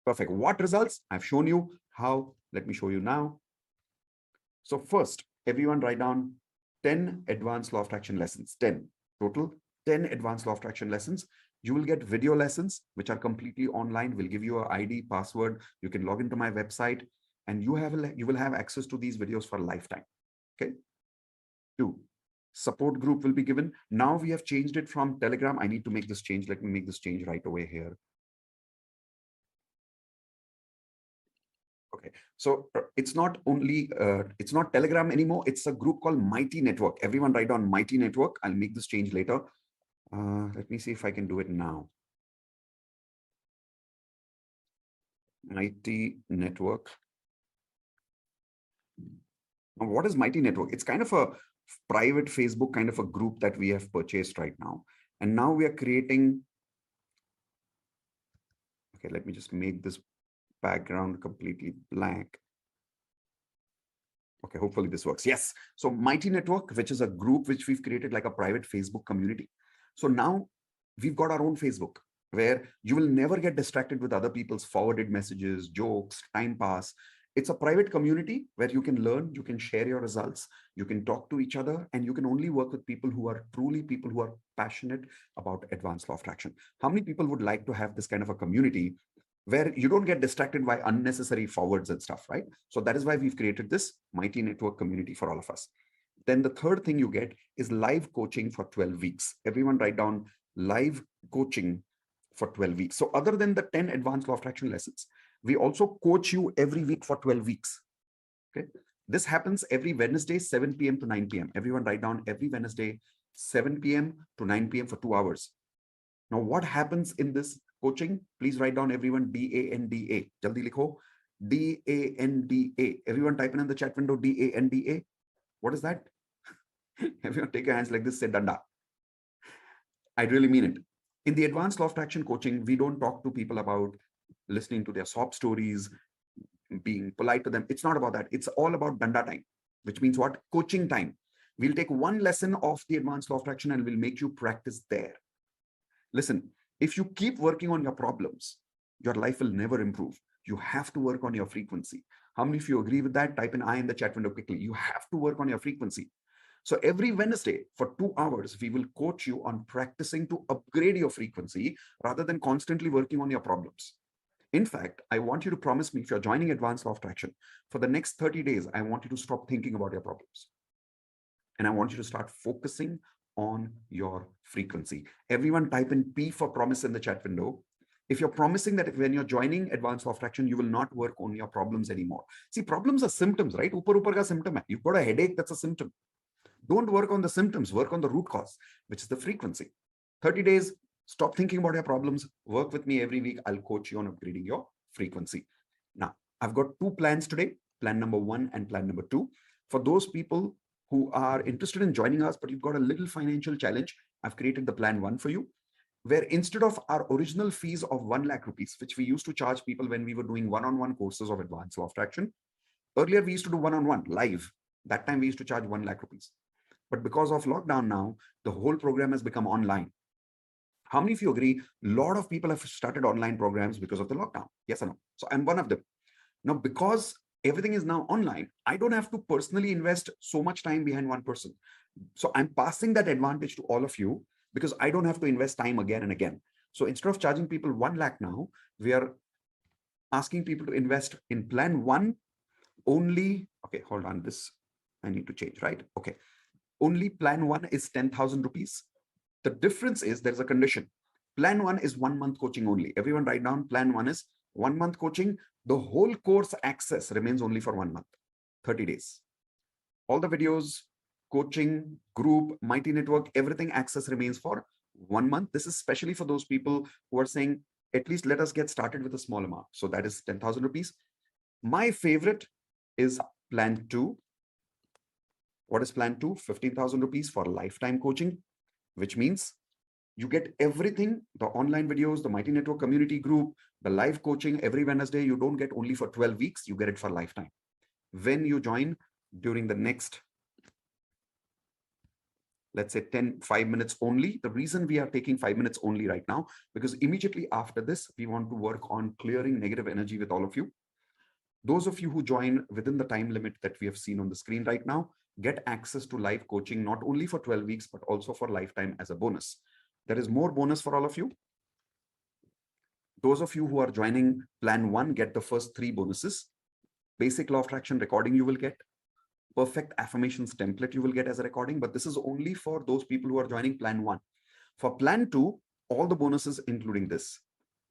Perfect. What results? I've shown you how. Let me show you now. So first, everyone write down 10 Advanced Law of Attraction lessons, 10 total. 10 Advanced Law of Attraction lessons. You will get video lessons, which are completely online. We'll give you an ID, password. You can log into my website and you will have access to these videos for a lifetime. Okay. 2, support group will be given. Now we have changed it from Telegram. I need to make this change. Let me make this change right away here. Okay, so it's not only, it's not Telegram anymore. It's a group called Mighty Network. Everyone write down Mighty Network. I'll make this change later. Let me see if I can do it now. Mighty Network. Now, what is Mighty Network? It's kind of a private Facebook kind of a group that we have purchased right now. And now we are creating. Okay, let me just make this background completely blank. Okay, hopefully this works. Yes. So Mighty Network, which is a group which we've created like a private Facebook community. So now we've got our own Facebook where you will never get distracted with other people's forwarded messages, jokes, time pass. It's a private community where you can learn, you can share your results, you can talk to each other, and you can only work with people who are truly people who are passionate about Advanced Law of Attraction. How many people would like to have this kind of a community where you don't get distracted by unnecessary forwards and stuff, right? So that is why we've created this Mighty Network community for all of us. Then the third thing you get is live coaching for 12 weeks. Everyone write down live coaching for 12 weeks. So other than the 10 Advanced Law of Attraction lessons, we also coach you every week for 12 weeks. Okay. This happens every Wednesday, 7 p.m. to 9 p.m. Everyone write down every Wednesday, 7 p.m. to 9 p.m. for 2 hours. Now, what happens in this coaching? Please write down everyone DANDA. Jaldi likho. DANDA. Everyone type in the chat window DANDA. What is that? Everyone take your hands like this, say danda. I really mean it. In the Advanced Law of Attraction coaching, we don't talk to people about listening to their sob stories, being polite to them. It's not about that. It's all about danda time, which means what? Coaching time. We'll take one lesson of the Advanced Law of Attraction and we'll make you practice there. Listen, if you keep working on your problems, your life will never improve. You have to work on your frequency. How many of you agree with that? Type in I in the chat window quickly. You have to work on your frequency. So every Wednesday for 2 hours, we will coach you on practicing to upgrade your frequency rather than constantly working on your problems. In fact, I want you to promise me, if you're joining Advanced Law of Attraction, for the next 30 days, I want you to stop thinking about your problems. And I want you to start focusing on your frequency. Everyone type in P for promise in the chat window. If you're promising that when you're joining Advanced Law of Attraction, you will not work on your problems anymore. See, problems are symptoms, right? Upar upar ka symptom hai. You've got a headache, that's a symptom. Don't work on the symptoms, work on the root cause, which is the frequency. 30 days, stop thinking about your problems. Work with me every week. I'll coach you on upgrading your frequency. Now, I've got two plans today, plan number 1 and plan number 2. For those people who are interested in joining us, but you've got a little financial challenge, I've created the plan 1 for you, where instead of our original fees of 1 lakh rupees, which we used to charge people when we were doing one-on-one courses of Advanced Law of Attraction, earlier we used to do one-on-one live. That time we used to charge 1 lakh rupees. But because of lockdown now, the whole program has become online. How many of you agree? A lot of people have started online programs because of the lockdown. Yes or no? So I'm one of them. Now, because everything is now online, I don't have to personally invest so much time behind one person. So I'm passing that advantage to all of you because I don't have to invest time again and again. So instead of charging people 1 lakh now, we are asking people to invest in plan 1 only. Okay, hold on. This I need to change, right? Okay. Only plan 1 is 10,000 rupees. The difference is there's a condition. Plan 1 is 1 month coaching only. Everyone write down, plan 1 is 1 month coaching. The whole course access remains only for 1 month, 30 days. All the videos, coaching, group, Mighty Network, everything access remains for 1 month. This is especially for those people who are saying, at least let us get started with a small amount. So that is 10,000 rupees. My favorite is plan 2. What is plan 2? 15,000 rupees for lifetime coaching, which means you get everything, the online videos, the Mighty Network community group, the live coaching every Wednesday. You don't get only for 12 weeks, you get it for lifetime. When you join during the next, let's say 5 minutes only. The reason we are taking 5 minutes only right now, because immediately after this, we want to work on clearing negative energy with all of you. Those of you who join within the time limit that we have seen on the screen right now, get access to live coaching, not only for 12 weeks, but also for lifetime as a bonus. There is more bonus for all of you. Those of you who are joining plan 1, get the first 3 bonuses. Basic law of attraction recording you will get. Perfect affirmations template you will get as a recording, but this is only for those people who are joining plan 1. For plan 2, all the bonuses including this.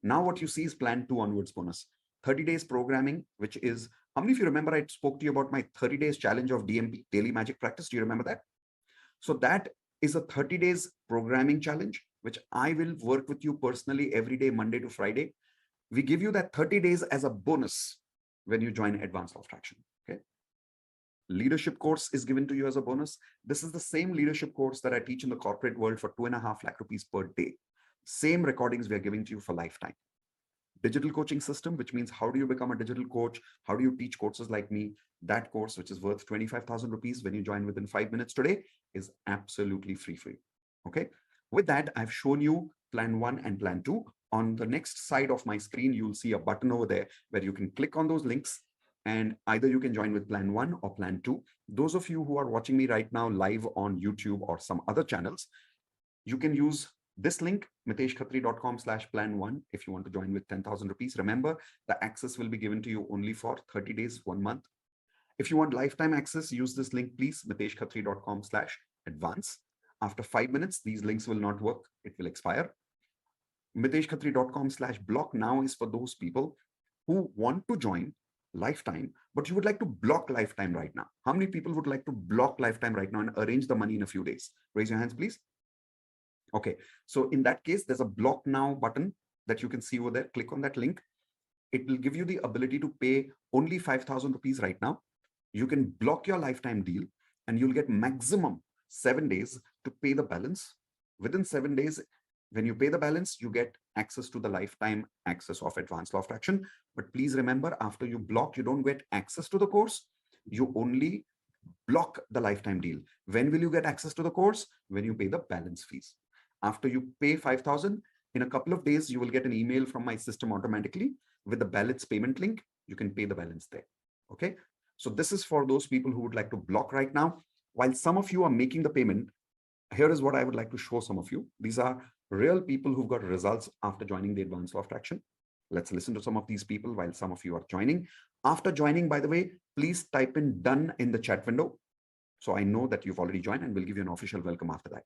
Now what you see is plan 2 onwards bonus. 30 days programming, which is, how many of you remember I spoke to you about my 30 days challenge of DMP, Daily Magic Practice? Do you remember that? So that is a 30 days programming challenge, which I will work with you personally every day, Monday to Friday. We give you that 30 days as a bonus when you join Advanced Law of Attraction. Okay. Leadership course is given to you as a bonus. This is the same leadership course that I teach in the corporate world for 2.5 lakh rupees per day. Same recordings we are giving to you for lifetime. Digital coaching system, which means how do you become a digital coach? How do you teach courses like me? That course, which is worth 25,000 rupees when you join within 5 minutes today, is absolutely free for you. Okay. With that, I've shown you plan 1 and plan 2. On the next side of my screen, you'll see a button over there where you can click on those links and either you can join with plan 1 or plan 2. Those of you who are watching me right now live on YouTube or some other channels, you can use this link, miteshkhatri.com/plan1, if you want to join with 10,000 rupees. Remember, the access will be given to you only for 30 days, 1 month. If you want lifetime access, use this link, please, miteshkhatri.com/advance. After 5 minutes, these links will not work. It will expire. miteshkhatri.com/block now is for those people who want to join lifetime, but you would like to block lifetime right now. How many people would like to block lifetime right now and arrange the money in a few days? Raise your hands, please. Okay, so in that case, there's a block now button that you can see over there. Click on that link. It will give you the ability to pay only 5,000 rupees right now. You can block your lifetime deal and you'll get maximum 7 days to pay the balance. Within 7 days, when you pay the balance, you get access to the lifetime access of Advanced Law of Attraction. But please remember, after you block, you don't get access to the course. You only block the lifetime deal. When will you get access to the course? When you pay the balance fees. After you pay 5,000, in a couple of days, you will get an email from my system automatically with the balance payment link. You can pay the balance there. Okay. So this is for those people who would like to block right now. while some of you are making the payment, here is what I would like to show some of you. These are real people who've got results after joining the Advanced Law of Attraction. Let's listen to some of these people while some of you are joining. After joining, by the way, please type in done in the chat window, so I know that you've already joined, and we'll give you an official welcome after that.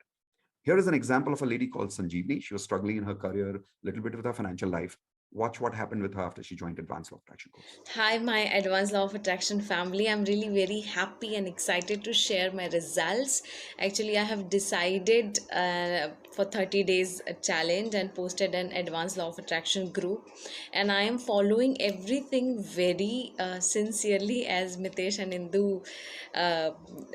Here is an example of a lady called Sanjeevni. She was struggling in her career, a little bit with her financial life. Watch what happened with her after she joined Advanced Law of Attraction course. Hi, my Advanced Law of Attraction family. I'm really very happy and excited to share my results. Actually, I have decided for 30 days challenge and posted an Advanced Law of Attraction group. And I am following everything very sincerely as Mitesh and Indu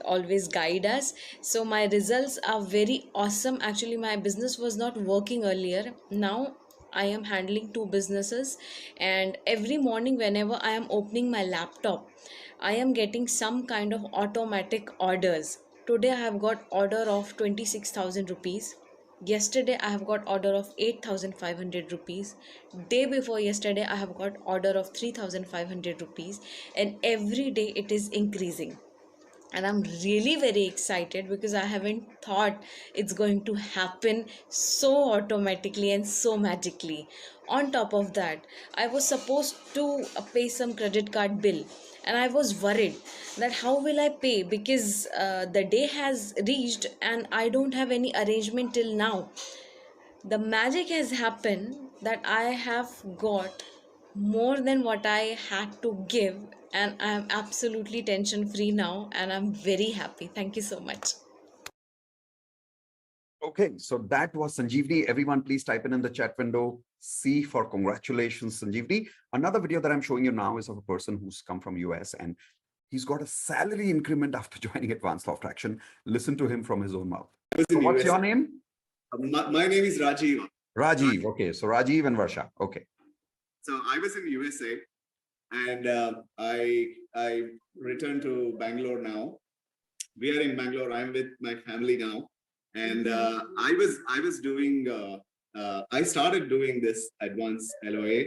always guide us. So my results are very awesome. Actually, my business was not working earlier. Now I am handling two businesses, and every morning, whenever I am opening my laptop, I am getting some kind of automatic orders. Today, I have got order of 26,000 rupees. Yesterday, I have got order of 8,500 rupees. Day before yesterday, I have got order of 3,500 rupees, and every day it is increasing. And I'm really very excited because I haven't thought it's going to happen so automatically and so magically. On top of that, I was supposed to pay some credit card bill, and I was worried that how will I pay, because the day has reached and I don't have any arrangement till now. The magic has happened that I have got more than what I had to give, and I'm absolutely tension free now, and I'm very happy. Thank you so much. Okay, so that was Sanjeevni. Everyone, please type in the chat window C for congratulations, Sanjeevni. Another video that I'm showing you now is of a person who's come from US, and he's got a salary increment after joining Advanced Law of Attraction. Listen to him from his own mouth. So what's your name? My name is Rajiv. Rajiv. Okay, so Rajiv and Varsha. Okay. So I was in USA, and I returned to Bangalore now. We are in Bangalore. I'm with my family now, and I was doing. I started doing this advanced LOA,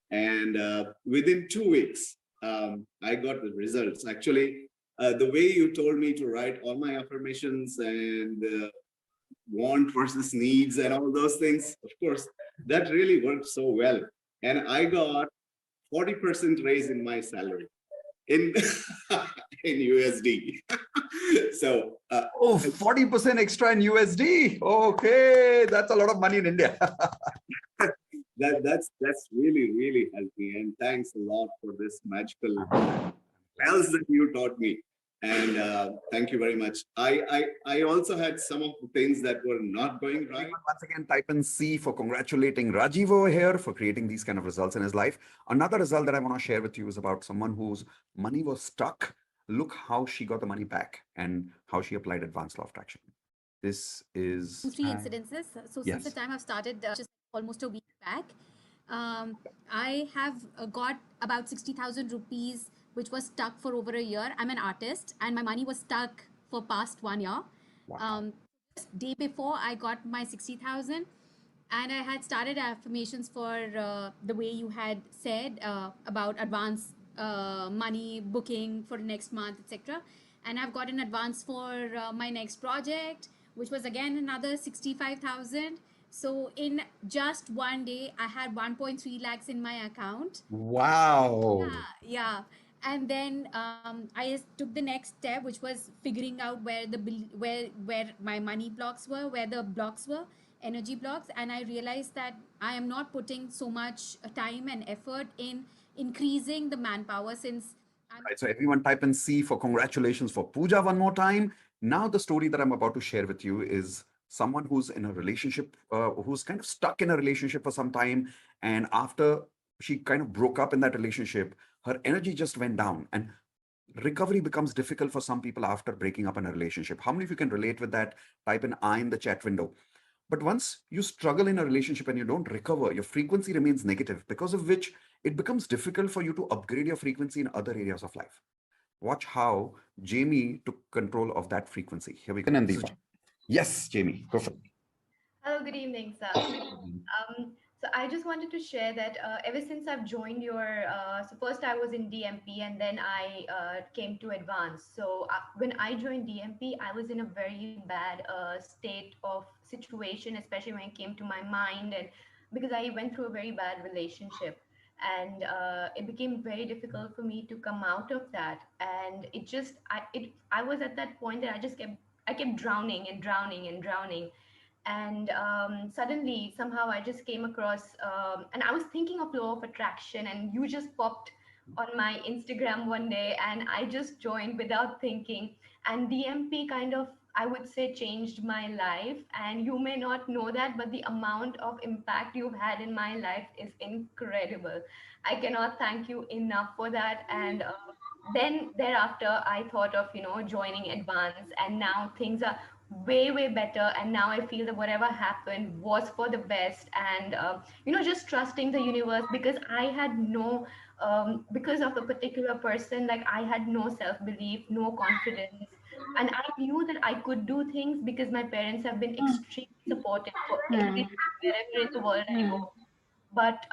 and within 2 weeks, I got the results. Actually, the way you told me to write all my affirmations and want versus needs and all those things, of course, that really worked so well. And I got 40% raise in my salary in in USD. So 40% extra in USD. Okay, that's a lot of money in India. that's really helped me, and thanks a lot for this magical spells that you taught me. And thank you very much. I also had some of the things that were not going right. Once again, type in C for congratulating Rajiv over here for creating these kind of results in his life. Another result that I want to share with you is about someone whose money was stuck. Look how she got the money back and how she applied Advanced Law of Attraction. This is three incidences. So since the time I've started, just almost a week back, I have got about 60,000 rupees, which was stuck for over a year. I'm an artist, and my money was stuck for past 1 year. Wow. Just day before I got my 60,000, and I had started affirmations for the way you had said about advance money booking for next month, etc. And I've got an advance for my next project, which was again another 65,000. So in just 1 day, I had 1.3 lakhs in my account. Wow. Yeah. And then I took the next step, which was figuring out where my money blocks were, where the blocks were, energy blocks. And I realized that I am not putting so much time and effort in increasing the manpower, since Right, so everyone type in C for congratulations for Pooja one more time. Now the story that I'm about to share with you is someone who's in a relationship, who's kind of stuck in a relationship for some time. And after she kind of broke up in that relationship, her energy just went down, and recovery becomes difficult for some people after breaking up in a relationship. How many of you can relate with that? Type in I in the chat window. But once you struggle in a relationship and you don't recover, your frequency remains negative, because of which it becomes difficult for you to upgrade your frequency in other areas of life. Watch how Jamie took control of that frequency. Here we go. Yes, Jamie, go for it. Hello, good evening, sir. So I just wanted to share that ever since I've joined so first I was in DMP and then I came to advanced. So when I joined DMP, I was in a very bad state of situation, especially when it came to my mind, and because I went through a very bad relationship, and it became very difficult for me to come out of that. And I was at that point that I kept drowning and drowning and drowning, and suddenly somehow I just came across and I was thinking of law of attraction, and you just popped on my Instagram one day, and I just joined without thinking. And DMP kind of, I would say, changed my life, and you may not know that, but the amount of impact you've had in my life is incredible. I cannot thank you enough for that. And then thereafter I thought of joining advance, and now things are way better, and now I feel that whatever happened was for the best. And just trusting the universe, because I had no because of a particular person, like I had no self belief, no confidence, and I knew that I could do things because my parents have been extremely supportive for everything wherever in the world I go. But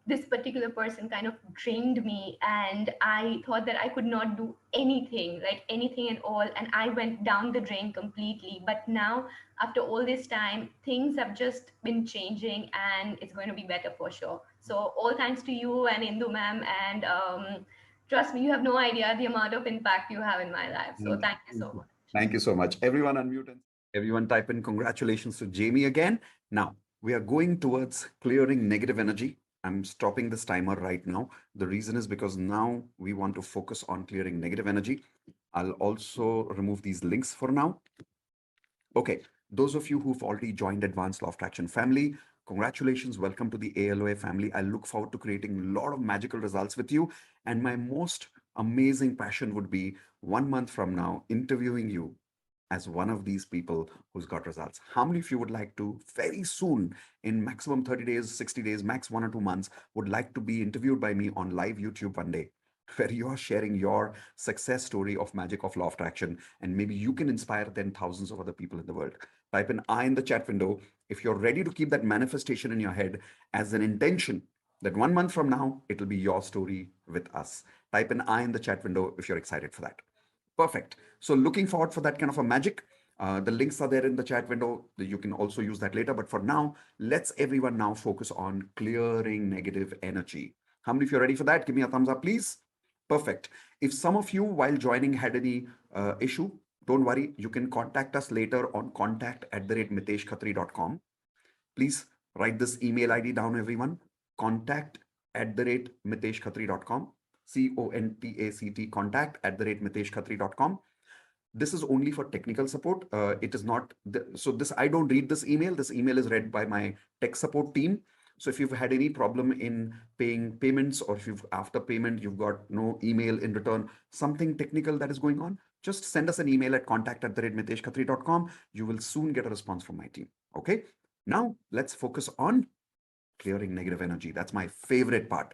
this particular person kind of drained me, and I thought that I could not do anything, like anything at all, and I went down the drain completely. But now, after all this time, things have just been changing, and it's going to be better for sure. So all thanks to you and Indu ma'am, and trust me, you have no idea the amount of impact you have in my life. So thank you so much. Thank you so much. Everyone unmute and everyone type in congratulations to Jamie again. Now, we are going towards clearing negative energy. I'm stopping this timer right now. The reason is because now we want to focus on clearing negative energy. I'll also remove these links for now. Okay, those of you who've already joined Advanced Law of Attraction family, congratulations. Welcome to the ALOA family. I look forward to creating a lot of magical results with you. And my most amazing passion would be 1 month from now interviewing you as one of these people who's got results. How many of you would like to very soon, in maximum 30 days, 60 days, max 1 or 2 months, would like to be interviewed by me on live YouTube one day, where you are sharing your success story of magic of law of attraction, and maybe you can inspire then thousands of other people in the world. Type an I in the chat window if you're ready to keep that manifestation in your head as an intention that 1 month from now, it'll be your story with us. Type an I in the chat window if you're excited for that. Perfect. So looking forward for that kind of a magic. The links are there in the chat window. You can also use that later. But for now, let's everyone now focus on clearing negative energy. How many of you are ready for that? Give me a thumbs up, please. Perfect. If some of you while joining had any issue, don't worry. You can contact us later on contact@miteshkhatri.com. Please write this email ID down, everyone. Contact@miteshkhatri.com. CONTACT, contact@miteshkhatri.com. This is only for technical support. It is not, so this, I don't read this email. This email is read by my tech support team. So if you've had any problem in paying payments, or if you've after payment, you've got no email in return, something technical that is going on, just send us an email at contact@miteshkhatri.com. You will soon get a response from my team. Okay. Now let's focus on clearing negative energy. That's my favorite part.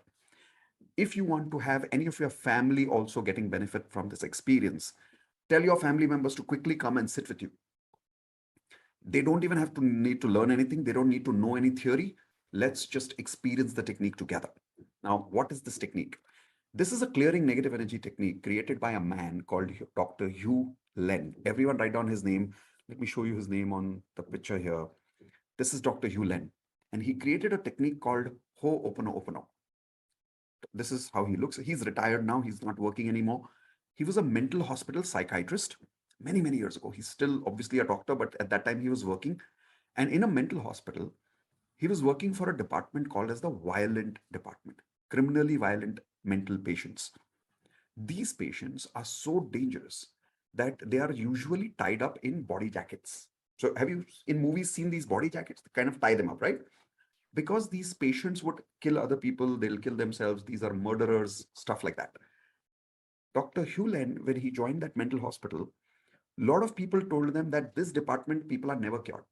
If you want to have any of your family also getting benefit from this experience, tell your family members to quickly come and sit with you. They don't even have to need to learn anything. They don't need to know any theory. Let's just experience the technique together. Now, what is this technique? This is a clearing negative energy technique created by a man called Dr. Hugh Len. Everyone write down his name. Let me show you his name on the picture here. This is Dr. Hugh Len, and he created a technique called Ho'oponopono. This is how he looks. He's retired now. He's not working anymore. He was a mental hospital psychiatrist many years ago. He's still obviously a doctor, but at that time he was working. And in a mental hospital, he was working for a department called as the violent department, criminally violent mental patients. These patients are so dangerous that they are usually tied up in body jackets. So have you in movies seen these body jackets? They kind of tie them up, right? Because these patients would kill other people, they'll kill themselves, these are murderers, stuff like that. Dr. Hewland, when he joined that mental hospital, a lot of people told them that this department, people are never cured.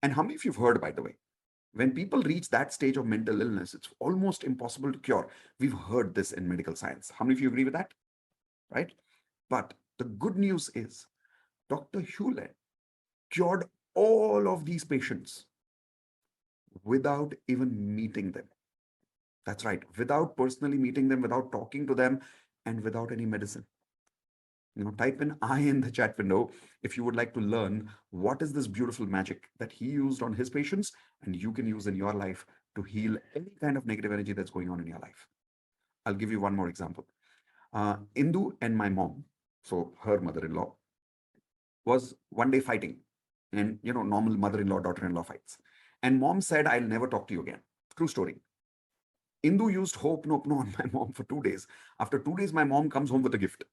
And how many of you have heard, by the way, when people reach that stage of mental illness, it's almost impossible to cure. We've heard this in medical science. How many of you agree with that? Right? But the good news is Dr. Hewland cured all of these patients without even meeting them. That's right, without personally meeting them, without talking to them, and without any medicine. Type in I in the chat window if you would like to learn what is this beautiful magic that he used on his patients and you can use in your life to heal any kind of negative energy that's going on in your life. I'll give you one more example. Indu and my mom, so her mother-in-law, was one day fighting, and normal mother-in-law daughter-in-law fights, and mom said, I'll never talk to you again. True story. Indu used hope no on my mom for 2 days. After 2 days, my mom comes home with a gift.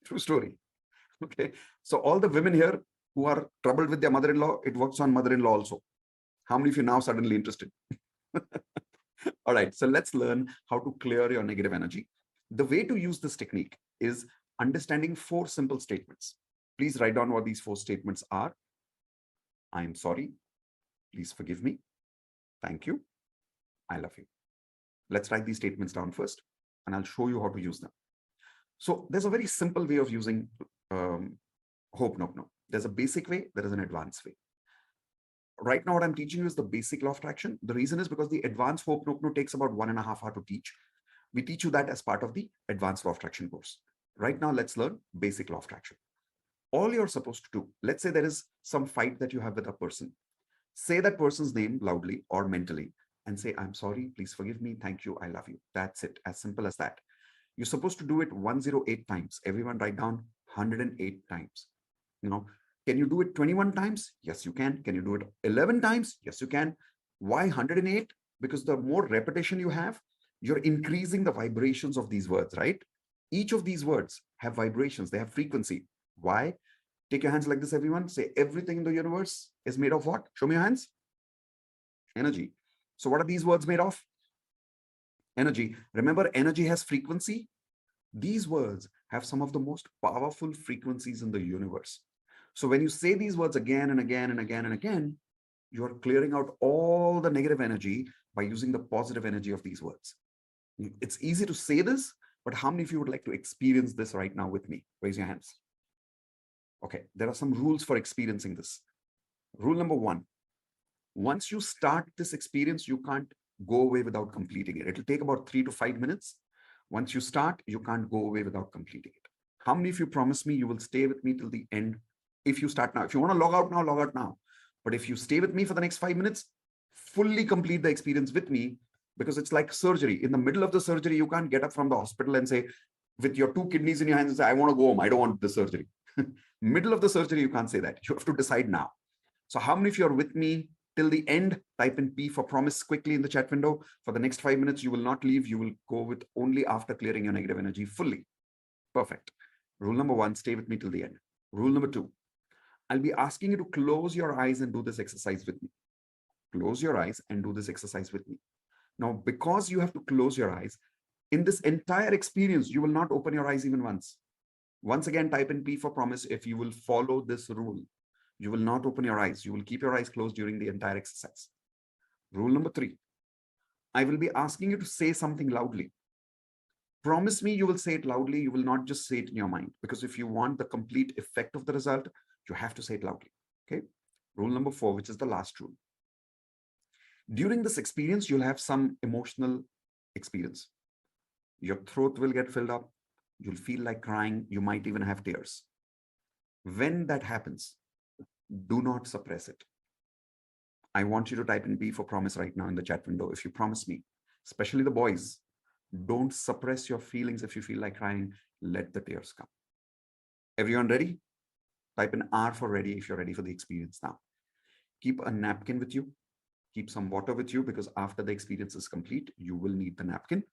True story. Okay, so all the women here who are troubled with their mother-in-law, it works on mother-in-law also. How many of you now suddenly interested? All right, so let's learn how to clear your negative energy. The way to use this technique is understanding 4 simple statements. Please write down what these 4 statements are. I am sorry. Please forgive me. Thank you. I love you. Let's write these statements down first, and I'll show you how to use them. So there's a very simple way of using hope no. There's a basic way, there is an advanced way. Right now, what I'm teaching you is the basic law of attraction. The reason is because the advanced hope no takes about 1.5 hours to teach. We teach you that as part of the advanced law of attraction course. Right now, let's learn basic law of attraction. All you're supposed to do, let's say there is some fight that you have with a person. Say that person's name loudly or mentally and say, I'm sorry, please forgive me, thank you, I love you. That's it, as simple as that. You're supposed to do it 108 times. Everyone write down 108 times. Can you do it 21 times? Yes, you can. Can you do it 11 times? Yes, you can. Why 108? Because the more repetition you have, you're increasing the vibrations of these words, right? Each of these words have vibrations. They have frequency. Why? Take your hands like this, everyone. Say, everything in the universe is made of what? Show me your hands. Energy. So what are these words made of? Energy. Remember, energy has frequency. These words have some of the most powerful frequencies in the universe. So when you say these words again and again and again and again, you are clearing out all the negative energy by using the positive energy of these words. It's easy to say this, but how many of you would like to experience this right now with me? Raise your hands. Okay, there are some rules for experiencing this. Rule number 1, once you start this experience, you can't go away without completing it. It'll take about 3 to 5 minutes. Once you start, you can't go away without completing it. How many of you promise me you will stay with me till the end? If you start now, if you want to log out now, log out now. But if you stay with me for the next 5 minutes, fully complete the experience with me, because it's like surgery. In the middle of the surgery, you can't get up from the hospital and say, with your 2 kidneys in your hands and say, I want to go home. I don't want the surgery. Middle of the surgery, you can't say that. You have to decide now. So how many of you are with me till the end? Type in P for promise quickly in the chat window. For the next 5 minutes, you will not leave. You will go with only after clearing your negative energy fully. Perfect. Rule number 1, stay with me till the end. Rule number 2, I'll be asking you to close your eyes and do this exercise with me. Close your eyes and do this exercise with me. Now, because you have to close your eyes, in this entire experience, you will not open your eyes even once. Once again, type in P for promise if you will follow this rule. You will not open your eyes. You will keep your eyes closed during the entire exercise. Rule number 3, I will be asking you to say something loudly. Promise me you will say it loudly. You will not just say it in your mind, because if you want the complete effect of the result, you have to say it loudly. Okay. Rule number 4, which is the last rule. During this experience, you'll have some emotional experience. Your throat will get filled up. You'll feel like crying. You might even have tears. When that happens, do not suppress it. I want you to type in B for promise right now in the chat window. If you promise me, especially the boys, don't suppress your feelings. If you feel like crying, let the tears come. Everyone ready? Type in R for ready if you're ready for the experience now. Keep a napkin with you. Keep some water with you, because after the experience is complete, you will need the napkin.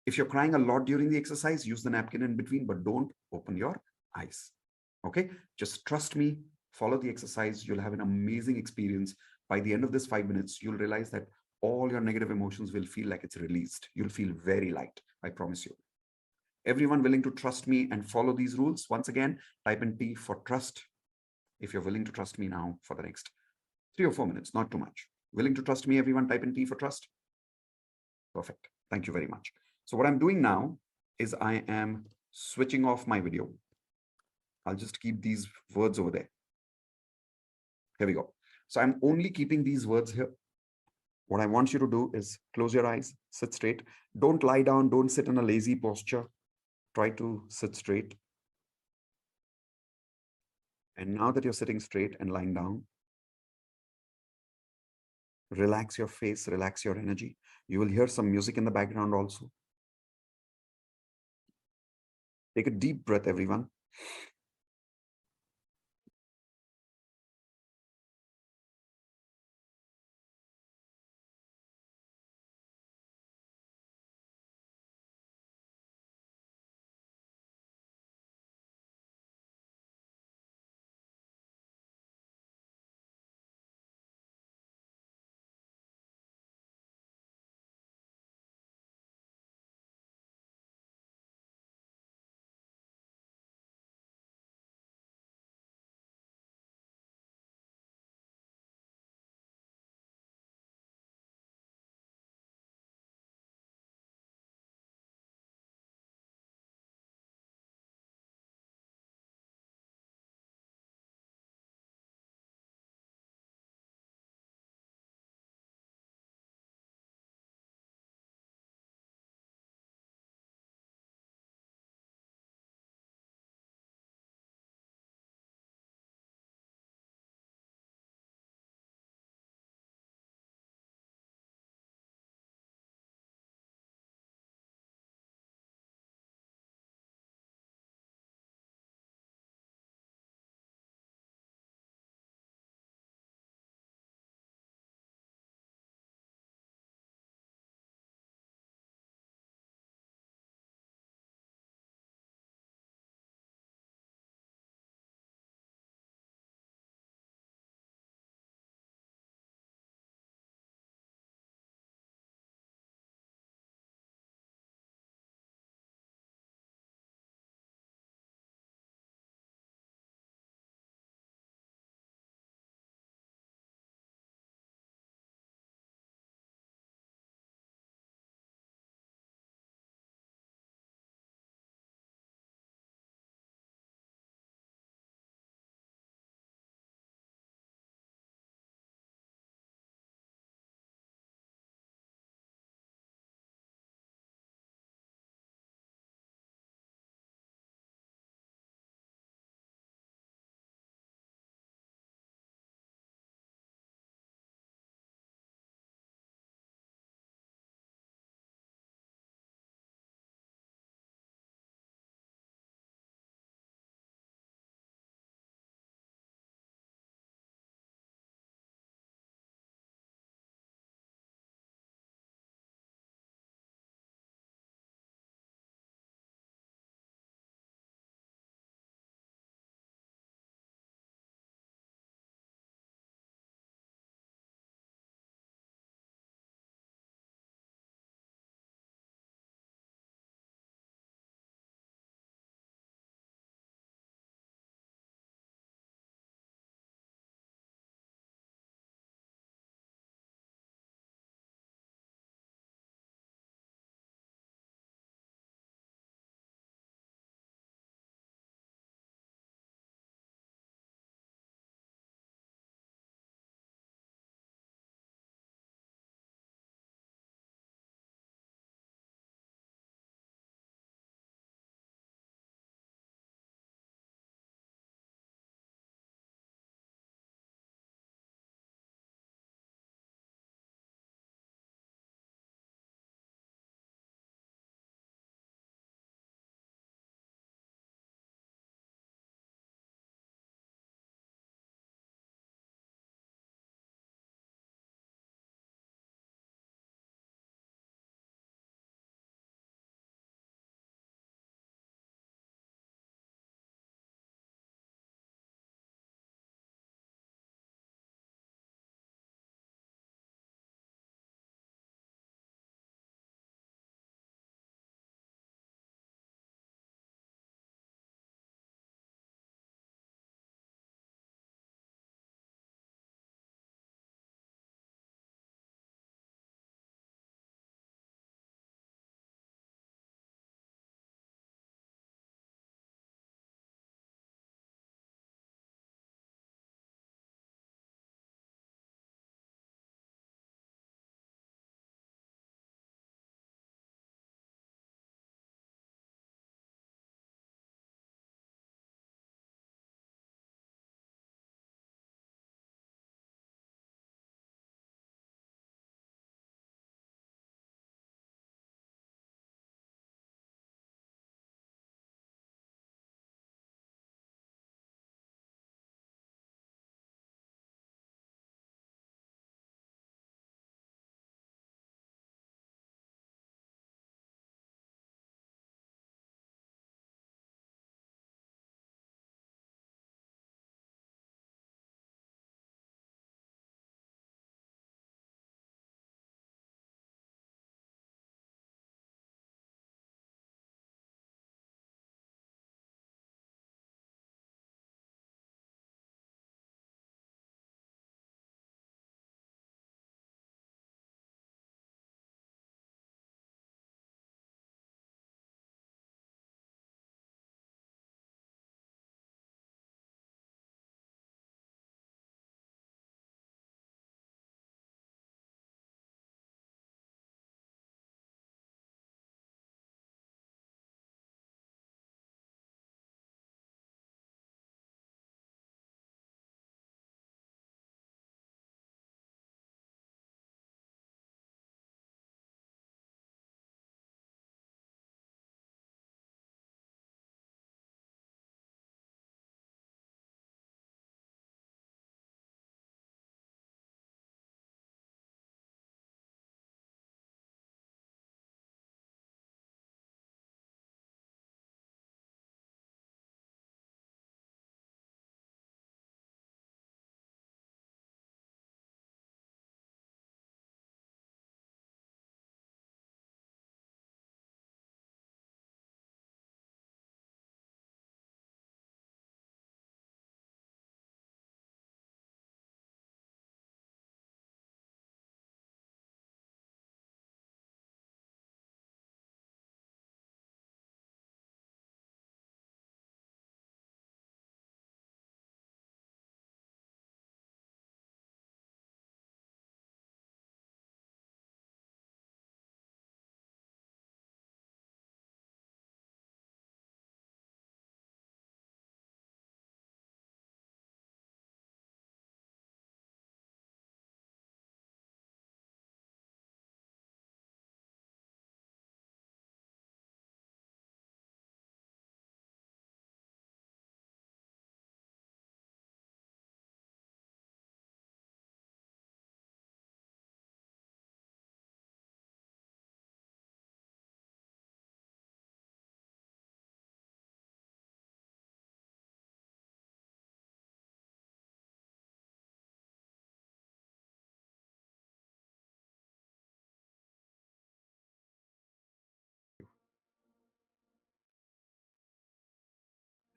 If you're crying a lot during the exercise, use the napkin in between, but don't open your eyes. Okay, just trust me, follow the exercise. You'll have an amazing experience. By the end of this 5 minutes, you'll realize that all your negative emotions will feel like it's released. You'll feel very light, I promise you. Everyone willing to trust me and follow these rules? Once again, type in T for trust. If you're willing to trust me now for the next 3 or 4 minutes, not too much. Willing to trust me, everyone, type in T for trust. Perfect. Thank you very much. So what I'm doing now is I am switching off my video. I'll just keep these words over there. Here we go. So I'm only keeping these words here. What I want you to do is close your eyes, sit straight. Don't lie down, don't sit in a lazy posture. Try to sit straight. And now that you're sitting straight and lying down, relax your face, relax your energy. You will hear some music in the background also. Take a deep breath, everyone.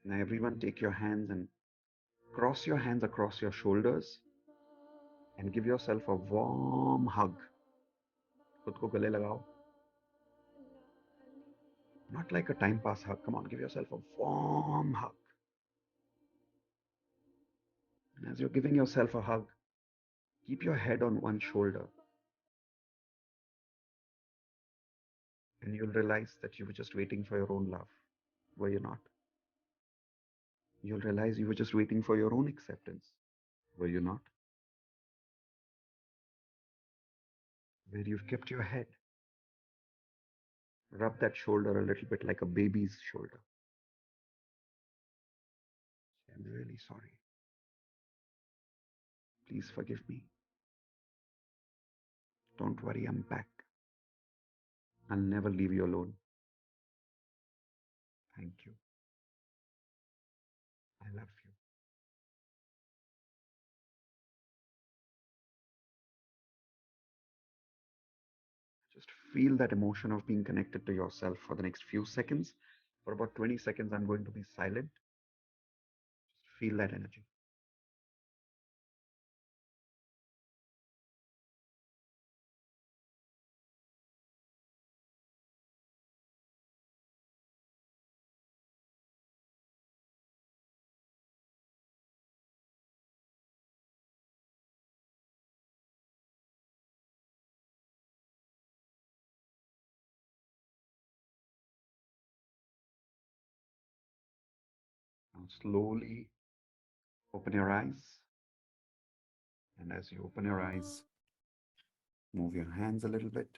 Now, everyone, take your hands and cross your hands across your shoulders and give yourself a warm hug. खुद को गले लगाओ. Not like a time pass hug. Come on, give yourself a warm hug. And as you're giving yourself a hug, keep your head on one shoulder. And you'll realize that you were just waiting for your own love. Were you not? You'll realize you were just waiting for your own acceptance. Were you not? Where you've kept your head. Rub that shoulder a little bit like a baby's shoulder. I'm really sorry. Please forgive me. Don't worry, I'm back. I'll never leave you alone. Thank you. I love you. Just feel that emotion of being connected to yourself for the next few seconds. For about 20 seconds, I'm going to be silent. Just feel that energy. Now slowly open your eyes. And as you open your eyes, move your hands a little bit.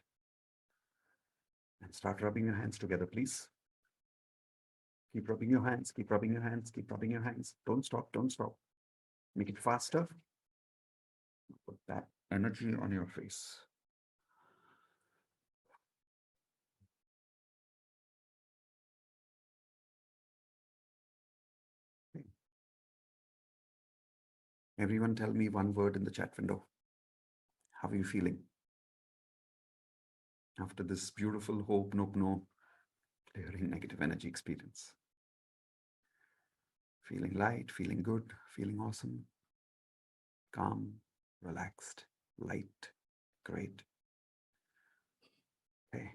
And start rubbing your hands together, please. Keep rubbing your hands, keep rubbing your hands, keep rubbing your hands. Don't stop, don't stop. Make it faster. Put that energy on your face. Okay. Everyone tell me one word in the chat window. How are you feeling? After this beautiful hope, no, clearing negative energy experience. Feeling light, feeling good, feeling awesome, calm, relaxed, light, great. Okay,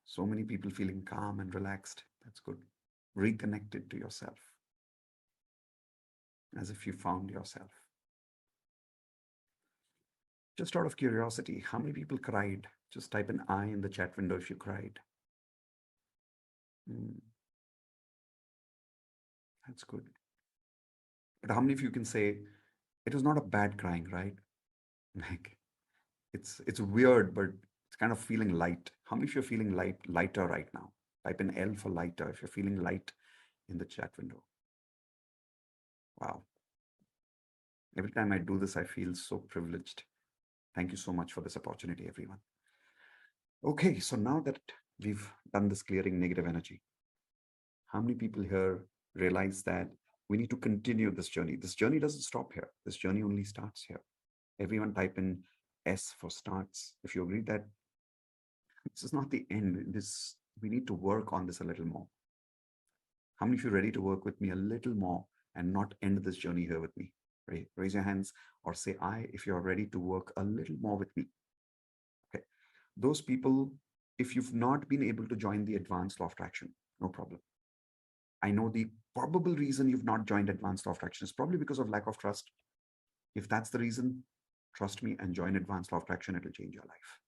so many people feeling calm and relaxed. That's good. Reconnected to yourself, as if you found yourself. Just out of curiosity, how many people cried? Just type an I in the chat window if you cried. That's good. But how many of you can say it was not a bad crying, right? Like it's weird, but it's kind of feeling light. How many of you are feeling lighter right now? Type in L for lighter if you're feeling light in the chat window. Wow. Every time I do this, I feel so privileged. Thank you so much for this opportunity, everyone. Okay, so now that we've done this clearing negative energy, how many people here realize that we need to continue this journey? This journey doesn't stop here. This journey only starts here. Everyone type in S for starts. If you agree that this is not the end, we need to work on this a little more. How many of you are ready to work with me a little more and not end this journey here with me? Raise your hands or say I if you're ready to work a little more with me. Okay. Those people, if you've not been able to join the advanced law of attraction, no problem. I know the probable reason you've not joined advanced law of attraction is probably because of lack of trust. If that's the reason, trust me and join advanced law of attraction. It'll change your life.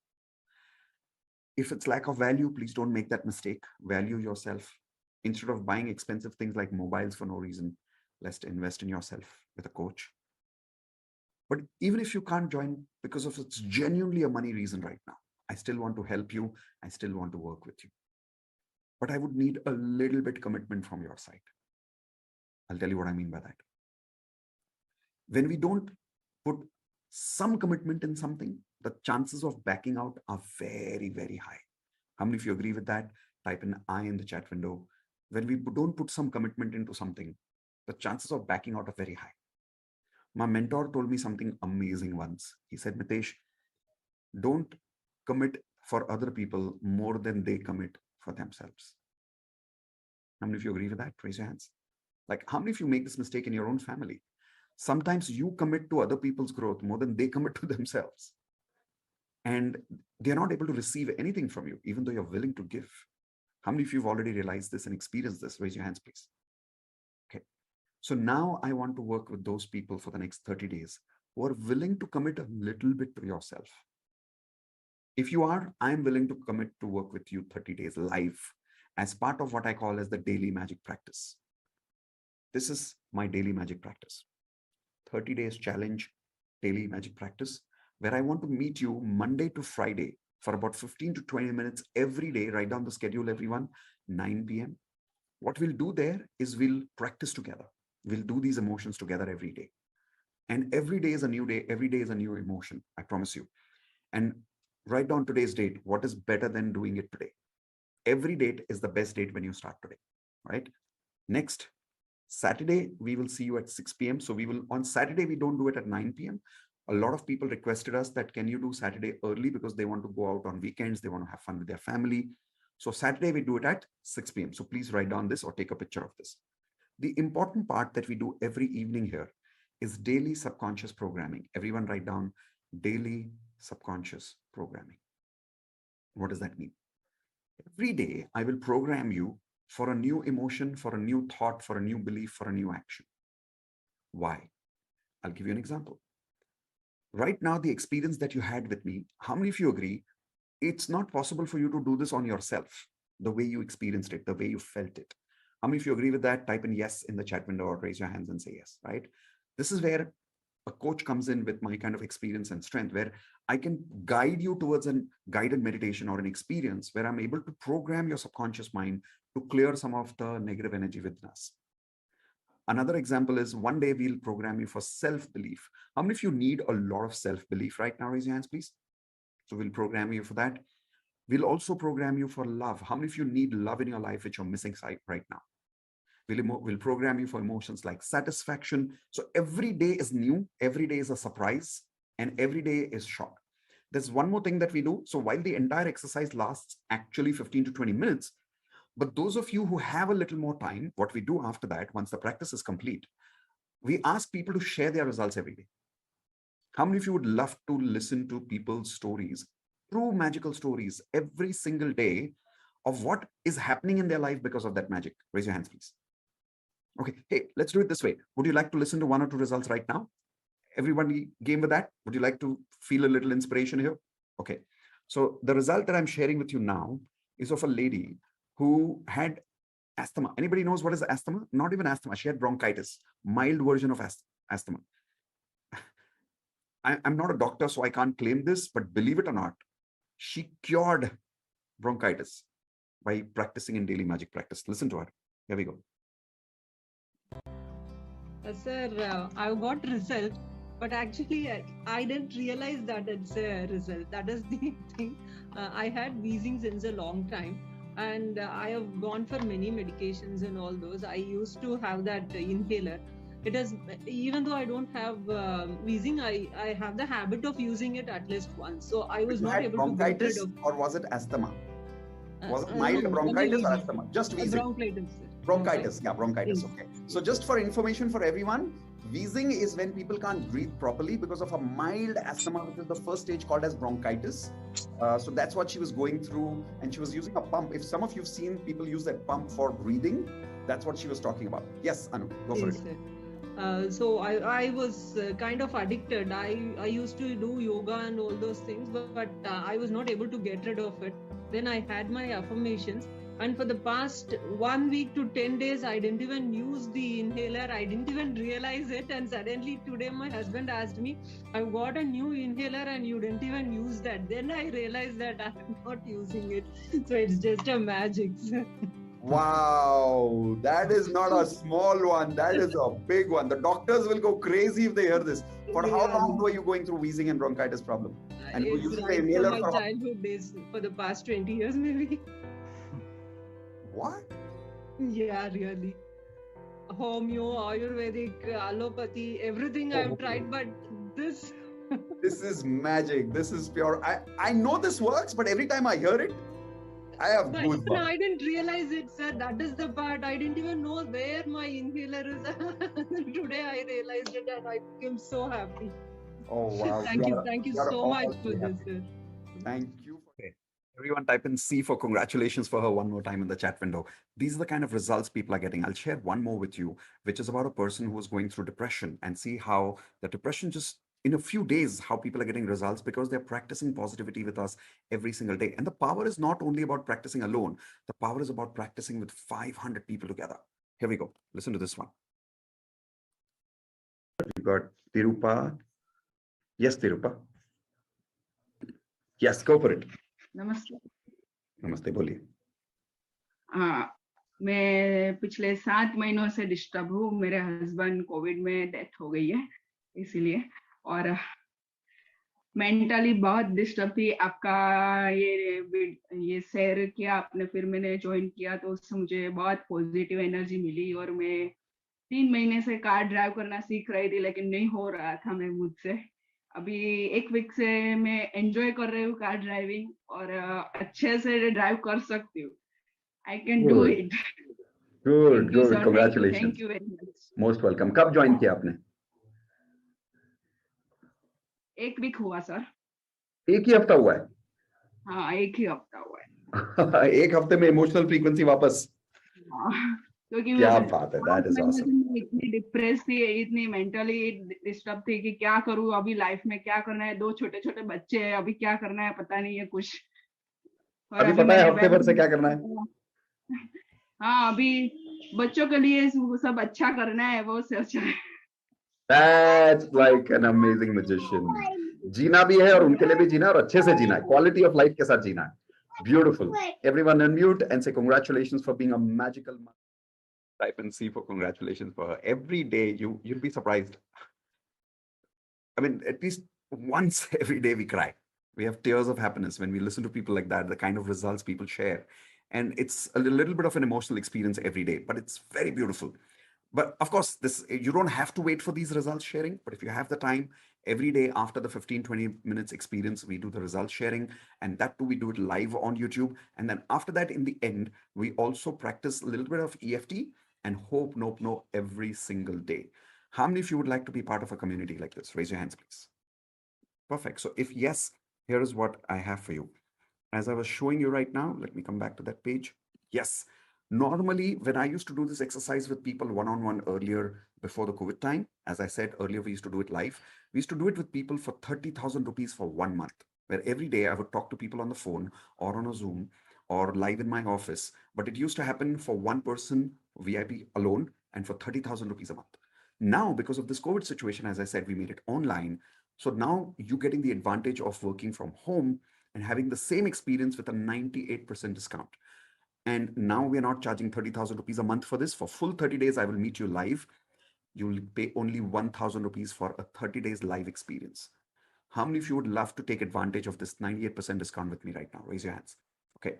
If it's lack of value, please don't make that mistake. Value yourself. Instead of buying expensive things like mobiles for no reason, let's invest in yourself with a coach. But even if you can't join because of it's genuinely a money reason right now, I still want to help you. I still want to work with you. But I would need a little bit commitment from your side. I'll tell you what I mean by that. When we don't put some commitment in something, the chances of backing out are very, very high. How many of you agree with that? Type an I in the chat window. When we don't put some commitment into something, the chances of backing out are very high. My mentor told me something amazing once. He said, Mitesh, don't commit for other people more than they commit for themselves. How many of you agree with that? Raise your hands. Like, how many of you make this mistake in your own family? Sometimes you commit to other people's growth more than they commit to themselves. And they're not able to receive anything from you, even though you're willing to give. How many of you have already realized this and experienced this? Raise your hands, please. Okay. So now I want to work with those people for the next 30 days who are willing to commit a little bit to yourself. If you are, I'm willing to commit to work with you 30 days live as part of what I call as the daily magic practice. This is my daily magic practice. 30 days challenge, daily magic practice, where I want to meet you Monday to Friday for about 15 to 20 minutes every day. Write down the schedule, everyone, 9 p.m. What we'll do there is we'll practice together. We'll do these emotions together every day. And every day is a new day. Every day is a new emotion, I promise you. And write down today's date. What is better than doing it today? Every date is the best date when you start today, right? Next, Saturday, we will see you at 6 p.m. So we will, on Saturday, we don't do it at 9 p.m. A lot of people requested us that, can you do Saturday early, because they want to go out on weekends. They want to have fun with their family. So Saturday, we do it at 6 p.m. So please write down this or take a picture of this. The important part that we do every evening here is daily subconscious programming. Everyone write down daily subconscious programming. What does that mean? Every day, I will program you for a new emotion, for a new thought, for a new belief, for a new action. Why? I'll give you an example. Right now, the experience that you had with me, how many of you agree it's not possible for you to do this on yourself, the way you experienced it, the way you felt it? How many of you agree with that? Type in yes in the chat window or raise your hands and say yes, right? This is where a coach comes in with my kind of experience and strength, where I can guide you towards a guided meditation or an experience where I'm able to program your subconscious mind to clear some of the negative energy within us. Another example is one day we'll program you for self-belief. How many of you need a lot of self-belief right now? Raise your hands, please. So we'll program you for that. We'll also program you for love. How many of you need love in your life, which you're missing right now? We'll program you for emotions like satisfaction. So every day is new, every day is a surprise, and every day is shock. There's one more thing that we do. So while the entire exercise lasts actually 15 to 20 minutes, but those of you who have a little more time, what we do after that, once the practice is complete, we ask people to share their results every day. How many of you would love to listen to people's stories, true magical stories, every single day of what is happening in their life because of that magic? Raise your hands, please. Okay, hey, let's do it this way. Would you like to listen to one or two results right now? Everybody game with that? Would you like to feel a little inspiration here? Okay, so the result that I'm sharing with you now is of a lady who had asthma. Anybody knows what is asthma? Not even asthma. She had bronchitis, mild version of asthma. I'm not a doctor, so I can't claim this, but believe it or not, she cured bronchitis by practicing in daily magic practice. Listen to her. Here we go. Sir, I got result, but actually I didn't realize that it's a result. That is the thing. I had wheezing since a long time, and I have gone for many medications and all those. I used to have that inhaler. It is, even though I don't have wheezing, I have the habit of using it at least once. So I was not able to get rid of. Or was it asthma? Was it mild bronchitis or asthma? Just wheezing. Bronchitis. Bronchitis, yeah, bronchitis. Okay. So just for information for everyone, wheezing is when people can't breathe properly because of a mild asthma, which is the first stage called as bronchitis. So that's what she was going through, and she was using a pump. If some of you've seen people use that pump for breathing, that's what she was talking about. Yes, Anu, go for it. So I was kind of addicted. I used to do yoga and all those things, but I was not able to get rid of it. Then I had my affirmations, and for the past 1 week to 10 days, I didn't even use the inhaler. I didn't even realize it, and suddenly today my husband asked me, "I've got a new inhaler and you didn't even use that." Then I realized that I'm not using it. So it's just a magic. Wow, that is not a small one. That is a big one. The doctors will go crazy if they hear this. For how long were you going through wheezing and bronchitis problem? And you were using the inhaler for my childhood days, for the past 20 years maybe. What? Yeah, really. Homeo, Ayurvedic, allopathy, everything I've tried, but this... This is magic. This is pure. I know this works, but every time I hear it, I have But even goosebumps. I didn't realize it, sir. That is the part. I didn't even know where my inhaler is. Today I realized it and I became so happy. Oh wow, Thank you we are so much all for very this, happy. sir. Thank you. Okay. Everyone type in C for congratulations for her one more time in the chat window. These are the kind of results people are getting. I'll share one more with you, which is about a person who was going through depression and see how the depression just in a few days, how people are getting results because they're practicing positivity with us every single day. And the power is not only about practicing alone, the power is about practicing with 500 people together. Here we go. Listen to this one. You got Tirupa. Yes, Tirupa. Yes, go for it. नमस्ते। Namaste, बोलिए। हाँ, मैं पिछले 7 महीनों से disturb हूँ। मेरे husband Covid में डेथ हो गई है, इसीलिए। और मेंटली बहुत डिस्टर्ब थी। आपका ये शेयर किया आपने, फिर मैंने ज्वाइन किया तो उससे मुझे बहुत पॉजिटिव एनर्जी मिली और मैं 3 महीने से कार ड्राइव करना सीख रही थी, लेकिन नहीं हो रहा था मैं मुझसे। अभी 1 वीक से मैं एंजॉय कर रही हूँ कार ड्राइविंग और अच्छे से ड्राइव कर सकती हूँ। I can do Good, it. good, Thank you, good. sir. Thank Congratulations. you very much. Most welcome. कब ज्वाइन किया आपने? 1 वीक हुआ सर। एक ही हफ्ता हुआ है? हाँ, 1 ही हफ्ता हुआ है। एक हफ्ते में इमोशनल फ्रीक्वेंसी वापस? हाँ, क्योंकि क्या बात है, 5 that is महीने से awesome. मैं इतनी डिप्रेस थी, इतनी मेंटली डिस्टर्ब थी कि क्या करूँ अभी लाइफ में, क्या करना है। 2 छोटे-छोटे बच्चे हैं, अभी क्या करना है पता नहीं है कुछ। और अभी अभी पता है मैंने हफ्ते भर से क्या करना है? हाँ, अभी बच्चों के लिए सब अच्छा करना है, वो सोच रहे हैं। That's like an amazing magician. जीना भी है और उनके लिए भी जीना है और अच्छे से जीना है, क्वालिटी ऑफ लाइफ के साथ जीना है. Beautiful. Everyone unmute and say congratulations for being a magical mother. Type in C for congratulations for her. Every day you'll be surprised. I mean, at least once every day we cry. We have tears of happiness when we listen to people like that, the kind of results people share. And it's a little bit of an emotional experience every day, but it's very beautiful. But of course, this you don't have to wait for these results sharing, but if you have the time, every day after the 15-20 minutes experience, we do the results sharing, and that too we do it live on YouTube. And then after that, in the end, we also practice a little bit of EFT and hope, nope, no every single day. How many of you would like to be part of a community like this? Raise your hands, please. Perfect. So if yes, here is what I have for you. As I was showing you right now, let me come back to that page. Yes. Normally, when I used to do this exercise with people one-on-one earlier before the COVID time, as I said earlier, we used to do it live. We used to do it with people for 30,000 rupees for 1 month, where every day I would talk to people on the phone or on a Zoom or live in my office. But it used to happen for one person, VIP alone, and for 30,000 rupees a month. Now, because of this COVID situation, as I said, we made it online. So now you're getting the advantage of working from home and having the same experience with a 98% discount. And now we're not charging 30,000 rupees a month for this. For full 30 days, I will meet you live. You'll pay only 1,000 rupees for a 30 days live experience. How many of you would love to take advantage of this 98% discount with me right now? Raise your hands. Okay.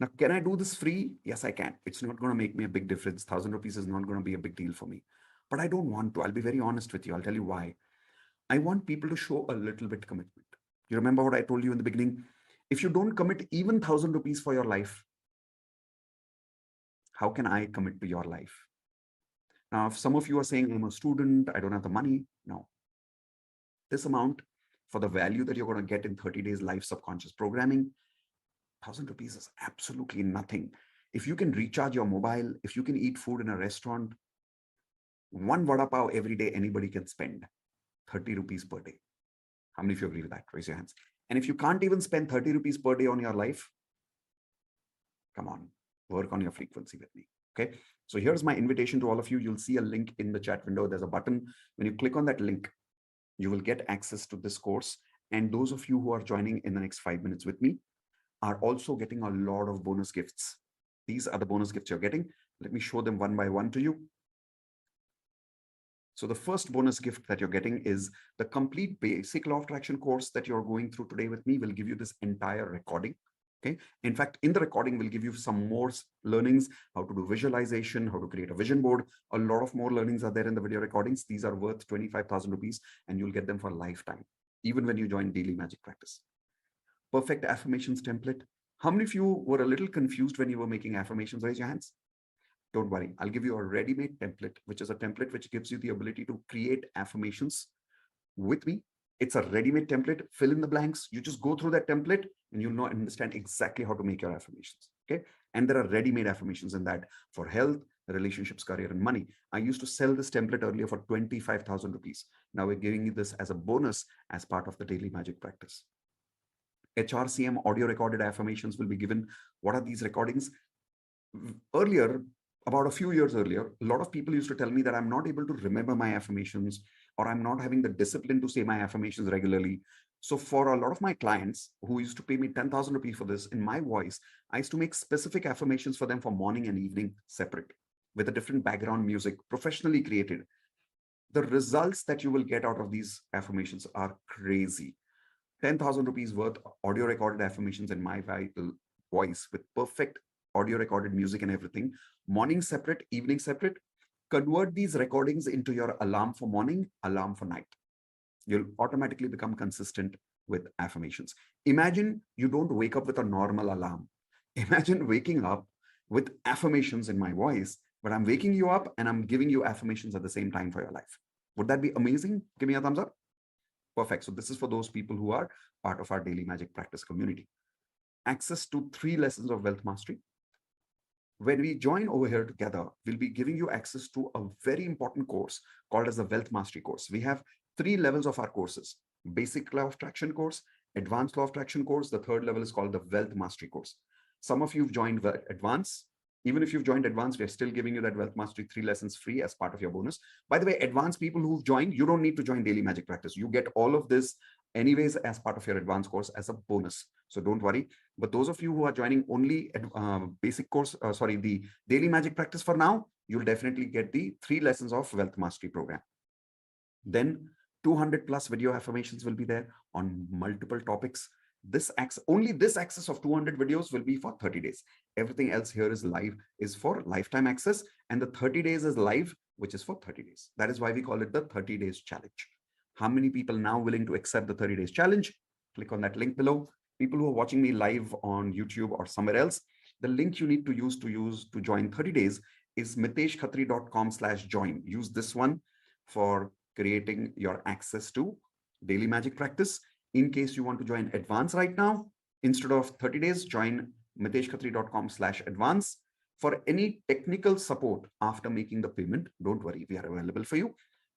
Now, can I do this free? Yes, I can. It's not going to make me a big difference. 1,000 rupees is not going to be a big deal for me. But I don't want to. I'll be very honest with you. I'll tell you why. I want people to show a little bit commitment. You remember what I told you in the beginning? If you don't commit even 1,000 rupees for your life, how can I commit to your life? Now, if some of you are saying, I'm a student, I don't have the money. No. This amount for the value that you're going to get in 30 days live subconscious programming, 1,000 rupees is absolutely nothing. If you can recharge your mobile, if you can eat food in a restaurant, one vada pav every day, anybody can spend 30 rupees per day. How many of you agree with that? Raise your hands. And if you can't even spend 30 rupees per day on your life, come on, work on your frequency with me. Okay. So here's my invitation to all of you. You'll see a link in the chat window. There's a button. When you click on that link, you will get access to this course. And those of you who are joining in the next 5 minutes with me are also getting a lot of bonus gifts. These are the bonus gifts you're getting. Let me show them one by one to you. So the first bonus gift that you're getting is the complete basic law of attraction course that you're going through today with me will give you this entire recording. Okay. In fact, in the recording, we'll give you some more learnings, how to do visualization, how to create a vision board. A lot of more learnings are there in the video recordings. These are worth 25,000 rupees and you'll get them for a lifetime, even when you join daily magic practice. Perfect affirmations template, How many of you were a little confused when you were making affirmations? Raise your hands. Don't worry. I'll give you a ready-made template, which is a template which gives you the ability to create affirmations with me. It's a ready-made template. Fill in the blanks. You just go through that template and you'll know and understand exactly how to make your affirmations. Okay. And there are ready-made affirmations in that for health, relationships, career, and money. I used to sell this template earlier for 25,000 rupees. Now we're giving you this as a bonus as part of the daily magic practice. HRCM audio recorded affirmations will be given. What are these recordings? Earlier, about a few years earlier, a lot of people used to tell me that I'm not able to remember my affirmations, or I'm not having the discipline to say my affirmations regularly. So for a lot of my clients who used to pay me 10,000 rupees for this, in my voice, I used to make specific affirmations for them for morning and evening separate with a different background music, professionally created. The results that you will get out of these affirmations are crazy. 10,000 rupees worth audio recorded affirmations in my voice with perfect audio recorded music and everything. Morning separate, evening separate. Convert these recordings into your alarm for morning, alarm for night. You'll automatically become consistent with affirmations. Imagine you don't wake up with a normal alarm. Imagine waking up with affirmations in my voice, but I'm waking you up and I'm giving you affirmations at the same time for your life. Would that be amazing? Give me a thumbs up. Perfect. So this is for those people who are part of our daily magic practice community. Access to 3 lessons of wealth mastery. When we join over here together, we'll be giving you access to a very important course called as the Wealth Mastery course. We have 3 levels of our courses: Basic Law of Attraction course, Advanced Law of Attraction course. The 3rd level is called the Wealth Mastery course. Some of you have joined Advanced. Even if you've joined Advanced, we're still giving you that Wealth Mastery 3 lessons free as part of your bonus. By the way, Advanced people who've joined, you don't need to join Daily Magic Practice. You get all of this anyways as part of your Advanced course as a bonus. So don't worry. But those of you who are joining only basic course, the Daily Magic Practice for now, you'll definitely get the 3 lessons of Wealth Mastery program. Then 200 plus video affirmations will be there on multiple topics. Only this access of 200 videos will be for 30 days. Everything else here is live, is for lifetime access, and the 30 days is live, which is for 30 days. That is why we call it the 30 days challenge. How many people now willing to accept the 30 days challenge? Click on that link below. People who are watching me live on YouTube or somewhere else, the link you need to use to join 30 days is miteshkhatri.com/join. Use this one for creating your access to daily magic practice. In case you want to join advance right now, instead of 30 days, join miteshkhatri.com/advance. For any technical support after making the payment, don't worry, we are available for you.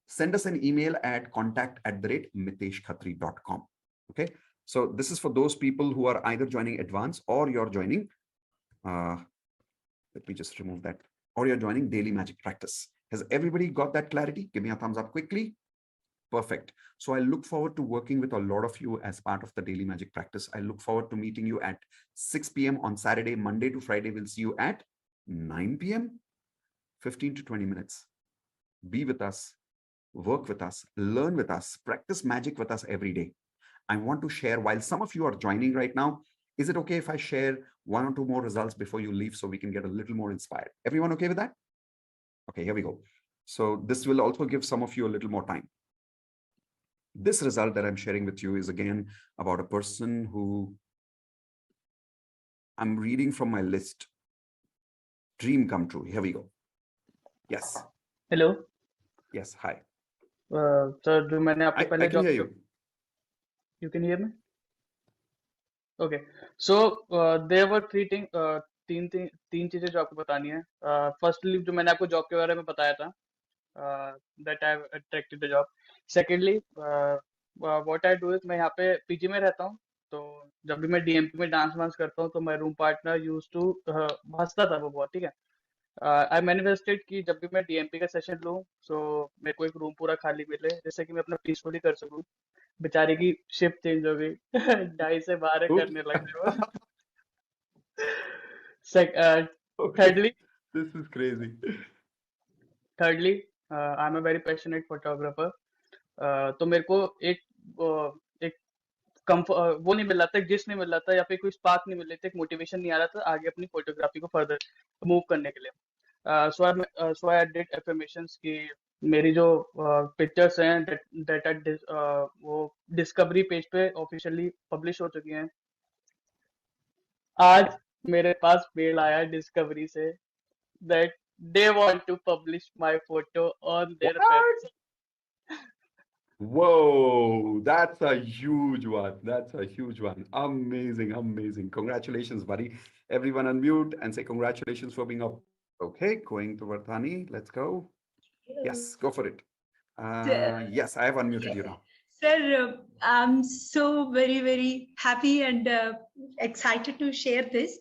Send us an email at contact@miteshkhatri.com. Okay. So this is for those people who are either joining advance or you're joining, let me just remove that, or you're joining daily magic practice. Has everybody got that clarity? Give me a thumbs up quickly. Perfect. So I look forward to working with a lot of you as part of the daily magic practice. I look forward to meeting you at 6 p.m. on Saturday. Monday to Friday, we'll see you at 9 p.m. 15 to 20 minutes. Be with us, work with us, learn with us, practice magic with us every day. I want to share, while some of you are joining right now, is it okay if I share 1 or 2 more results before you leave so we can get a little more inspired? Everyone okay with that? Okay, here we go. So this will also give some of you a little more time. This result that I'm sharing with you is again about a person who I'm reading from my list. Dream come true. Here we go. Yes. Hello. Yes. Hi. Sir, जो मैंने आपको I पहले can hear you. You can hear me? Okay. So there were 3 things, तीन चीजें जो आपको बतानी है. Firstly, जो मैंने आपको जॉब के बारे में बताया था, that I have attracted the job. Secondly, what I do is मैं यहाँ पे पीजी में रहता हूँ, तो जब भी मैं डीएमपी में डांस वांस करता हूँ तो my room partner used to हंसता था वो बहुत, ठीक है. आई मैनिफेस्टेड कि जब भी मैं डीएमपी का सेशन लूँ, सो मेरे को एक रूम पूरा खाली मिले जिससे कि मैं अपना पीसफुली कर सकूँ. बेचारे की शिफ्ट चेंज हो गई. 2:30 से 12 करने लग गए वो. Thirdly, this is crazy. Thirdly, I am a very passionate photographer. तो मेरे को एक वो नहीं मिल रहा था, जिस नहीं मिल रहा था, या फिर कोई स्पार्क नहीं मिल रही थी, एक मोटिवेशन नहीं आ रहा था आगे अपनी फोटोग्राफी को फर्दर मूव करने के लिए. सो आई डिड एफर्मेशंस कि मेरी जो पिक्चर्स हैं दैट वो डिस्कवरी पेज पे ऑफिशियली पब्लिश हो चुकी हैं. आज मेरे पास मेल आया डिस्कवरी से that they want to publish my photo on their website. Whoa, that's a huge one. That's a huge one. Amazing, amazing. Congratulations, buddy. Everyone unmute and say congratulations for being up. Okay, going to Vardhani. Let's go. Yes, go for it. Yes, I have unmuted you now. Sir, I'm so very, very happy and excited to share this.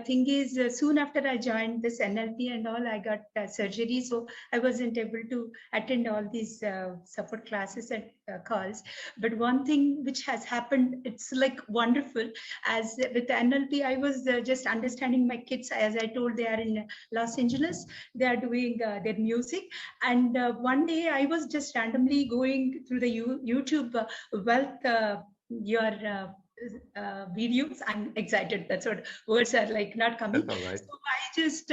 Thing is, soon after I joined this NLP and all, I got surgery, so I wasn't able to attend all these support classes and calls. But one thing which has happened, it's like wonderful. As with NLP, I was just understanding my kids. As I told, they are in Los Angeles. They are doing their music. And one day I was just randomly going through the YouTube wealth, your videos. I'm excited. That's what words are like not coming. That's all right. So I just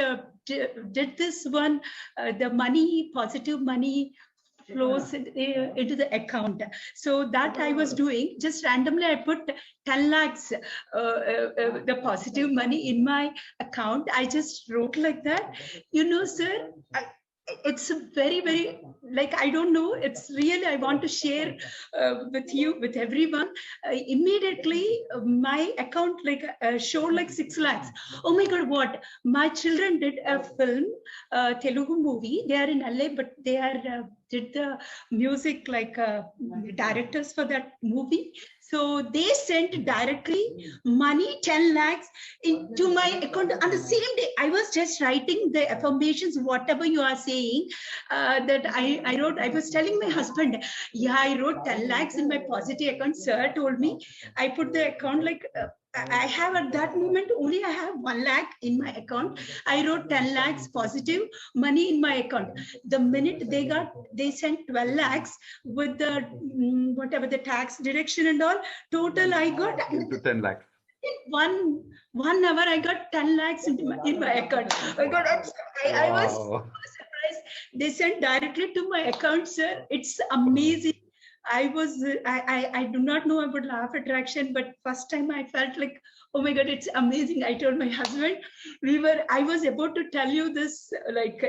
did this one, the money, positive money flows into the account. So that I was doing, just randomly I put 10 lakhs, the positive money in my account. I just wrote like that. You know, sir, it's a very, very, like, I don't know, it's really, I want to share with you, with everyone. Immediately my account like showed like 6 lakhs. Oh my God, what? My children did a film, Telugu movie. They are in LA, but they are did the music like directors for that movie. So they sent directly money, 10 lakhs into my account on the same day. I was just writing the affirmations, whatever you are saying, that I wrote. I was telling my husband, yeah, I wrote 10 lakhs in my positive account. Sir told me, I put the account like, I have at that moment only I have 1 lakh in my account. I wrote 10 lakhs positive money in my account. The minute they sent 12 lakhs with the whatever the tax deduction and all, total I got into 10 lakhs. In one hour I got 10 lakhs in my account. I was so surprised. They sent directly to my account, sir. It's amazing. I do not know about law of attraction, but first time I felt like, oh my God, it's amazing. I told my husband, I was about to tell you this like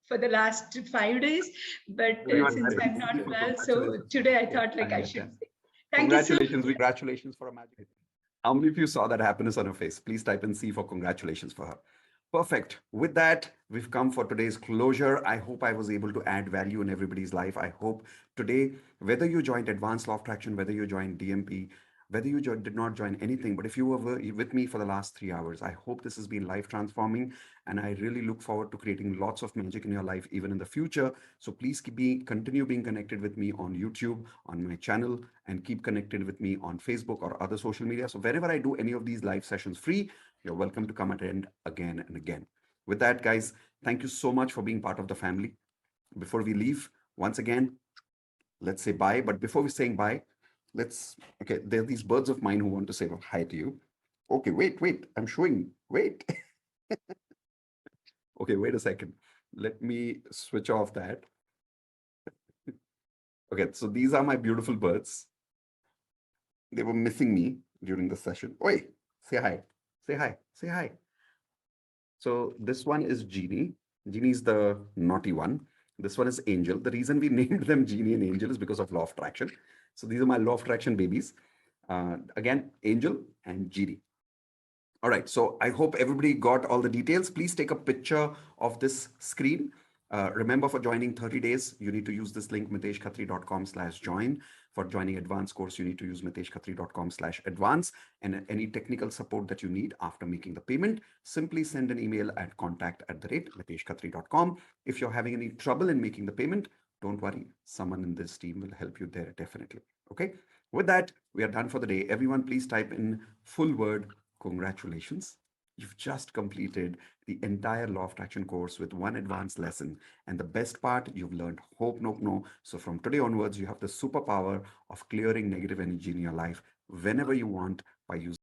for the last 5 days, but since I'm not well, so today I thought like I should say. Thank you so much. Congratulations for a magic. How many of you saw that happiness on her face? Please type in C for congratulations for her. Perfect. With that, we've come for today's closure. I hope I was able to add value in everybody's life. I hope today, whether you joined Advanced Law of Attraction, whether you joined DMP, whether you did not join anything, but if you were with me for the last 3 hours, I hope this has been life transforming. And I really look forward to creating lots of magic in your life, even in the future. So please continue being connected with me on YouTube, on my channel, and keep connected with me on Facebook or other social media. So wherever I do any of these live sessions free, you're welcome to come attend again and again. With that, guys, thank you so much for being part of the family. Before we leave, once again, let's say bye. But before we saying bye, okay, there are these birds of mine who want to say hi to you. Okay, wait, I'm showing, wait. Okay, wait a second. Let me switch off that. Okay, so these are my beautiful birds. They were missing me during the session. Oi, say hi, say hi, say hi. So this one is Genie. Genie is the naughty one. This one is Angel. The reason we named them Genie and Angel is because of law of attraction. So these are my law of attraction babies. Again, Angel and Genie. All right, so I hope everybody got all the details. Please take a picture of this screen. Remember, for joining 30 days, you need to use this link, miteshkhatri.com/join. For joining advanced course, you need to use miteshkhatri.com/advance. And any technical support that you need after making the payment, simply send an email at contact@miteshkhatri.com. If you're having any trouble in making the payment, don't worry. Someone in this team will help you there definitely. Okay. With that, we are done for the day. Everyone, please type in full word, congratulations. You've just completed the entire Law of Attraction course with one advanced lesson. And the best part, you've learned hope, no. So from today onwards, you have the superpower of clearing negative energy in your life whenever you want by using